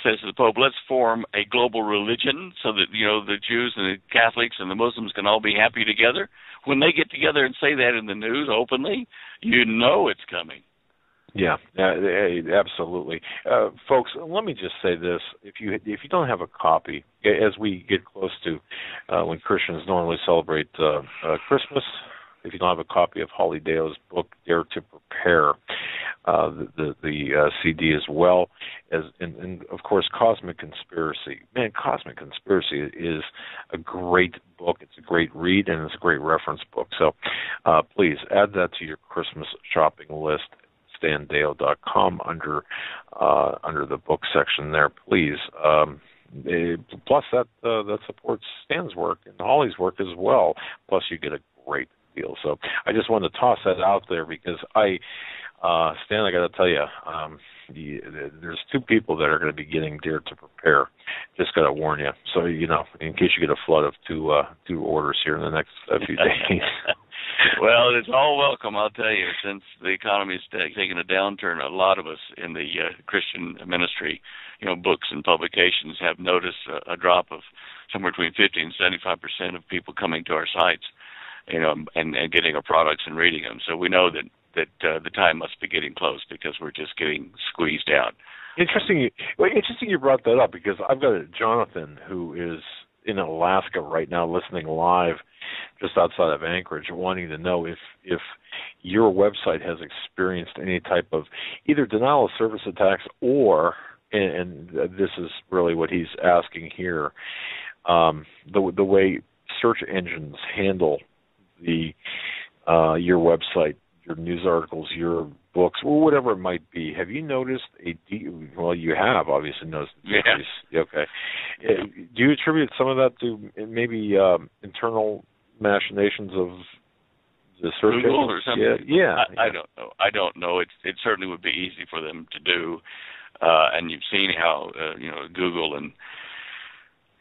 says to the Pope, let's form a global religion so that, the Jews and the Catholics and the Muslims can all be happy together. When they get together and say that in the news openly, it's coming. Yeah, absolutely. Folks, let me just say this. If you don't have a copy, as we get close to when Christians normally celebrate Christmas, if you don't have a copy of Holly Deo's book, Dare to Prepare, the CD as well, and of course, Cosmic Conspiracy. Man, Cosmic Conspiracy is a great book. It's a great read, and it's a great reference book. So please add that to your Christmas shopping list. StanDeo.com under the book section there, please. Plus that supports Stan's work and Holly's work as well. Plus you get a great deal. So I just wanted to toss that out there because Stan, I got to tell you, there's two people that are going to be getting Dare to Prepare. Just got to warn you. So in case you get a flood of two orders here in the next few days. Well, it's all welcome, I'll tell you. Since the economy is taking a downturn, a lot of us in the Christian ministry, books and publications have noticed a drop of somewhere between 50 and 75% of people coming to our sites, and getting our products and reading them. So we know that the time must be getting close because we're just getting squeezed out. Interesting you brought that up because I've got a Jonathan who is in Alaska right now listening live just outside of Anchorage, wanting to know if your website has experienced any type of either denial of service attacks or, and this is really what he's asking here, the way search engines handle your website, your news articles, your books, or whatever it might be. Have you noticed well, you have obviously noticed a decrease. Yeah. Okay. Do you attribute some of that to maybe internal machinations of the search Google engines? or something? Yeah. I don't know. It certainly would be easy for them to do. And you've seen how Google and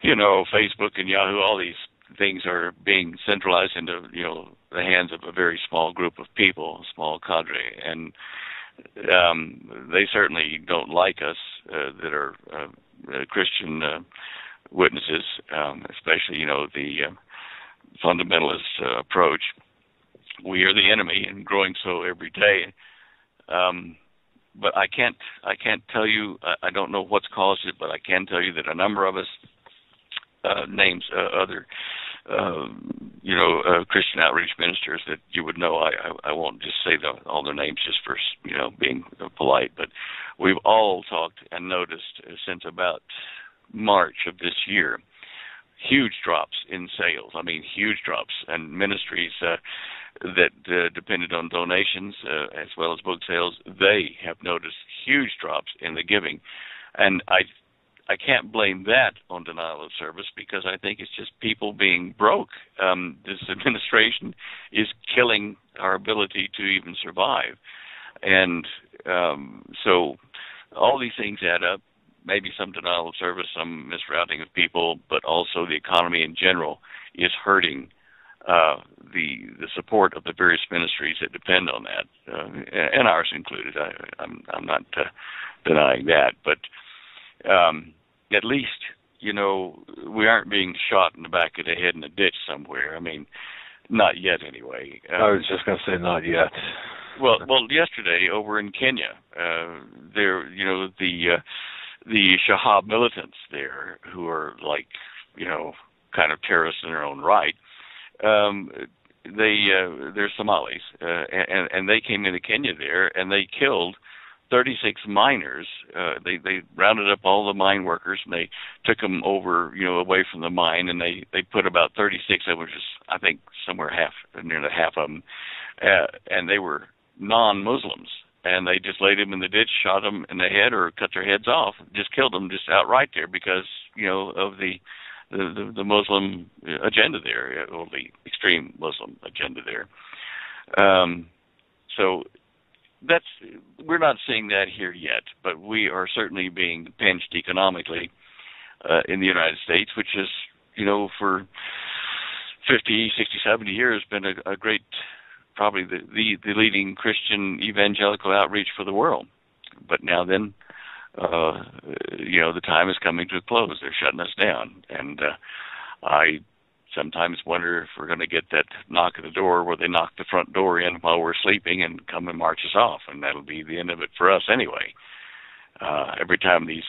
Facebook and Yahoo, all these things are being centralized into, the hands of a very small group of people, a small cadre, and they certainly don't like us that are Christian witnesses, especially, the fundamentalist approach. We are the enemy and growing so every day. But I can't tell you, I don't know what's caused it, but I can tell you that a number of us names other Christian outreach ministers that you would know. I won't just say all their names just for being polite, but we've all talked and noticed since about March of this year huge drops in sales. I mean, huge drops, and ministries that depended on donations as well as book sales, they have noticed huge drops in the giving, and I can't blame that on denial of service, because I think it's just people being broke. This administration is killing our ability to even survive. And so all these things add up, maybe some denial of service, some misrouting of people, but also the economy in general is hurting the support of the various ministries that depend on that, and ours included. I'm not denying that, but at least, we aren't being shot in the back of the head in a ditch somewhere. I mean, not yet anyway. I was just going to say not yet. Well, yesterday over in Kenya, there, the Shahab militants there, who are like, kind of terrorists in their own right, they're Somalis, and they came into Kenya there, and they killed 36 miners. They rounded up all the mine workers, and they took them over, away from the mine, and they put about 36 of them, just I think somewhere nearly half of them, and they were non-Muslims, and they just laid them in the ditch, shot them in the head, or cut their heads off, just killed them just outright there because of the Muslim agenda there, or the extreme Muslim agenda there. So we're not seeing that here yet, but we are certainly being pinched economically in the United States, which is, for 50, 60, 70 years been a great, probably the leading Christian evangelical outreach for the world. But now then, the time is coming to a close. They're shutting us down. And I sometimes wonder if we're going to get that knock at the door where they knock the front door in while we're sleeping and come and march us off, and that'll be the end of it for us anyway. Every time these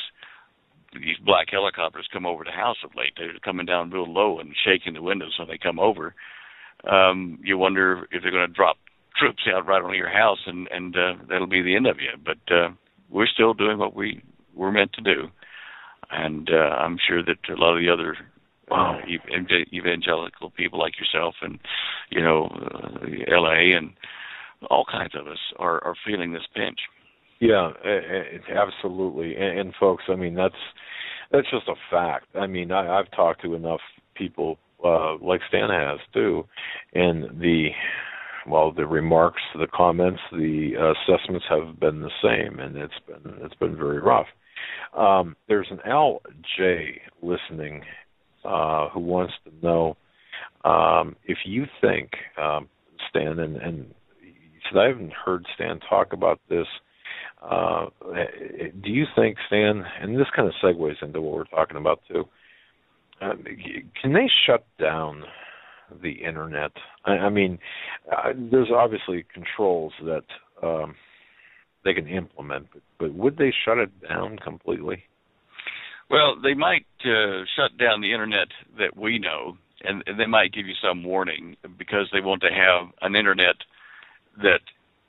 black helicopters come over the house of late, they're coming down real low and shaking the windows when they come over. You wonder if they're going to drop troops out right on your house, and that'll be the end of you. But we're still doing what we were meant to do, and I'm sure that a lot of the other evangelical people like yourself and, LA and all kinds of us are feeling this pinch. Yeah, absolutely. And folks, I mean, that's just a fact. I mean, I've talked to enough people like Stan has too, and the remarks, the comments, the assessments have been the same, and it's been very rough. There's an LJ listening who wants to know if you think, Stan, and he said, I haven't heard Stan talk about this. Do you think, Stan, and this kind of segues into what we're talking about too, can they shut down the internet? I mean, there's obviously controls that they can implement, but would they shut it down completely? Well, they might shut down the internet that we know, and they might give you some warning, because they want to have an internet that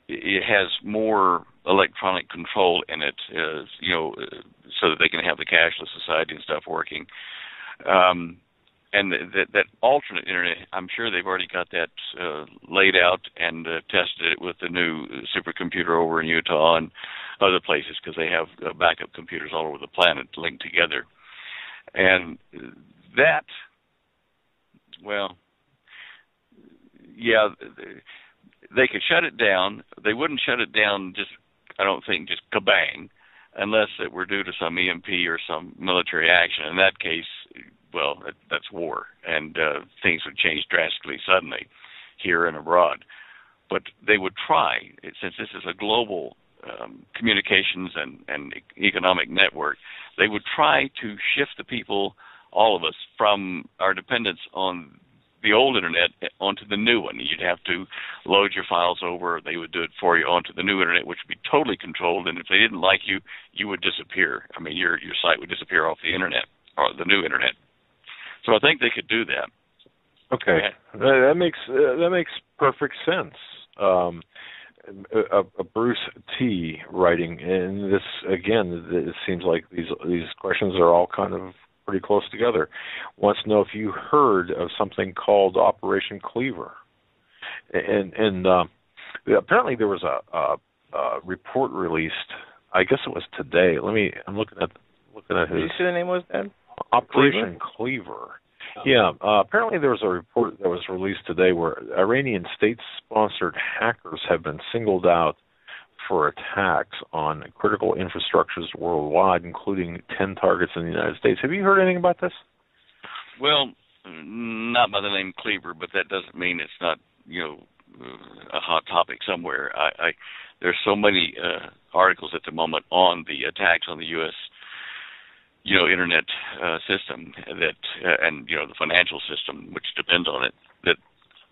it has more electronic control in it, so that they can have the cashless society and stuff working. And that alternate internet, I'm sure they've already got that laid out and tested it with the new supercomputer over in Utah and other places, because they have backup computers all over the planet linked together. And that, well, yeah, they could shut it down. They wouldn't shut it down just, I don't think, just kabang, unless it were due to some EMP or some military action. In that case, well, that's war, and things would change drastically suddenly here and abroad. But they would try, since this is a global communications and economic network, they would try to shift the people, all of us, from our dependence on the old internet onto the new one. You'd have to load your files over. They would do it for you onto the new internet, which would be totally controlled. And if they didn't like you, you would disappear. I mean, your site would disappear off the internet, or the new internet. So I think they could do that. Okay, that makes perfect sense. A Bruce T. writing, and this again, it seems like these questions are all kind of pretty close together. Wants to know if you heard of something called Operation Cleaver, and apparently there was a report released. I guess it was today. I'm looking at his. Did you say the name was Dad? Operation Cleaver. Yeah, apparently there was a report that was released today where Iranian state-sponsored hackers have been singled out for attacks on critical infrastructures worldwide, including 10 targets in the United States. Have you heard anything about this? Well, not by the name Cleaver, but that doesn't mean it's not, a hot topic somewhere. There's so many articles at the moment on the attacks on the U.S. Internet system that, and the financial system, which depends on it, that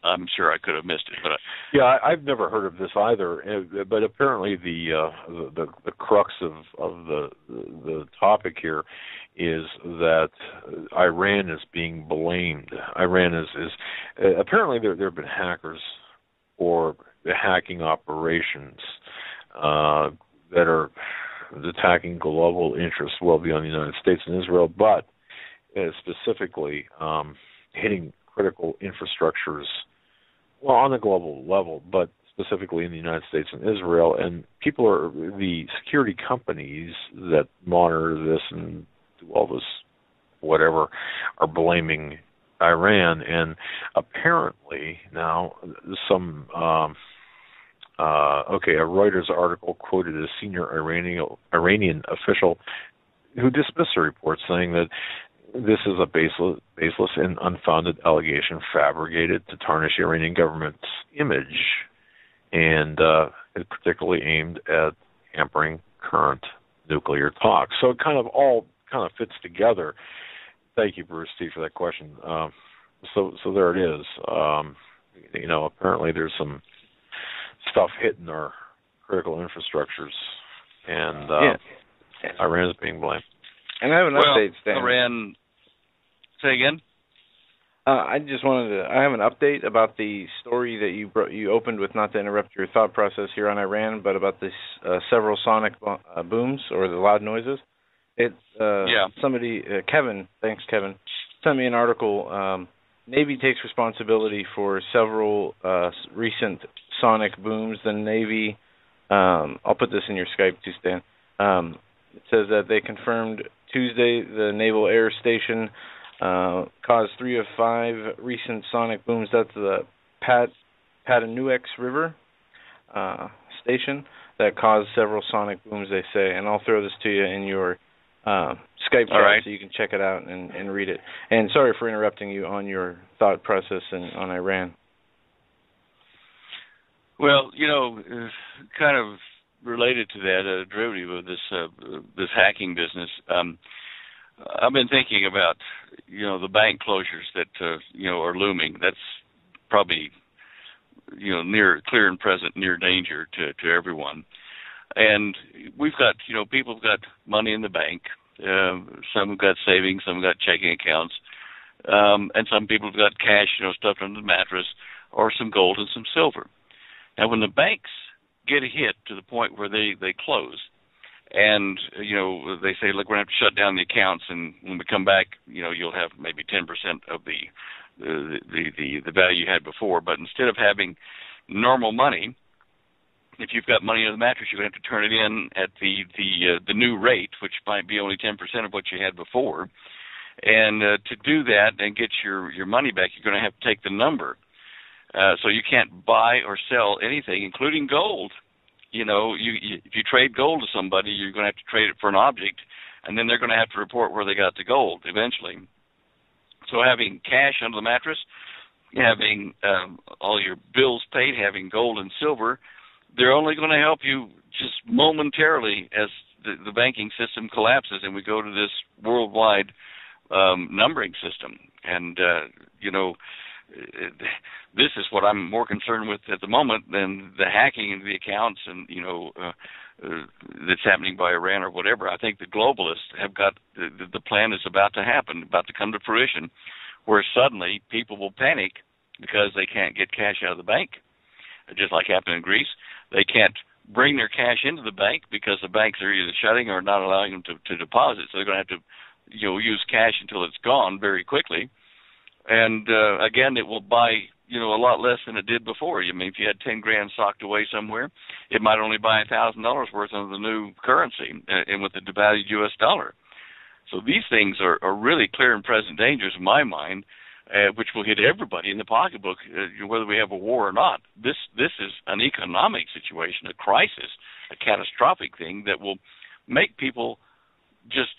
I'm sure I could have missed it. But yeah, I've never heard of this either. But apparently the crux of the topic here is that Iran is being blamed. Iran is apparently there have been hackers or hacking operations that are attacking global interests well beyond the United States and Israel, but specifically hitting critical infrastructures, well, on a global level, but specifically in the United States and Israel. And the security companies that monitor this and do all this whatever are blaming Iran. And apparently now some a Reuters article quoted a senior Iranian official who dismissed the report, saying that this is a baseless and unfounded allegation fabricated to tarnish the Iranian government's image, and is particularly aimed at hampering current nuclear talks. So it all fits together. Thank you, Bruce T., for that question. So there it is. Apparently there's some stuff hitting our critical infrastructures, and Iran is being blamed. And I have an update, Stan. Iran. Say again. I just I have an update about the story that you opened with, not to interrupt your thought process here on Iran, but about this several sonic booms, or the loud noises. Somebody, Kevin, thanks Kevin, sent me an article. Navy takes responsibility for several recent sonic booms. The Navy, I'll put this in your Skype too, Stan. It says that they confirmed Tuesday the Naval Air Station caused 3 of 5 recent sonic booms. That's the Patanuex River station that caused several sonic booms, they say. And I'll throw this to you in your Skype chat so you can check it out and read it. And sorry for interrupting you on your thought process on Iran. Well, kind of related to that, a derivative of this hacking business, I've been thinking about, the bank closures that, are looming. That's probably, near clear and present, near danger to everyone. And we've got, people have got money in the bank. Some have got savings, some have got checking accounts, and some people have got cash, stuffed under the mattress, or some gold and some silver. Now, when the banks get a hit to the point where they close, and they say, look, we're going to have to shut down the accounts, and when we come back, you'll have maybe 10% of the value you had before. But instead of having normal money, if you've got money in the mattress, you're going to have to turn it in at the new rate, which might be only 10% of what you had before. And to do that and get your money back, you're going to have to take the number. So you can't buy or sell anything, including gold. If you trade gold to somebody, you're going to have to trade it for an object, and then they're going to have to report where they got the gold eventually. So having cash under the mattress, having all your bills paid, having gold and silver, they're only going to help you just momentarily as the banking system collapses and we go to this worldwide numbering system. And, this is what I'm more concerned with at the moment than the hacking into the accounts and, that's happening by Iran or whatever. I think the globalists have got the plan is about to happen, about to come to fruition, where suddenly people will panic because they can't get cash out of the bank, just like happened in Greece. They can't bring their cash into the bank because the banks are either shutting or not allowing them to deposit. So they're going to have to, use cash until it's gone very quickly. And again, it will buy, a lot less than it did before. I mean, if you had 10 grand socked away somewhere, it might only buy $1,000 worth of the new currency, and with the devalued U.S. dollar. So these things are really clear and present dangers in my mind, which will hit everybody in the pocketbook, whether we have a war or not. This is an economic situation, a crisis, a catastrophic thing that will make people just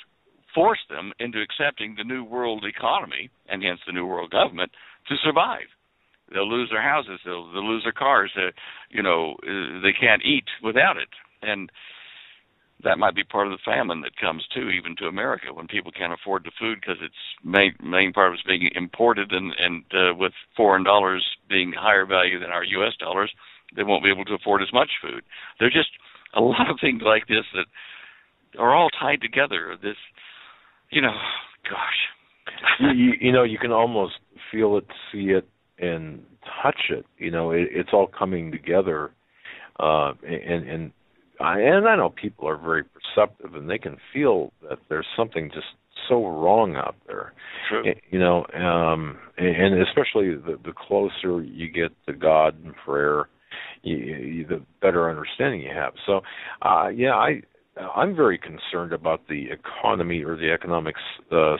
force them into accepting the new world economy and hence the new world government to survive. They'll lose their houses, they'll lose their cars, they can't eat without it. And that might be part of the famine that comes too, even to America, when people can't afford the food because its main part of it's being imported, and with foreign dollars being higher value than our U.S. dollars, they won't be able to afford as much food. There's just a lot of things like this that are all tied together. This, you can almost feel it, see it, and touch it. It's all coming together, and I know people are very perceptive, and they can feel that there's something just so wrong out there. True. And especially the closer you get to God and prayer, the better understanding you have. So, I'm very concerned about the economy or the economics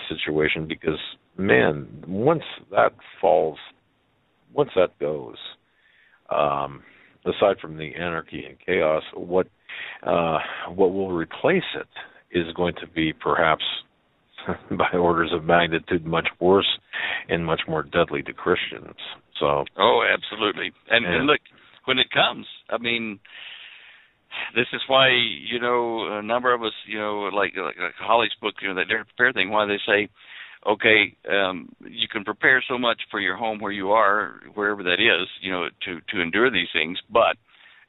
situation because, man, once that falls, once that goes, aside from the anarchy and chaos, what will replace it is going to be perhaps by orders of magnitude much worse and much more deadly to Christians. So. Oh, absolutely. And look, when it comes, I mean, this is why, a number of us, like Holly's book, that Dare to Prepare thing, why they say, okay, you can prepare so much for your home where you are, wherever that is, to endure these things, but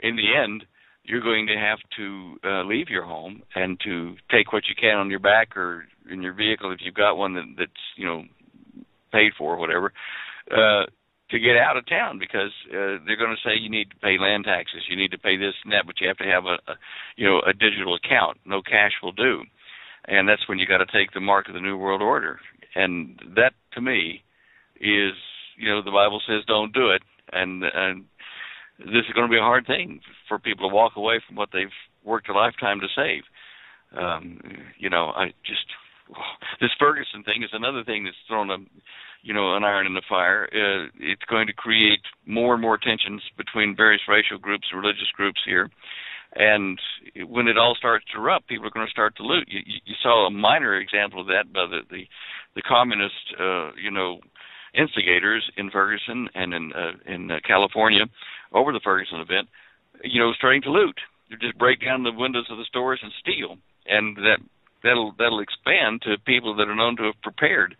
in the end, you're going to have to leave your home and to take what you can on your back or in your vehicle if you've got one that's paid for or whatever, to get out of town, because they're going to say you need to pay land taxes, you need to pay this and that, but you have to have a digital account. No cash will do, and that's when you got to take the mark of the New World Order. And that, to me, is the Bible says don't do it, and this is going to be a hard thing for people to walk away from what they've worked a lifetime to save. This Ferguson thing is another thing that's thrown an iron in the fire. It's going to create more and more tensions between various racial groups and religious groups here. And when it all starts to erupt, people are going to start to loot. You saw a minor example of that by the communist, instigators in Ferguson and in California over the Ferguson event, starting to loot. They just break down the windows of the stores and steal, and that'll expand to people that are known to have prepared.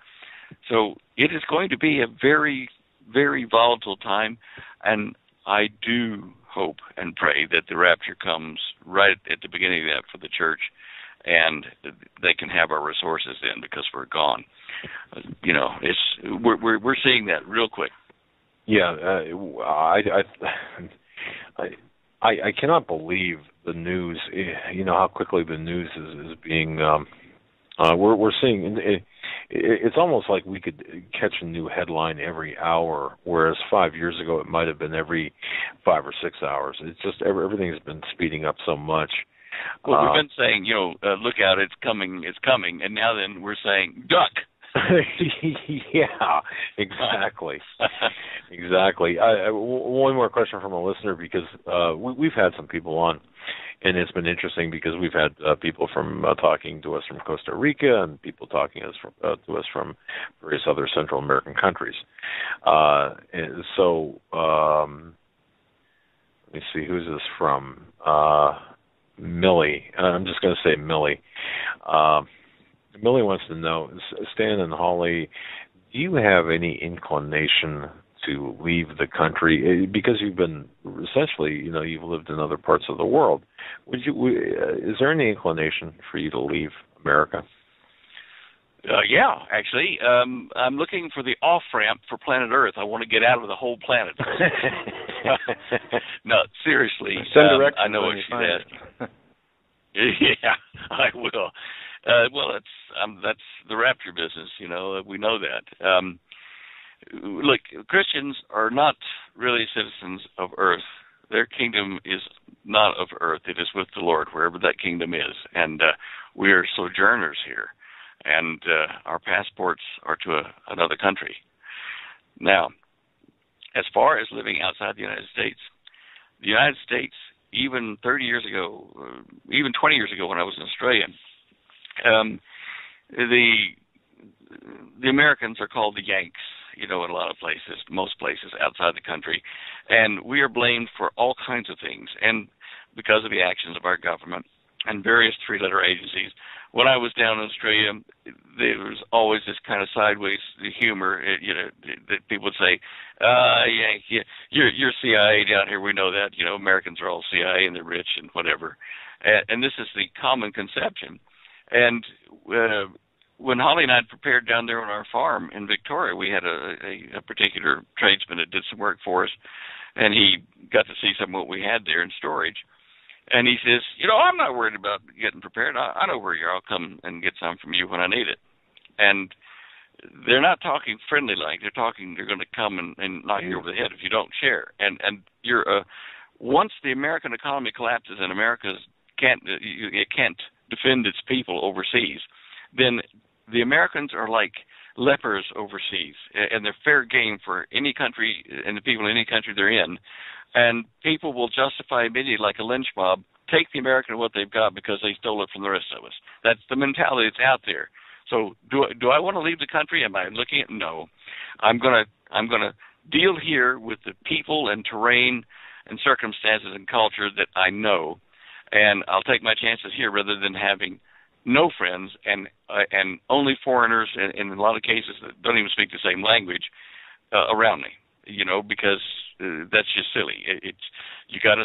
So it is going to be a very, very volatile time, and I do hope and pray that the rapture comes right at the beginning of that for the church, and they can have our resources then, because we're gone. We're seeing that real quick. Yeah, I cannot believe the news. How quickly the news is being. We're seeing. It's almost like we could catch a new headline every hour, whereas 5 years ago it might have been every 5 or 6 hours. It's just everything's been speeding up so much. Well, we've been saying, look out, it's coming, and now then we're saying, duck. Yeah, exactly. Exactly. One more question from a listener, because we've had some people on, And it's been interesting because we've had people from talking to us from Costa Rica and people talking to us from various other Central American countries. And so let me see, who's this from? Millie. I'm just going to say Millie. Millie wants to know, Stan and Holly, do you have any inclination to leave the country? Because you've been essentially, you've lived in other parts of the world. Is there any inclination for you to leave America? Yeah, actually. I'm looking for the off-ramp for planet Earth. I want to get out of the whole planet. No, seriously. Send directions. I know what she's asking. Yeah, I will. Well, that's the rapture business, we know that. Look, Christians are not really citizens of earth. Their kingdom is not of earth. It is with the Lord, wherever that kingdom is. And we are sojourners here. And our passports are to another country. Now, as far as living outside the United States, even 30 years ago, even 20 years ago when I was in Australia, the Americans are called the Yanks, in a lot of places, most places outside the country. And we are blamed for all kinds of things, and because of the actions of our government and various three-letter agencies. When I was down in Australia, there was always this kind of sideways humor, that people would say, yeah, you're CIA down here, we know that, Americans are all CIA and they're rich and whatever. And this is the common conception. And when Holly and I had prepared down there on our farm in Victoria, we had a particular tradesman that did some work for us, and he got to see some of what we had there in storage. And he says, I'm not worried about getting prepared. I know where you're. I'll come and get some from you when I need it. And they're not talking friendly like. They're going to come and knock you over the head if you don't share. And you're once the American economy collapses and America can't defend its people overseas, then the Americans are like lepers overseas, and they're fair game for any country and the people in any country they're in. And people will justify immediately, like a lynch mob, take the American what they've got because they stole it from the rest of us. That's the mentality that's out there. So do I want to leave the country? Am I looking at no? I'm gonna deal here with the people and terrain and circumstances and culture that I know, and I'll take my chances here rather than having no friends and only foreigners, and in a lot of cases that don't even speak the same language around me. Because that's just silly. You got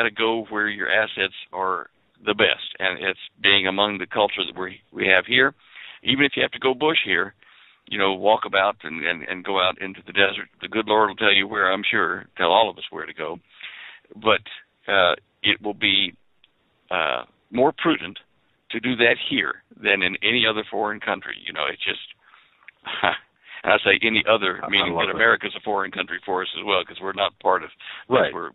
to go where your assets are the best, and it's being among the culture that we have here. Even if you have to go bush here, walk about and go out into the desert, the good Lord will tell you where. I'm sure tell all of us where to go, but it will be more prudent to do that here than in any other foreign country. It's just. And I say any other, meaning that America's a foreign country for us as well, because we're not part of. Right. We're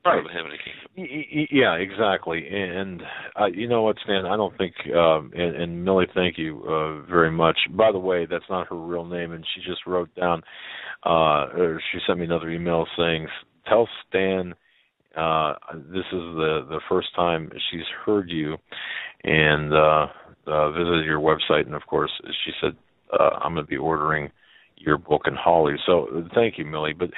part of the heavenly kingdom. Yeah, exactly. And you know what, Stan? I don't think. And Millie, thank you very much. By the way, that's not her real name, and she just wrote down. Or she sent me another email saying, "Tell Stan this is the first time she's heard you, and visited your website, and of course, she said." I'm going to be ordering your book and Holly. So thank you, Millie. But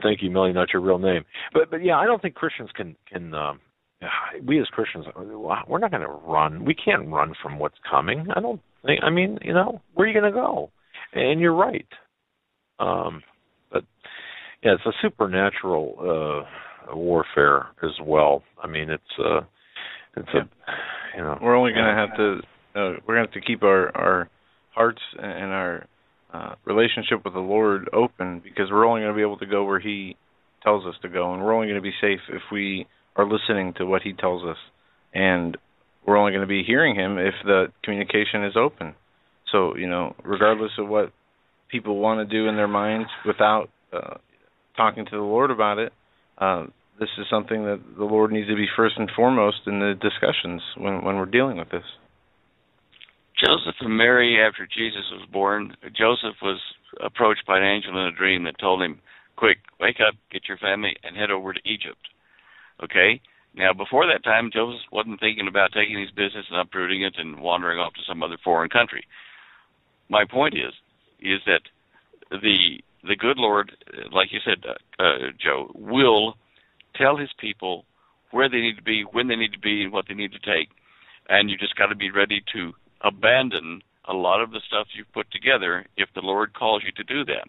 thank you, Millie, not your real name. But yeah, I don't think Christians can we as Christians, we're not going to run. We can't run from what's coming. I don't think. I mean, where are you going to go? And you're right. But yeah, it's a supernatural warfare as well. I mean, it's We're only going to have to. We're going to have to keep our hearts and our relationship with the Lord open, because we're only going to be able to go where He tells us to go, and we're only going to be safe if we are listening to what He tells us, and we're only going to be hearing Him if the communication is open. So, regardless of what people want to do in their minds without talking to the Lord about it, this is something that the Lord needs to be first and foremost in the discussions when we're dealing with this. Joseph and Mary, after Jesus was born, Joseph was approached by an angel in a dream that told him, quick, wake up, get your family, and head over to Egypt. Okay? Now, before that time, Joseph wasn't thinking about taking his business and uprooting it and wandering off to some other foreign country. My point is that the good Lord, like you said, Joe, will tell his people where they need to be, when they need to be, and what they need to take. And you just got to be ready to abandon a lot of the stuff you've put together if the Lord calls you to do that.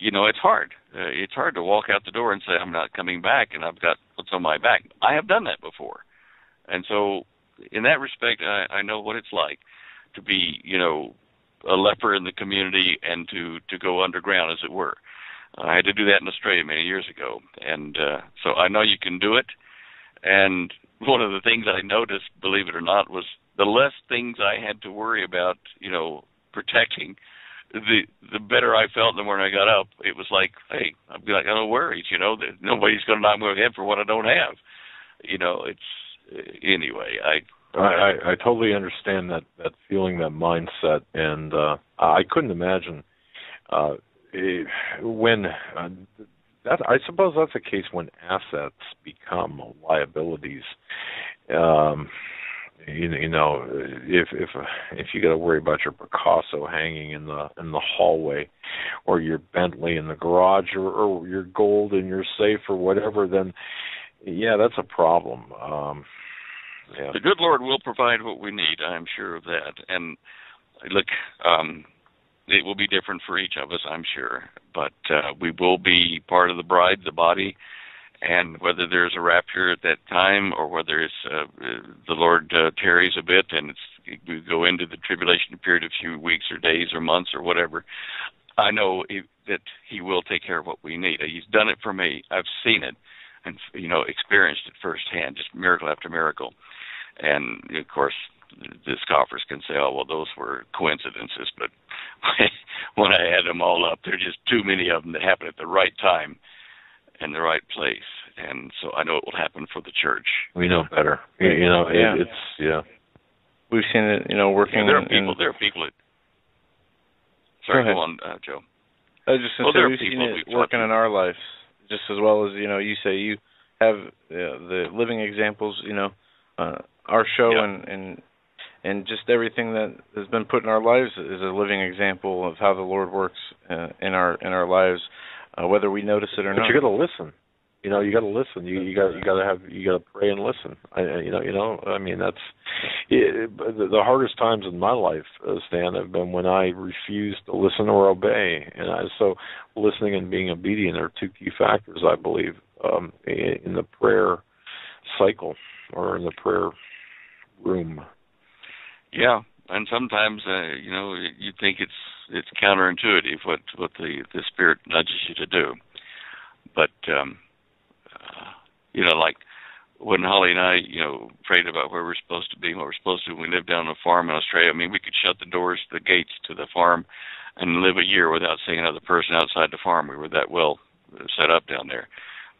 It's hard. It's hard to walk out the door and say, I'm not coming back, and I've got what's on my back. I have done that before. And so in that respect, I know what it's like to be, a leper in the community and to go underground, as it were. I had to do that in Australia many years ago. And so I know you can do it. And one of the things I noticed, believe it or not, was the less things I had to worry about, protecting, the better I felt the morning I got up. It was like, hey, I'd be like, no worries, that nobody's going to knock me over the head for what I don't have. Anyway, I totally understand that feeling, that mindset, and I couldn't imagine when that. I suppose that's the case when assets become liabilities. If you got to worry about your Picasso hanging in the hallway, or your Bentley in the garage, or your gold in your safe, or whatever, then yeah, that's a problem. Yeah. The good Lord will provide what we need. I'm sure of that. And look, it will be different for each of us, I'm sure. But we will be part of the bride, the body. And whether there's a rapture at that time, or whether it's the Lord tarries a bit and we go into the tribulation period a few weeks or days or months or whatever, I know that He will take care of what we need. He's done it for me. I've seen it and experienced it firsthand, just miracle after miracle. And of course, the scoffers can say, "Oh, well, those were coincidences." But when I add them all up, there are just too many of them that happen at the right time in the right place, and so I know it will happen for the church. We know better. It's We've seen it, working. There are people that. Sorry, go on, Joe. I was just going to say, we've seen it working in our lives just as well as you say you have the living examples. Our show and just everything that has been put in our lives is a living example of how the Lord works in our lives. Whether we notice it or not. But you got to listen. You got to listen. You got to pray and listen. I mean, that's the hardest times in my life, Stan, have been when I refused to listen or obey. And so listening and being obedient are two key factors, I believe, in the prayer cycle or in the prayer room. Yeah, and sometimes you think it's counterintuitive what the Spirit nudges you to do, but like when Holly and I prayed about where we're supposed to be, what we're supposed to do. We lived down on a farm in Australia. I mean, we could shut the doors, the gates to the farm, and live a year without seeing another person outside the farm. We were that well set up down there,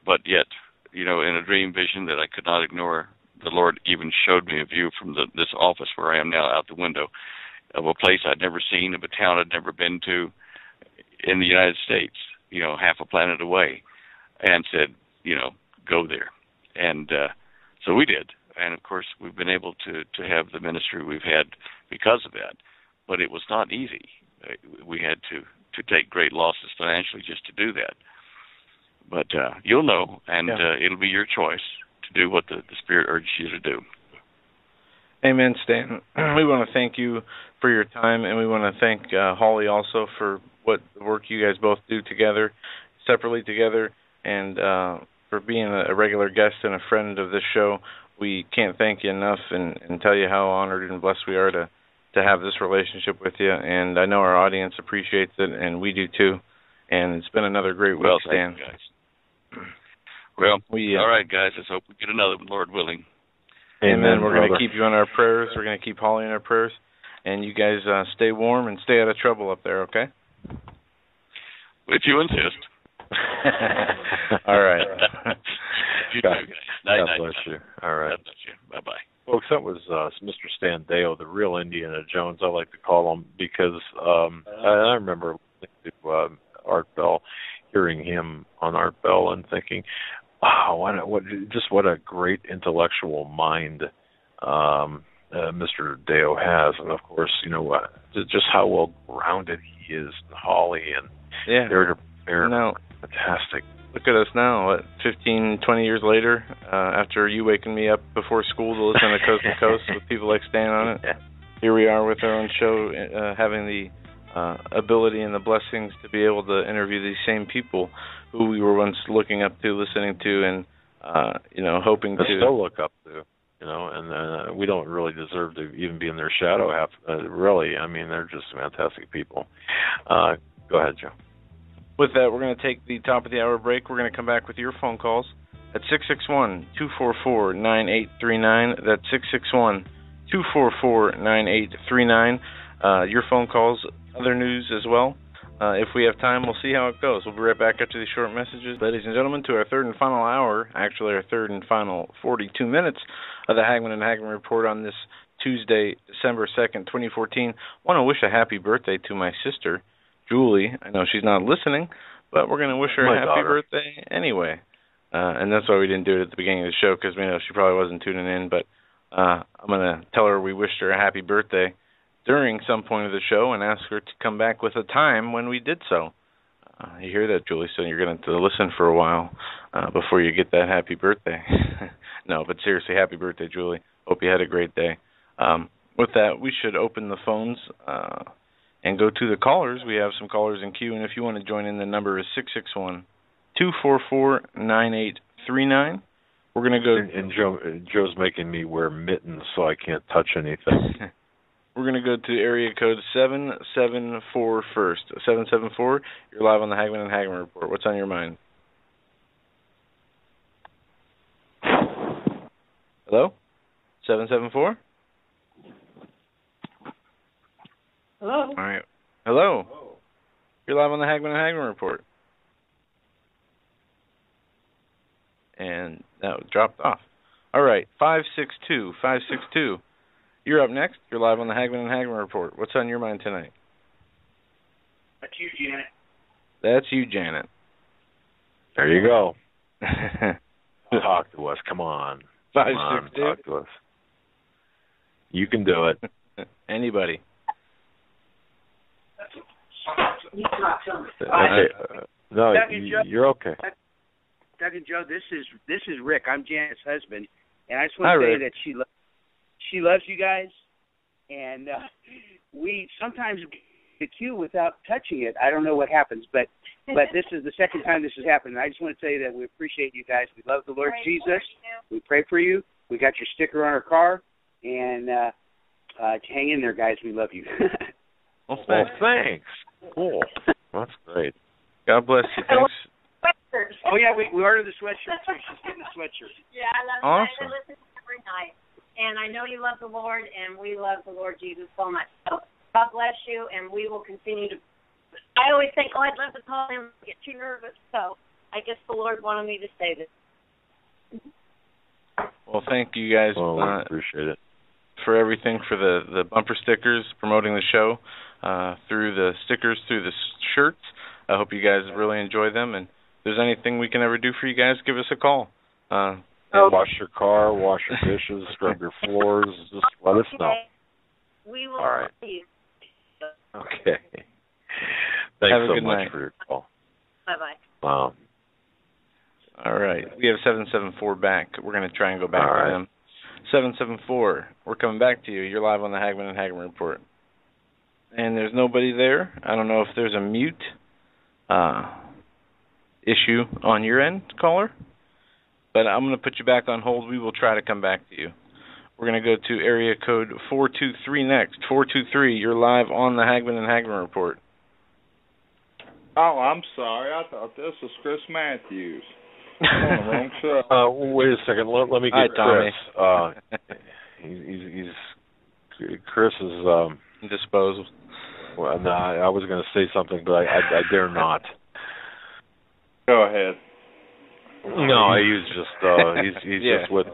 but yet in a dream vision that I could not ignore, the Lord even showed me a view from this office where I am now out the window of a place I'd never seen, of a town I'd never been to in the United States, half a planet away, and said, go there. And so we did. And, of course, we've been able to have the ministry we've had because of that. But it was not easy. We had to take great losses financially just to do that. But you'll know, and it'll be your choice to do what the Spirit urges you to do. Amen, Stan. We want to thank you for your time, and we want to thank Holly also for what the work you guys both do together, separately together, and for being a regular guest and a friend of this show. We can't thank you enough and tell you how honored and blessed we are to have this relationship with you. And I know our audience appreciates it, and we do too. And it's been another great week, Stan. Thank you, guys. Well, all right, guys. Let's hope we get another one, Lord willing. Amen. We're going to keep you in our prayers. We're going to keep Holly in our prayers. And you guys stay warm and stay out of trouble up there, okay? If you insist. All right. You God bless you. All right. God bless you. Bye-bye. Folks, that was Mr. Stan Deyo, the real Indiana Jones, I like to call him, because I remember listening to Art Bell, hearing him on Art Bell and thinking, Wow, what a great intellectual mind Mr. Deo has, and of course, just how well rounded he is, Holly, and they're fantastic. Look at us now, what, 15, 20 years later, after you waking me up before school to listen to Coast to Coast with people like Stan on it. Here we are with our own show, having the ability and the blessings to be able to interview these same people who we were once looking up to, listening to, and hoping to still look up to. And we don't really deserve to even be in their shadow. Really, I mean, they're just fantastic people. Go ahead, Joe. With that, we're going to take the top of the hour break. We're going to come back with your phone calls at 661-244-9839. That's 661-244-9839. Your phone calls, other news as well. If we have time, we'll see how it goes. We'll be right back after these short messages. Ladies and gentlemen, to our third and final hour, actually our third and final 42 minutes of the Hagman and Hagman Report on this Tuesday, December 2nd, 2014. I want to wish a happy birthday to my sister, Julie. I know she's not listening, but we're going to wish her a happy birthday anyway. And that's why we didn't do it at the beginning of the show, because we know she probably wasn't tuning in. But I'm going to tell her we wished her a happy birthday during some point of the show and ask her to come back with a time when we did so. You hear that, Julie? So you're going to have to listen for a while before you get that happy birthday. No, but seriously, happy birthday, Julie. Hope you had a great day. With that, we should open the phones and go to the callers. We have some callers in queue, and if you want to join in, the number is 661-244-9839. We're going to go... And Joe's making me wear mittens so I can't touch anything. We're going to go to area code 774 first. 774, you're live on the Hagman and Hagman Report. What's on your mind? Hello? 774? Hello? All right. Hello? You're live on the Hagman and Hagman Report. And that dropped off. All right, 562. You're up next. You're live on the Hagman and Hagman Report. What's on your mind tonight? That's you, Janet. That's you, Janet. There you go. Talk to us. Come on. 562. Talk to us. You can do it. Anybody. No, you're okay. Doug and Joe, this is Rick. I'm Janet's husband, and I just want to say that she loves you guys, and we sometimes get the cue without touching it. I don't know what happens, but this is the second time this has happened. And I just want to tell you that we appreciate you guys. We love the Lord Jesus. We pray for you. We got your sticker on our car, and hang in there, guys. We love you. Well, thanks. Cool. That's great. God bless you. Thanks. Oh, yeah, we ordered the sweatshirt, too. She's getting the sweatshirt. Yeah, I love awesome. you guys. I listen every night. And I know you love the Lord, and we love the Lord Jesus so much. So God bless you, and we will continue to... I always think, I'd love to call him, get too nervous. So I guess the Lord wanted me to say this. Well, thank you guys. Well, we appreciate it. For everything, for the bumper stickers, promoting the show, through the stickers, through the shirts. I hope you guys really enjoy them. And if there's anything we can ever do for you guys, give us a call. Wash your car, wash your dishes, scrub your floors. Just let us know. We will see you. Okay. Thanks Have a so good much night. for your call. Bye-bye. Wow. All right. We have 774 back. We're going to try and go back to them. 774, we're coming back to you. You're live on the Hagman and Hagman Report. And there's nobody there. I don't know if there's a mute issue on your end, caller. But I'm going to put you back on hold. We will try to come back to you. We're going to go to area code 423 next. 423, you're live on the Hagman and Hagman Report. Oh, I'm sorry. I thought this was Chris Matthews. I'm on the wrong show. Wait a second. Let me get Hi, Chris. Chris is disposal. Well, no, I was going to say something, but I dare not. Go ahead. No, he's just just with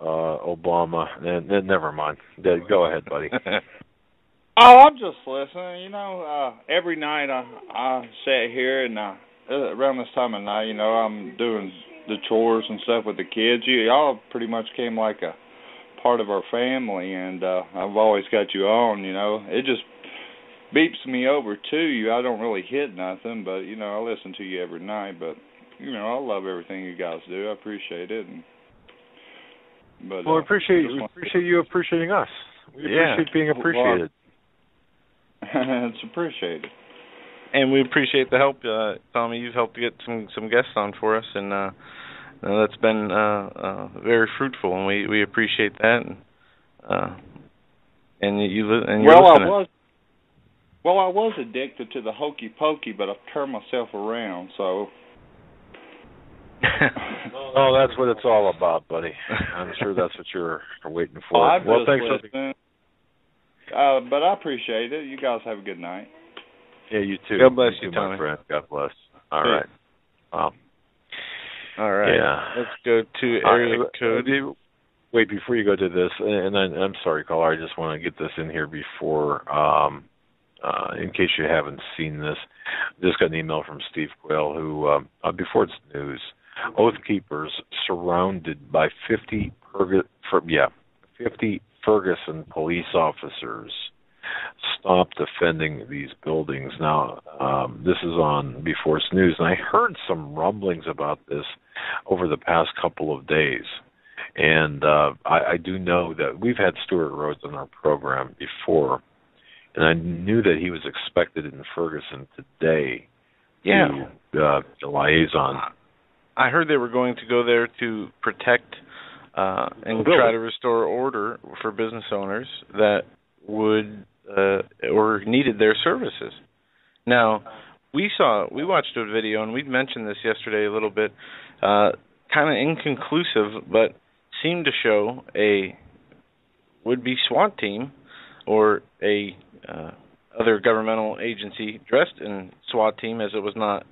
Obama. And never mind. Go ahead, buddy. Oh, I'm just listening. You know, every night I sit here and around this time of night, you know, I'm doing the chores and stuff with the kids. Y'all pretty much came like a part of our family, and I've always got you on. It just beeps me over to you. I don't really hit nothing, but I listen to you every night. But I love everything you guys do. I appreciate it. We appreciate you appreciating us. We appreciate being appreciated. It's appreciated. And we appreciate the help, Tommy. You've helped get some guests on for us, and that's been very fruitful, and we appreciate that. And you're listening. I was addicted to the hokey pokey, but I've turned myself around. So. Oh, that's what it's all about, buddy. I'm sure that's what you're waiting for. Well, thanks for listening. But I appreciate it. You guys have a good night. Yeah, you too. God bless you, Tommy. My friend. God bless. All right. Wow. All right. Yeah. Let's go to area code. Wait, before you go to this, and I'm sorry, caller, I just want to get this in here before, in case you haven't seen this. Just got an email from Steve Quayle, who, before it's news, Oath Keepers surrounded by 50 Ferguson police officers stopped defending these buildings. Now, this is on Before It's News, and I heard some rumblings about this over the past couple of days. And I do know that we've had Stuart Rhodes on our program before, and I knew that he was expected in Ferguson today. Yeah. The liaison. I heard they were going to go there to protect and try to restore order for business owners that would or needed their services. Now, we watched a video, and we'd mentioned this yesterday a little bit, kind of inconclusive, but seemed to show a would-be SWAT team or a other governmental agency dressed in SWAT team, as it was not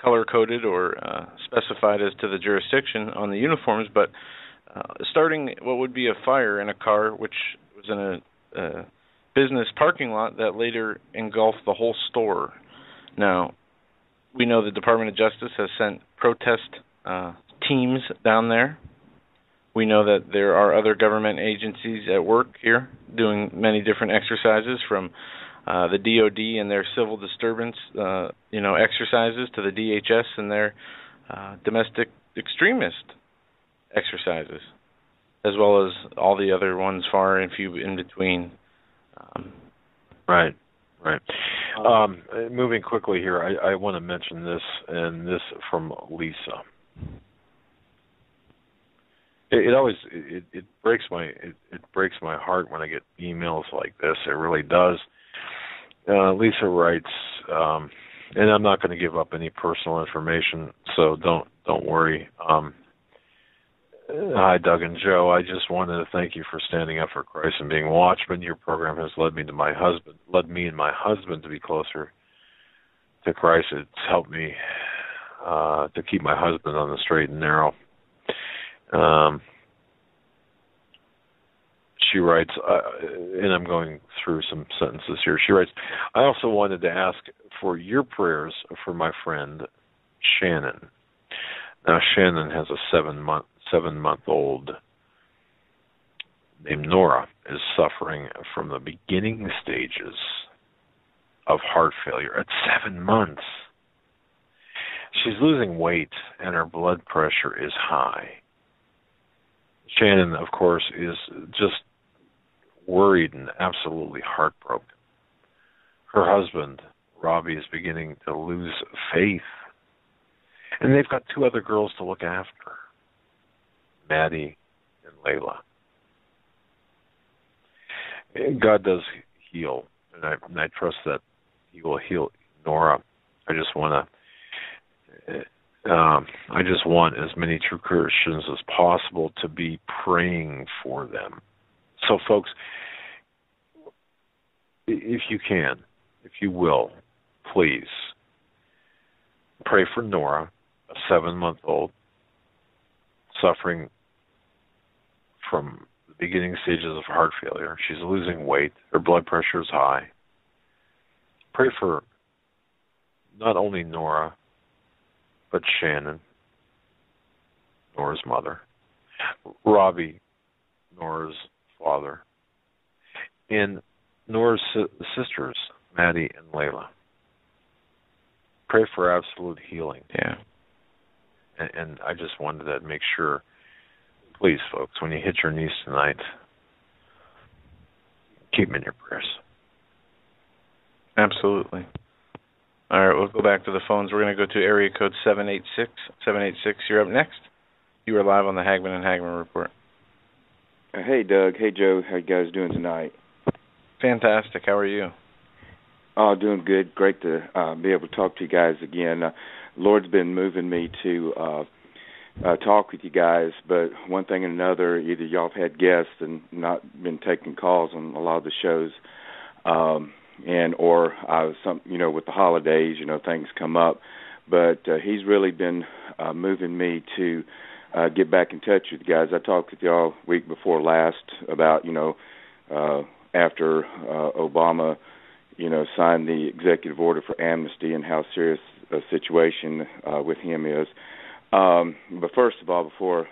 color-coded or specified as to the jurisdiction on the uniforms, but starting what would be a fire in a car, which was in a business parking lot that later engulfed the whole store. Now, we know the Department of Justice has sent protest teams down there. We know that there are other government agencies at work here doing many different exercises, from the DOD and their civil disturbance exercises to the DHS and their domestic extremist exercises, as well as all the other ones far and few in between. Right. Moving quickly here, I want to mention this, and this from Lisa. It breaks my heart when I get emails like this. It really does. Lisa writes, and I'm not going to give up any personal information, so don't worry. Hi, Doug and Joe. I just wanted to thank you for standing up for Christ and being watchmen. Your program has led me and my husband to be closer to Christ. It's helped me to keep my husband on the straight and narrow. She writes, and I'm going through some sentences here. She writes, I also wanted to ask for your prayers for my friend Shannon. Now, Shannon has a 7-month-old named Nora, is suffering from the beginning stages of heart failure at 7 months. She's losing weight, and her blood pressure is high. Shannon, of course, is just worried and absolutely heartbroken. Her husband, Robbie, is beginning to lose faith. And they've got 2 other girls to look after, Maddie and Layla. And God does heal, and I trust that He will heal Nora. I just want as many true Christians as possible to be praying for them. So, folks, if you can, if you will, please pray for Nora, a 7-month-old, suffering from the beginning stages of heart failure. She's losing weight. Her blood pressure is high. Pray for not only Nora, but Shannon. Nora's mother, Robbie, Nora's father, and Nora's sisters, Maddie and Layla. Pray for absolute healing. Yeah. And I just wanted to make sure, please, folks, when you hit your knees tonight, keep them in your prayers. Absolutely. All right, we'll go back to the phones. We're going to go to area code 786. 786, you're up next. You are live on the Hagman and Hagman Report. Hey, Doug. Hey, Joe. How you guys doing tonight? Fantastic. How are you? Oh, doing good. Great to be able to talk to you guys again. Lord's been moving me to talk with you guys, but one thing and another, either y'all have had guests and not been taking calls on a lot of the shows, and or with the holidays, things come up. But he's really been moving me to get back in touch with you guys. I talked with y'all week before last about after Obama signed the executive order for amnesty and how serious a situation with him is. But first of all, before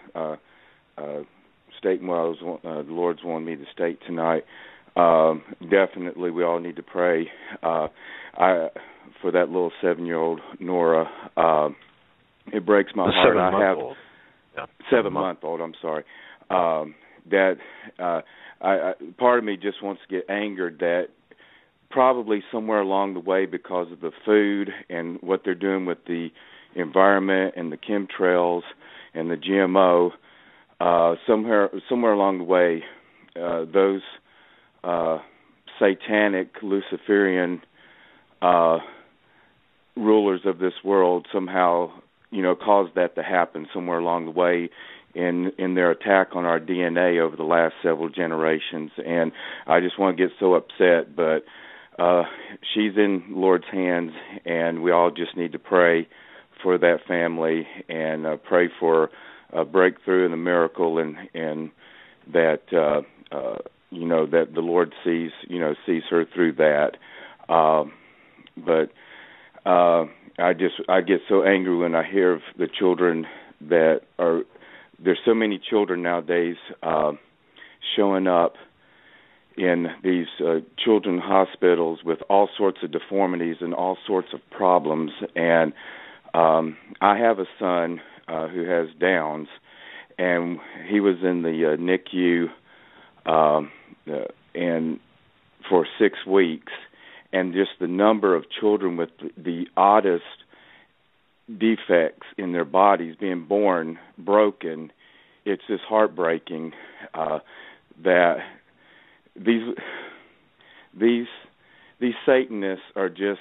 stating what the Lord's wanted me to state tonight, definitely we all need to pray for that little 7-year-old Nora. It breaks my heart. 7-month-old. Yeah. 7-month-old. I'm sorry. That part of me just wants to get angered that probably somewhere along the way, because of the food and what they're doing with the environment and the chemtrails and the GMO, somewhere along the way, those satanic Luciferian rulers of this world somehow, caused that to happen somewhere along the way in their attack on our DNA over the last several generations. And I just want to get so upset, but she's in Lord's hands, and we all just need to pray for that family and pray for a breakthrough and a miracle, and that that the Lord sees her through that. But I get so angry when I hear of the children that are. There's so many children nowadays showing up in these children hospitals with all sorts of deformities and all sorts of problems. And I have a son who has Downs, and he was in the NICU and for 6 weeks, and just the number of children with the oddest defects in their bodies being born broken, it's just heartbreaking that these Satanists are just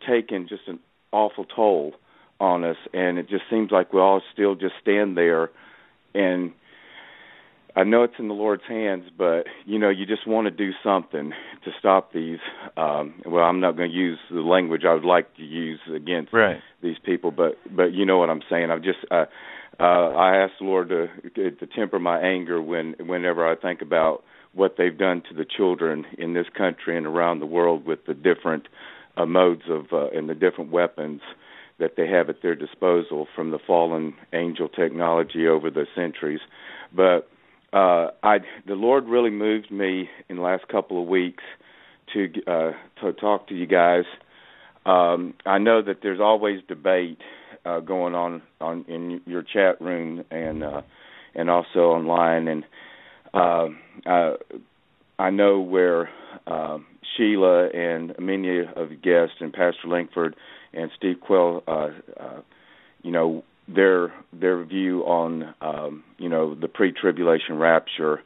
taking just an awful toll on us, and it just seems like we all still just stand there. And I know it's in the Lord's hands, but you just want to do something to stop these. Well, I'm not going to use the language I would like to use against these people, but you know what I'm saying. I asked the Lord to temper my anger whenever I think about what they've done to the children in this country and around the world with the different modes of and the different weapons that they have at their disposal from the fallen angel technology over the centuries. But the Lord really moved me in the last couple of weeks to talk to you guys. I know that there's always debate going on in your chat room and also online, and I know where Sheila and many of the guests and Pastor Langford and Steve Quell, their view on the pre-tribulation rapture,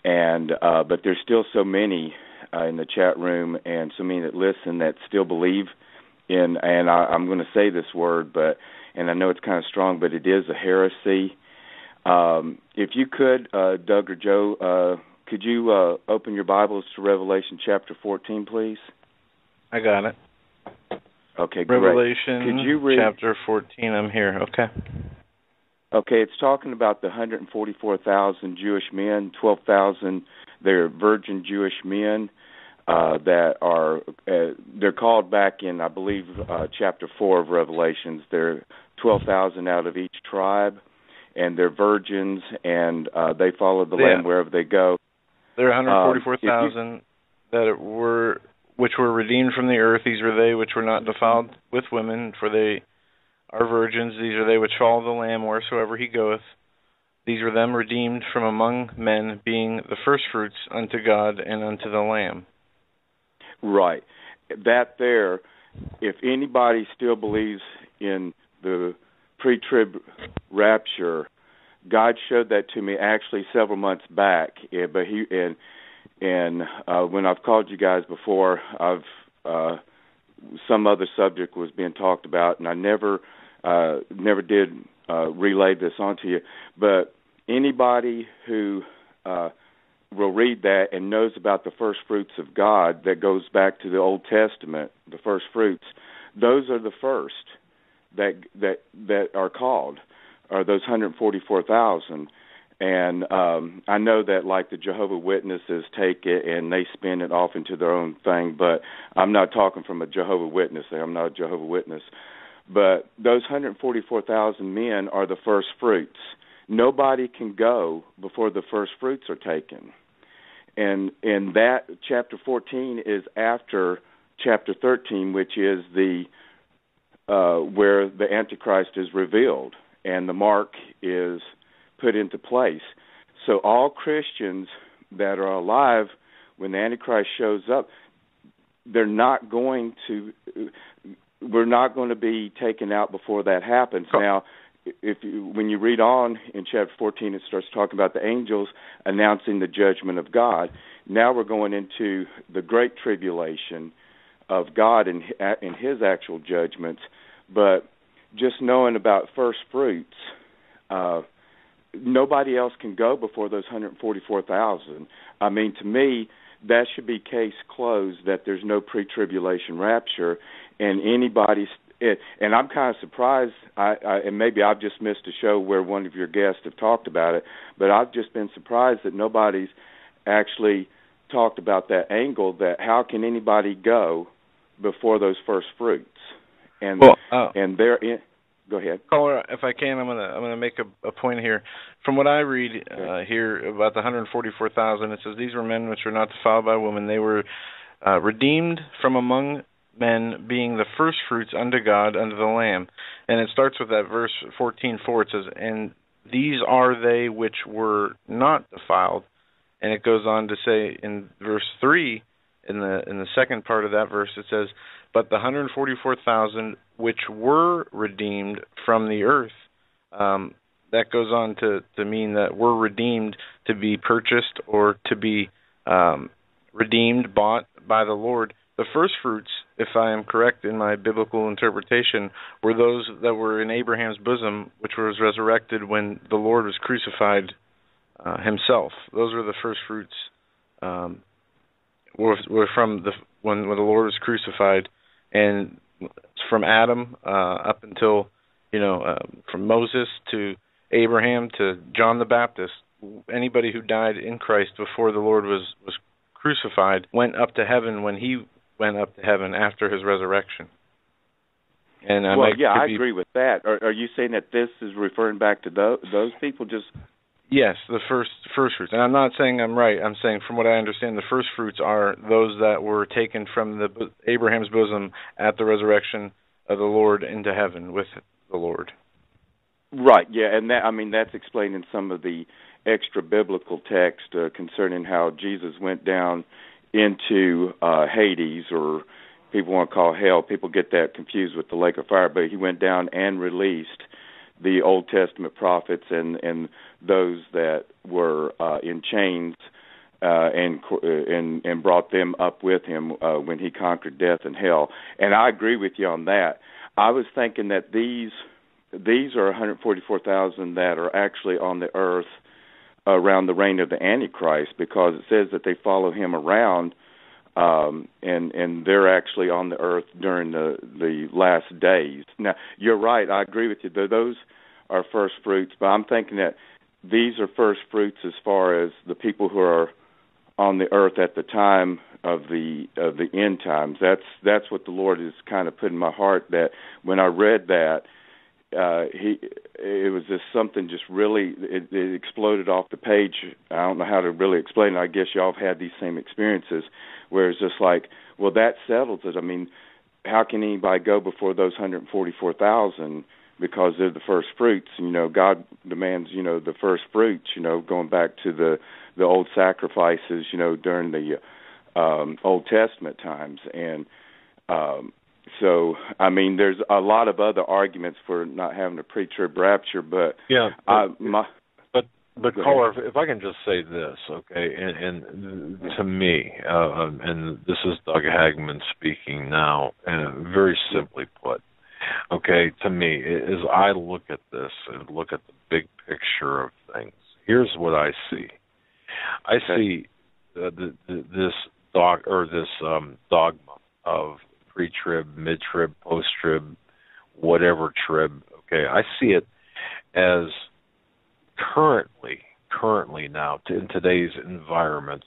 and but there's still so many in the chat room and so many that listen that still believe in, and I'm going to say this word, and I know it's kind of strong, but it is a heresy. If you could, Doug or Joe, could you open your Bibles to Revelation chapter 14, please? I got it. Okay, great. Revelation could you read chapter 14, I'm here. Okay. Okay, it's talking about the 144,000 Jewish men, 12,000 they're virgin Jewish men that are they're called back in, I believe, chapter 4 of Revelations. They're 12,000 out of each tribe, and they're virgins, and they follow the Lamb wherever they go. There are 144,000 which were redeemed from the earth. These are they which were not defiled with women, for they are virgins. These are they which follow the Lamb wheresoever he goeth. These are them redeemed from among men, being the firstfruits unto God and unto the Lamb. Right. That there, if anybody still believes in the pre-trib rapture, God showed that to me actually several months back. But when I've called you guys before, some other subject was being talked about, and I never did relay this onto you. But anybody who will read that and knows about the first fruits of God, that goes back to the Old Testament, the first fruits, those are the first that are called, are those 144,000. And I know that, like, the Jehovah's Witnesses take it and they spin it off into their own thing, but I'm not talking from a Jehovah's Witness. I'm not a Jehovah's Witness. But those 144,000 men are the first fruits. Nobody can go before the first fruits are taken. And that chapter 14 is after chapter 13, which is the where the Antichrist is revealed and the mark is put into place. So all Christians that are alive when the Antichrist shows up, we're not going to be taken out before that happens. Now, when you read on in chapter 14, it starts talking about the angels announcing the judgment of God. Now we're going into the great tribulation of God and his actual judgments. But just knowing about first fruits, nobody else can go before those 144,000. I mean, to me, that should be case closed, that there's no pre-tribulation rapture, and anybody's. And I'm kind of surprised, and maybe I've just missed a show where one of your guests have talked about it, but I've just been surprised that nobody's actually talked about that angle, that how can anybody go before those first fruits? And and they're in. Go ahead, caller. If I can, I'm gonna make a point here. From what I read here about the 144,000, it says these were men which were not defiled by women. They were redeemed from among men, being the first fruits unto God, unto the Lamb. And it starts with that verse 14:4. It says, and these are they which were not defiled. And it goes on to say in verse 3, in the second part of that verse, it says, but the 144,000 which were redeemed from the earth. That goes on to mean that were redeemed, to be purchased or to be redeemed, bought by the Lord. The first fruits, if I am correct in my biblical interpretation, were those that were in Abraham's bosom, which was resurrected when the Lord was crucified himself. Those were the first fruits. Were from when the Lord was crucified, and from Adam up until from Moses to Abraham to John the Baptist. Anybody who died in Christ before the Lord was crucified went up to heaven when he went up to heaven after his resurrection. And I agree with that. Are you saying that this is referring back to those people? Yes, the first fruits. And I'm not saying I'm right. I'm saying from what I understand, the first fruits are those that were taken from Abraham's bosom at the resurrection of the Lord into heaven with the Lord. Right, yeah, and that's explained in some of the extra biblical text concerning how Jesus went down into Hades, or people want to call hell. People get that confused with the lake of fire, but he went down and released the Old Testament prophets and those that were in chains and brought them up with him when he conquered death and hell. And I agree with you on that. I was thinking that these are 144,000 that are actually on the earth around the reign of the Antichrist, because it says that they follow him around, and they're actually on the earth during the last days. Now, you're right. I agree with you. Those are first fruits, but I'm thinking that these are first fruits as far as the people who are on the earth at the time of the end times. That's what the Lord is kind of put in my heart, that when I read that, it was just something just really, it exploded off the page. I don't know how to really explain it. I guess y'all have had these same experiences where it's just like, well, that settles it. I mean, how can anybody go before those 144,000 because they're the first fruits? You know, God demands, you know, the first fruits, you know, going back to the old sacrifices, you know, during the Old Testament times. And so, I mean, there's a lot of other arguments for not having a pre-trib rapture, but yeah, but caller, if I can just say this, okay, and to me, and this is Doug Hagman speaking now, and very simply put, okay, to me, as I look at this and look at the big picture of things, here's what I see. I see this dogma of pre-trib, mid-trib, post-trib, whatever trib. Okay, I see it as currently now, in today's environment,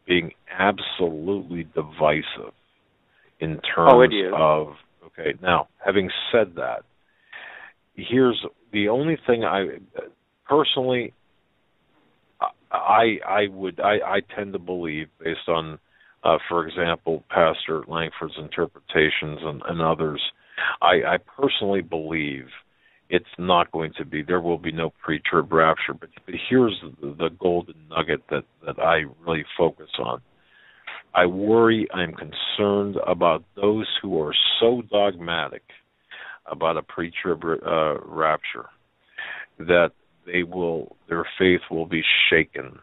being absolutely divisive in terms of. Okay, now having said that, here's the only thing I personally. I tend to believe, based on, for example, Pastor Langford's interpretations and others, I personally believe it's not going to be, there will be no pre-trib rapture. But here's the golden nugget that I really focus on. I worry, I'm concerned about those who are so dogmatic about a pre-trib rapture that their faith will be shaken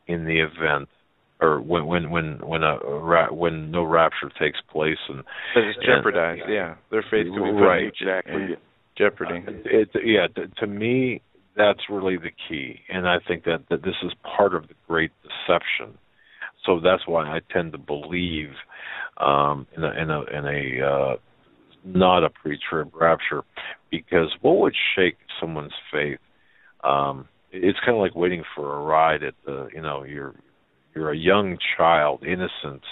in the event, or when no rapture takes place, and it's jeopardized. Their faith will be right, exactly. Jeopardy. To me, that's really the key, and I think that this is part of the great deception. So that's why I tend to believe in a not a pre-trib rapture, because what would shake someone's faith? It's kind of like waiting for a ride at you're a young child, innocent,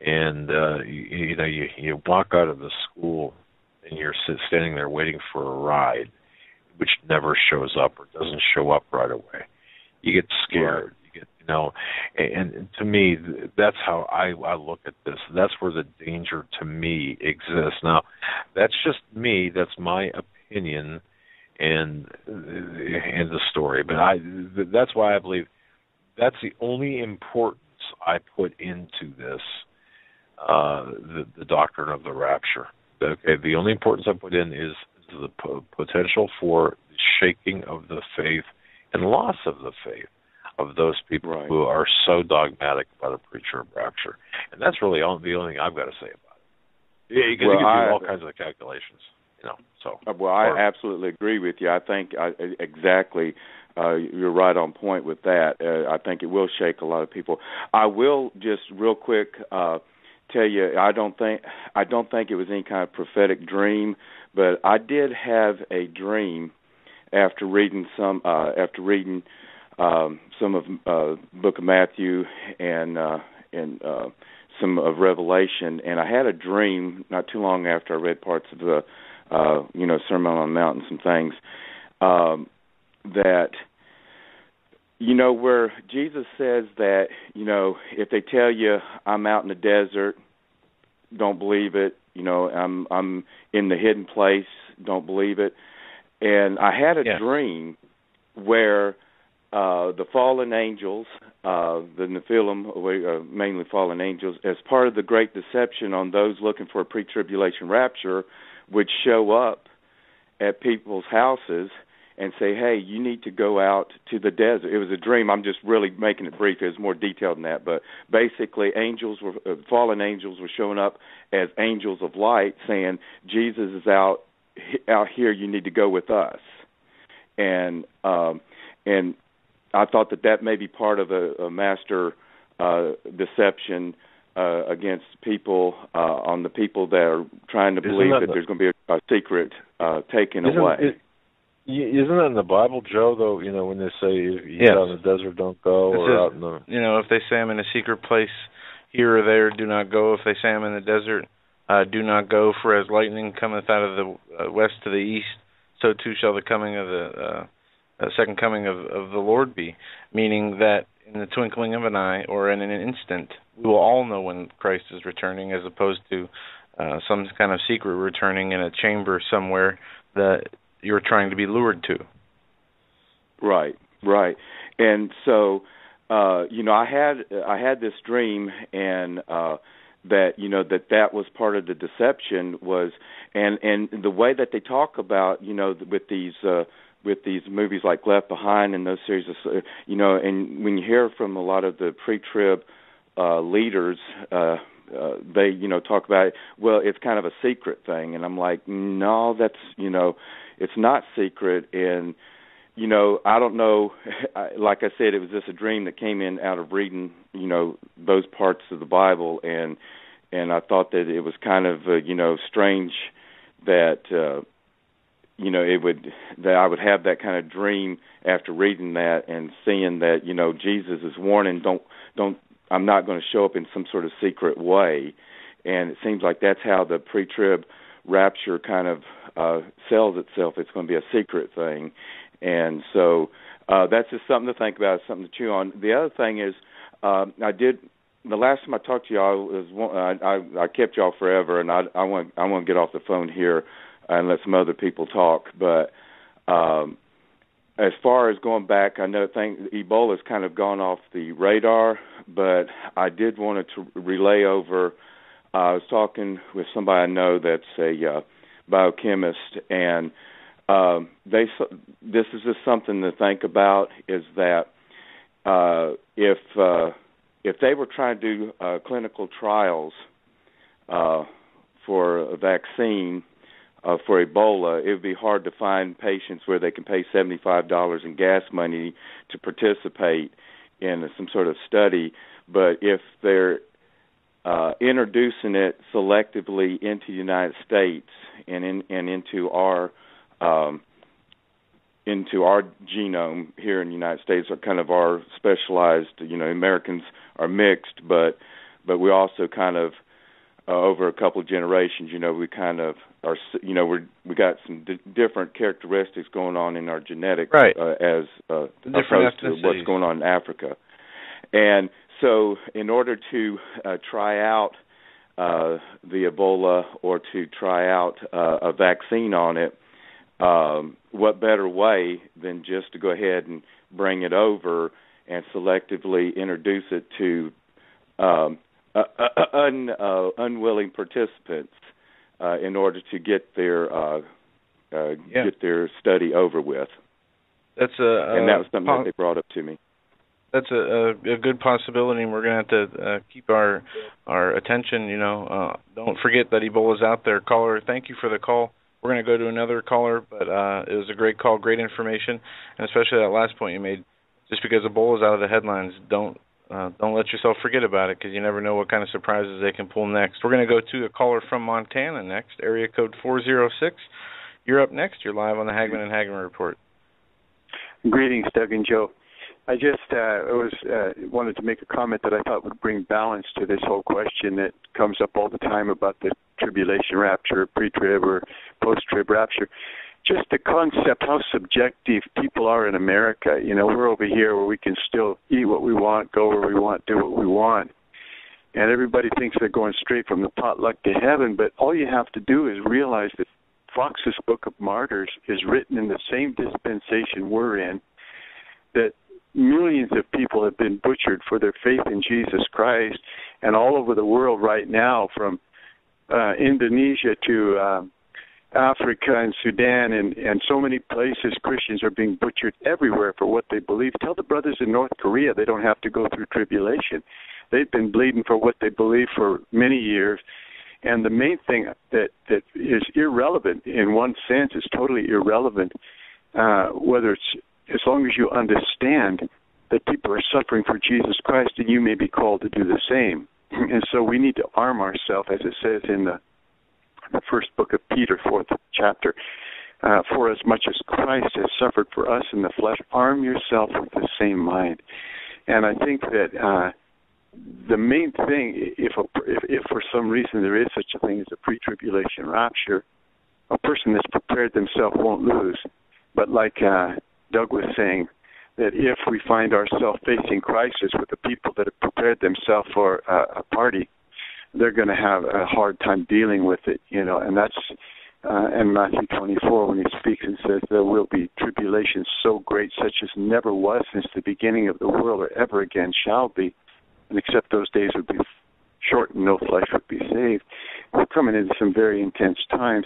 and you walk out of the school and you're standing there waiting for a ride, which never shows up or doesn't show up right away. You get scared. And to me, that's how I look at this. That's where the danger to me exists. Now, that's just me. That's my opinion and the story. But that's why I believe that's the only importance I put into this, the doctrine of the rapture. Okay, the only importance I put in is the potential for the shaking of the faith and loss of the faith of those people who are so dogmatic about a pre-trib rapture. And that's really the only thing I've got to say about it. Yeah, you can do all kinds of calculations, So. Well, I absolutely agree with you. I think exactly you're right on point with that. I think it will shake a lot of people. I will just real quick tell you, I don't think it was any kind of prophetic dream, but I did have a dream after reading some of Book of Matthew and some of Revelation, and I had a dream not too long after I read parts of the Sermon on the Mount and some things that where Jesus says that if they tell you I'm out in the desert, don't believe it. I'm in the hidden place, don't believe it. And I had a dream where the fallen angels, the Nephilim, mainly fallen angels, as part of the great deception on those looking for a pre-tribulation rapture, would show up at people's houses and say, hey, you need to go out to the desert. It was a dream. I'm just really making it brief. It's more detailed than that. But basically, fallen angels were showing up as angels of light saying, Jesus is out here, you need to go with us. And I thought that may be part of a master deception against people, on the people that are trying to believe that there's going to be a secret taken away. Isn't that in the Bible, Joe, though, when they say he's out in the desert, don't go, or out in the... if they say I'm in a secret place here or there, do not go. If they say I'm in the desert, Do not go, for as lightning cometh out of the west to the east, so too shall the coming of the second coming of the Lord be. Meaning that in the twinkling of an eye, or in an instant, we will all know when Christ is returning, as opposed to some kind of secret returning in a chamber somewhere that you're trying to be lured to. Right. And so, I had this dream, and that was part of the deception was, and the way that they talk about, with these movies like Left Behind and those series of, and when you hear from a lot of the pre-trib leaders, they, talk about, well, it's kind of a secret thing. And I'm like, no, that's, it's not secret. And, I don't know, like I said, it was just a dream that came in out of reading, those parts of the Bible. And I thought that it was kind of, strange that, that I would have that kind of dream after reading that and seeing that, Jesus is warning, don't, I'm not going to show up in some sort of secret way. And it seems like that's how the pre-trib rapture kind of sells itself. It's going to be a secret thing. And so that's just something to think about, something to chew on. The other thing is, the last time I talked to y'all, I kept y'all forever, and I want to get off the phone here and let some other people talk. But as far as going back, I think Ebola's kind of gone off the radar, but I did want to relay over. I was talking with somebody I know that's a biochemist, and this is just something to think about, is that if they were trying to do clinical trials for a vaccine for Ebola, it would be hard to find patients where they can pay $75 in gas money to participate in some sort of study. But if they're introducing it selectively into the United States and into our genome here in the United States, are kind of our specialized. Americans are mixed, but we also kind of over a couple of generations, we kind of are, we got some different characteristics going on in our genetics, right, as opposed to what's going on in Africa. And so, in order to try out the Ebola, or to try out a vaccine on it, what better way than just to go ahead and bring it over and selectively introduce it to unwilling participants in order to get their study over with. And that was something that they brought up to me. That's a good possibility, and we're going to have to keep our attention. Don't forget that Ebola's out there. Caller, thank you for the call. We're going to go to another caller, but it was a great call, great information, and especially that last point you made. Just because Ebola's out of the headlines, don't let yourself forget about it, because you never know what kind of surprises they can pull next. We're going to go to a caller from Montana next, area code 406. You're up next. You're live on the Hagman and Hagman Report. Greetings, Doug and Joe. I just wanted to make a comment that I thought would bring balance to this whole question that comes up all the time about the tribulation rapture, pre-trib or post-trib rapture. Just the concept, how subjective people are in America. We're over here where we can still eat what we want, go where we want, do what we want. And everybody thinks they're going straight from the potluck to heaven, but all you have to do is realize that Fox's Book of Martyrs is written in the same dispensation we're in, that millions of people have been butchered for their faith in Jesus Christ, and all over the world right now, from Indonesia to Africa and Sudan and so many places, Christians are being butchered everywhere for what they believe. Tell the brothers in North Korea they don't have to go through tribulation. They've been bleeding for what they believe for many years. And the main thing that is irrelevant, in one sense, is totally irrelevant, whether it's, as long as you understand that people are suffering for Jesus Christ, and you may be called to do the same. And so we need to arm ourselves, as it says in the first book of Peter, 4th chapter, for as much as Christ has suffered for us in the flesh, arm yourself with the same mind. And I think that the main thing, if for some reason there is such a thing as a pre-tribulation rapture, a person that's prepared themselves won't lose. But like Doug was saying, that if we find ourselves facing crisis with the people that have prepared themselves for a party, they're going to have a hard time dealing with it, and that's in Matthew 24 when he speaks and says there will be tribulation so great such as never was since the beginning of the world or ever again shall be, and except those days would be shortened, no flesh would be saved. We're coming into some very intense times,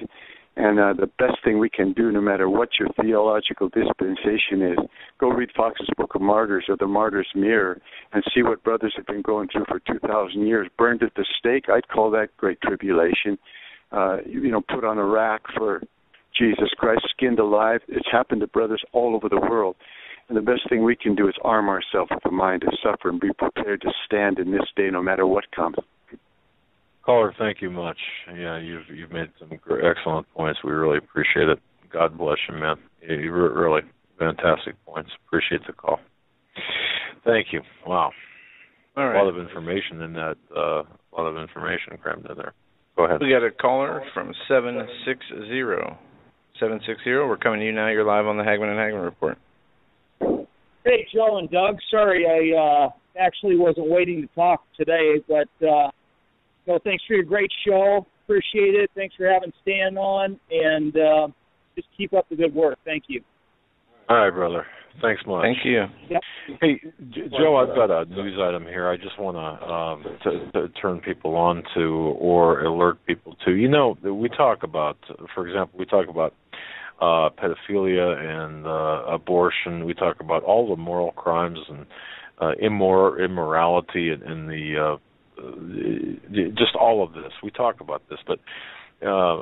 and the best thing we can do, no matter what your theological dispensation is, go read Fox's Book of Martyrs or the Martyr's Mirror and see what brothers have been going through for 2,000 years. Burned at the stake, I'd call that great tribulation. Put on a rack for Jesus Christ, skinned alive. It's happened to brothers all over the world. And the best thing we can do is arm ourselves with the mind to suffer and be prepared to stand in this day no matter what comes. Caller, thank you much. Yeah, you've made some excellent points. We really appreciate it. God bless you, man. You really fantastic points. Appreciate the call. Thank you. Wow. All right. A lot of information in that. A lot of information crammed in there. Go ahead. We got a caller from 760. 760. We're coming to you now. You're live on the Hagman and Hagman Report. Hey, Joe and Doug. Sorry, I actually wasn't waiting to talk today, but thanks for your great show. Appreciate it. Thanks for having Stan on, and just keep up the good work. Thank you. All right, brother. Thanks much. Thank you. Yep. Hey, Joe, I've got a news item here. I just want to turn people on to or alert people to. We talk about, for example, pedophilia and abortion. We talk about all the moral crimes and immorality and the just all of this. We talk about this, but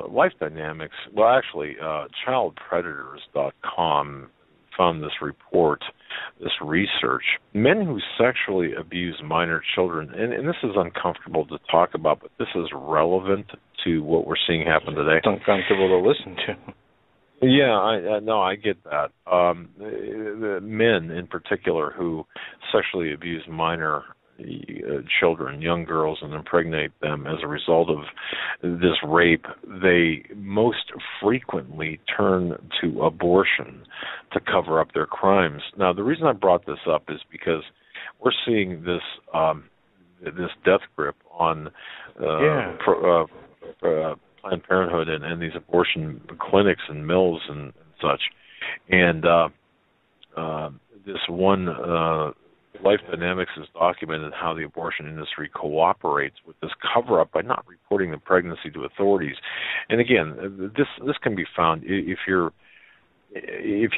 Life Dynamics, well, actually, childpredators.com found this report, this research. Men who sexually abuse minor children, and this is uncomfortable to talk about, but this is relevant to what we're seeing happen today. It's uncomfortable to listen to. Yeah, I get that. The men in particular who sexually abuse minor children, young girls, and impregnate them as a result of this rape, they most frequently turn to abortion to cover up their crimes. Now, the reason I brought this up is because we're seeing this this death grip on Planned Parenthood and these abortion clinics and mills and such. And this one Life Dynamics has documented how the abortion industry cooperates with this cover-up by not reporting the pregnancy to authorities. And again, this can be found if you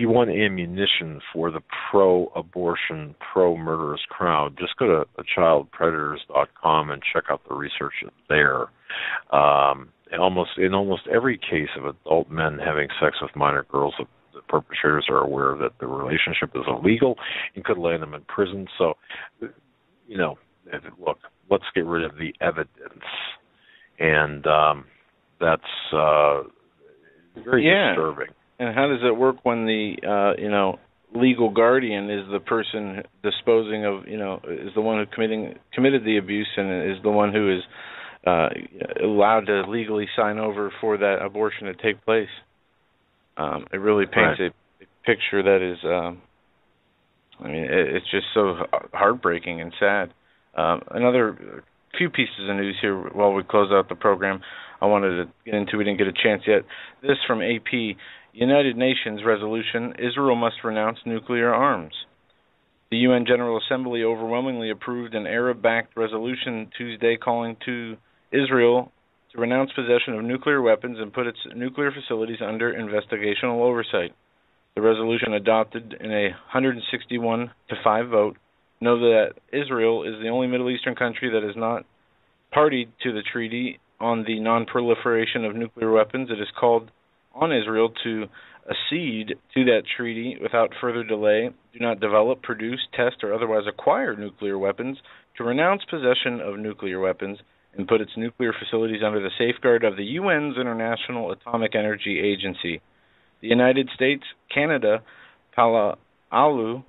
want ammunition for the pro-abortion, pro-murderous crowd. Just go to childpredators.com and check out the research there. In almost every case of adult men having sex with minor girls, the perpetrators are aware that the relationship is illegal and could land them in prison. So, look, let's get rid of the evidence. And that's very disturbing. And how does it work when the, legal guardian is the person disposing of, is the one who committed the abuse and is the one who is allowed to legally sign over for that abortion to take place? It really paints a picture that is, it's just so heartbreaking and sad. Another few pieces of news here while we close out the program I wanted to get into. We didn't get a chance yet. This from AP. United Nations resolution, Israel must renounce nuclear arms. The UN General Assembly overwhelmingly approved an Arab-backed resolution Tuesday calling to Israel to renounce possession of nuclear weapons and put its nuclear facilities under investigational oversight. The resolution, adopted in a 161-5 vote, noted that Israel is the only Middle Eastern country that is not party to the Treaty on the Non-Proliferation of Nuclear Weapons. It is called on Israel to accede to that treaty without further delay, do not develop, produce, test, or otherwise acquire nuclear weapons, to renounce possession of nuclear weapons, and put its nuclear facilities under the safeguard of the UN's International Atomic Energy Agency. The United States, Canada, Palau,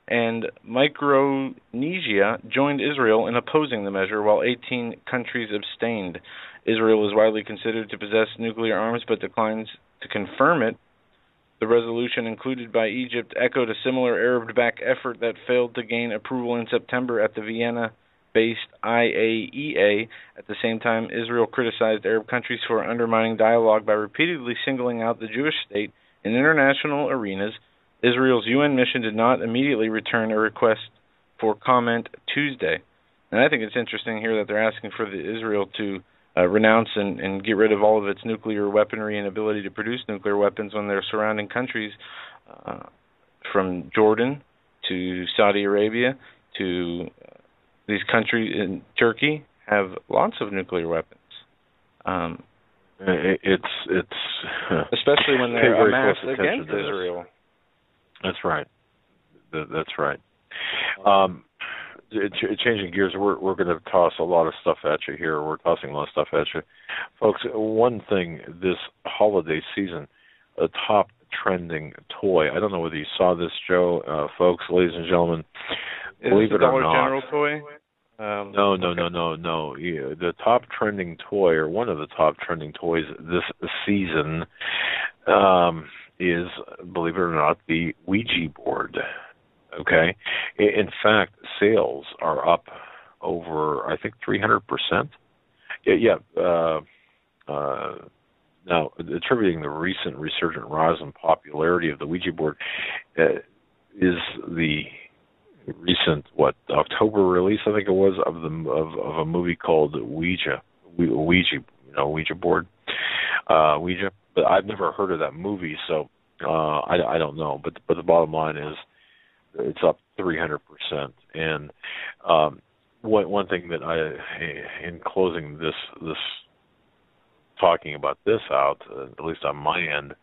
and Micronesia joined Israel in opposing the measure, while 18 countries abstained. Israel is widely considered to possess nuclear arms, but declines to confirm it. The resolution included by Egypt echoed a similar Arab-backed effort that failed to gain approval in September at the Vienna-based IAEA. At the same time, Israel criticized Arab countries for undermining dialogue by repeatedly singling out the Jewish state in international arenas. Israel's UN mission did not immediately return a request for comment Tuesday. And I think it's interesting here that they're asking for Israel to renounce and get rid of all of its nuclear weaponry and ability to produce nuclear weapons when their surrounding countries, from Jordan to Saudi Arabia to these countries in Turkey, have lots of nuclear weapons. It's especially when they're amassed against Israel. That's right. That's right. Changing gears, we're going to toss a lot of stuff at you here. We're tossing a lot of stuff at you. Folks, one thing this holiday season, a top trending toy. I don't know whether you saw this, Joe, folks, ladies and gentlemen. Believe it or not. Dollar General toy? No. Yeah, the top trending toy, or one of the top trending toys this season, is, believe it or not, the Ouija board. Okay? In fact, sales are up over, I think, 300%. Now, attributing the recent resurgent rise in popularity of the Ouija board is the recent, October release, I think it was, of a movie called Ouija board. Ouija. But I've never heard of that movie, so I don't know. But the bottom line is, it's up 300%. And one thing that in closing this talking about this out, at least on my end,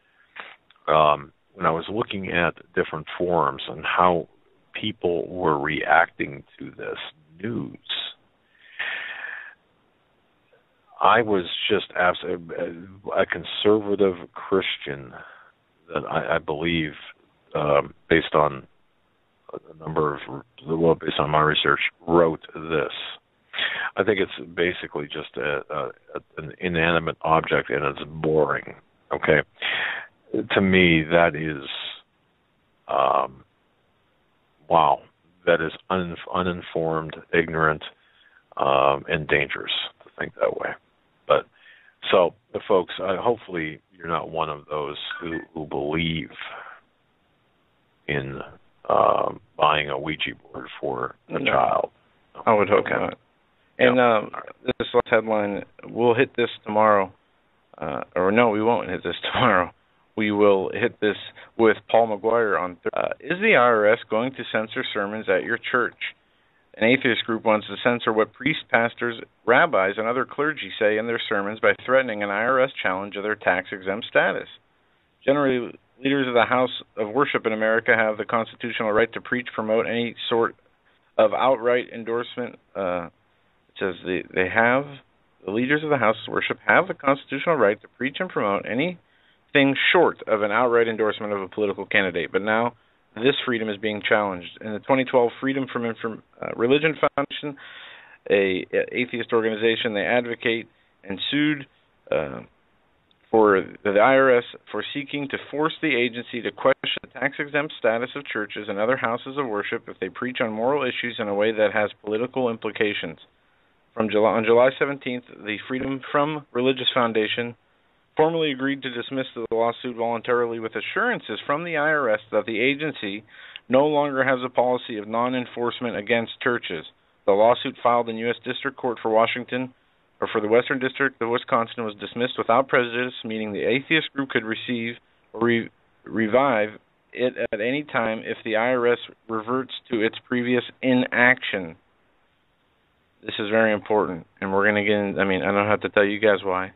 when I was looking at different forums and how people were reacting to this news, I was just a conservative Christian that I believe, based on a number of, based on my research, wrote this. I think it's basically just an inanimate object, and it's boring. Okay, to me that is, wow, that is uninformed, ignorant, and dangerous to think that way. But so, folks, hopefully you're not one of those who believe in buying a Ouija board for a child. I would hope not. And this last headline, we'll hit this tomorrow. Or no, we won't hit this tomorrow. We will hit this with Paul McGuire on Thursday. Is the IRS going to censor sermons at your church? An atheist group wants to censor what priests, pastors, rabbis, and other clergy say in their sermons by threatening an IRS challenge of their tax-exempt status. Generally, leaders of the House of Worship in America have the constitutional right to preach, promote any sort of outright endorsement. It says the leaders of the House of Worship have the constitutional right to preach and promote anything short of an outright endorsement of a political candidate. But now this freedom is being challenged. In the 2012 Freedom from Religion Foundation, an atheist organization, they advocate and sued for the IRS for seeking to force the agency to question the tax-exempt status of churches and other houses of worship if they preach on moral issues in a way that has political implications. On July 17th, the Freedom from Religious Foundation formally agreed to dismiss the lawsuit voluntarily with assurances from the IRS that the agency no longer has a policy of non-enforcement against churches. The lawsuit filed in U.S. District Court for the Western District of Wisconsin was dismissed without prejudice, meaning the atheist group could receive or revive it at any time if the IRS reverts to its previous inaction. This is very important, and we're going to get in, I don't have to tell you guys why.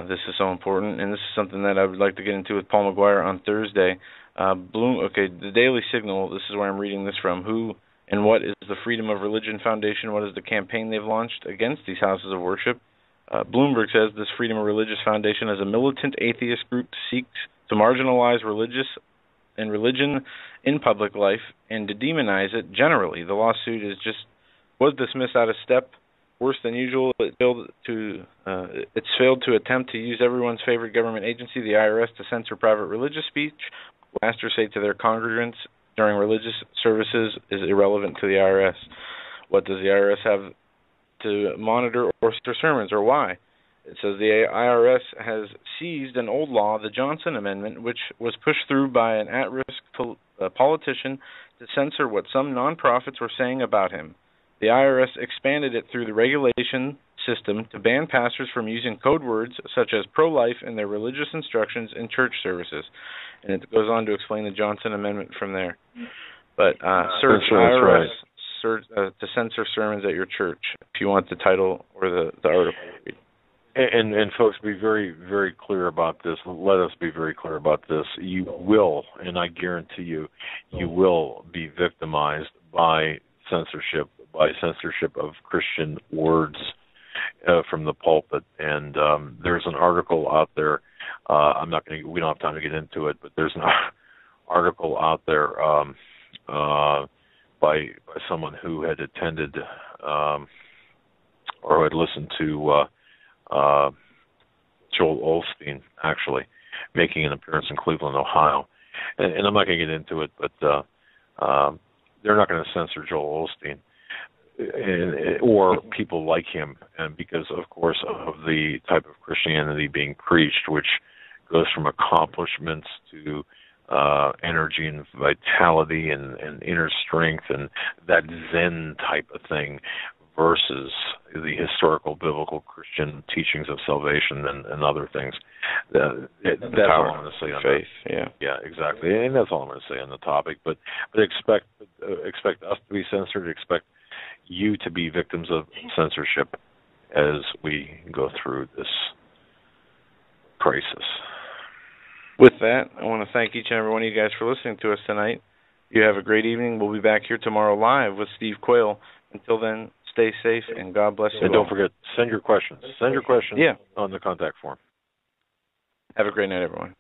This is so important, and this is something that I would like to get into with Paul McGuire on Thursday. The Daily Signal, this is where I'm reading this from. Who and what is the Freedom of Religion Foundation? What is the campaign they've launched against these houses of worship? Bloomberg says this Freedom of Religious Foundation is a militant atheist group that seeks to marginalize religious and religion in public life and to demonize it generally. The lawsuit was dismissed out of step. Worse than usual, it's failed to attempt to use everyone's favorite government agency, the IRS, to censor private religious speech. Pastors say to their congregants during religious services is irrelevant to the IRS. What does the IRS have to monitor or censor sermons, or why? It says the IRS has seized an old law, the Johnson Amendment, which was pushed through by an at-risk politician to censor what some nonprofits were saying about him. The IRS expanded it through the regulation system to ban pastors from using code words such as pro-life in their religious instructions in church services. And it goes on to explain the Johnson Amendment from there. But search IRS to censor sermons at your church if you want the title or the article. And folks, be very, very clear about this. Let us be very clear about this. You will, and I guarantee you, you will be victimized by censorship of Christian words from the pulpit. And there's an article out there. We don't have time to get into it, but there's an article out there by someone who had attended or had listened to Joel Osteen, actually, making an appearance in Cleveland, Ohio. And I'm not going to get into it, but they're not going to censor Joel Osteen or people like him, and because, of course, of the type of Christianity being preached, which goes from accomplishments to energy and vitality and inner strength and that Zen type of thing, versus the historical biblical Christian teachings of salvation and other things. That's all I'm going to say on faith. That. Yeah, exactly. And that's all I'm going to say on the topic. But expect us to be censored. Expect you to be victims of censorship as we go through this crisis. With that, I want to thank each and every one of you guys for listening to us tonight. You have a great evening. We'll be back here tomorrow live with Steve Quayle. Until then, stay safe and God bless you. And don't forget, send your questions. Send your questions on the contact form. Have a great night, everyone.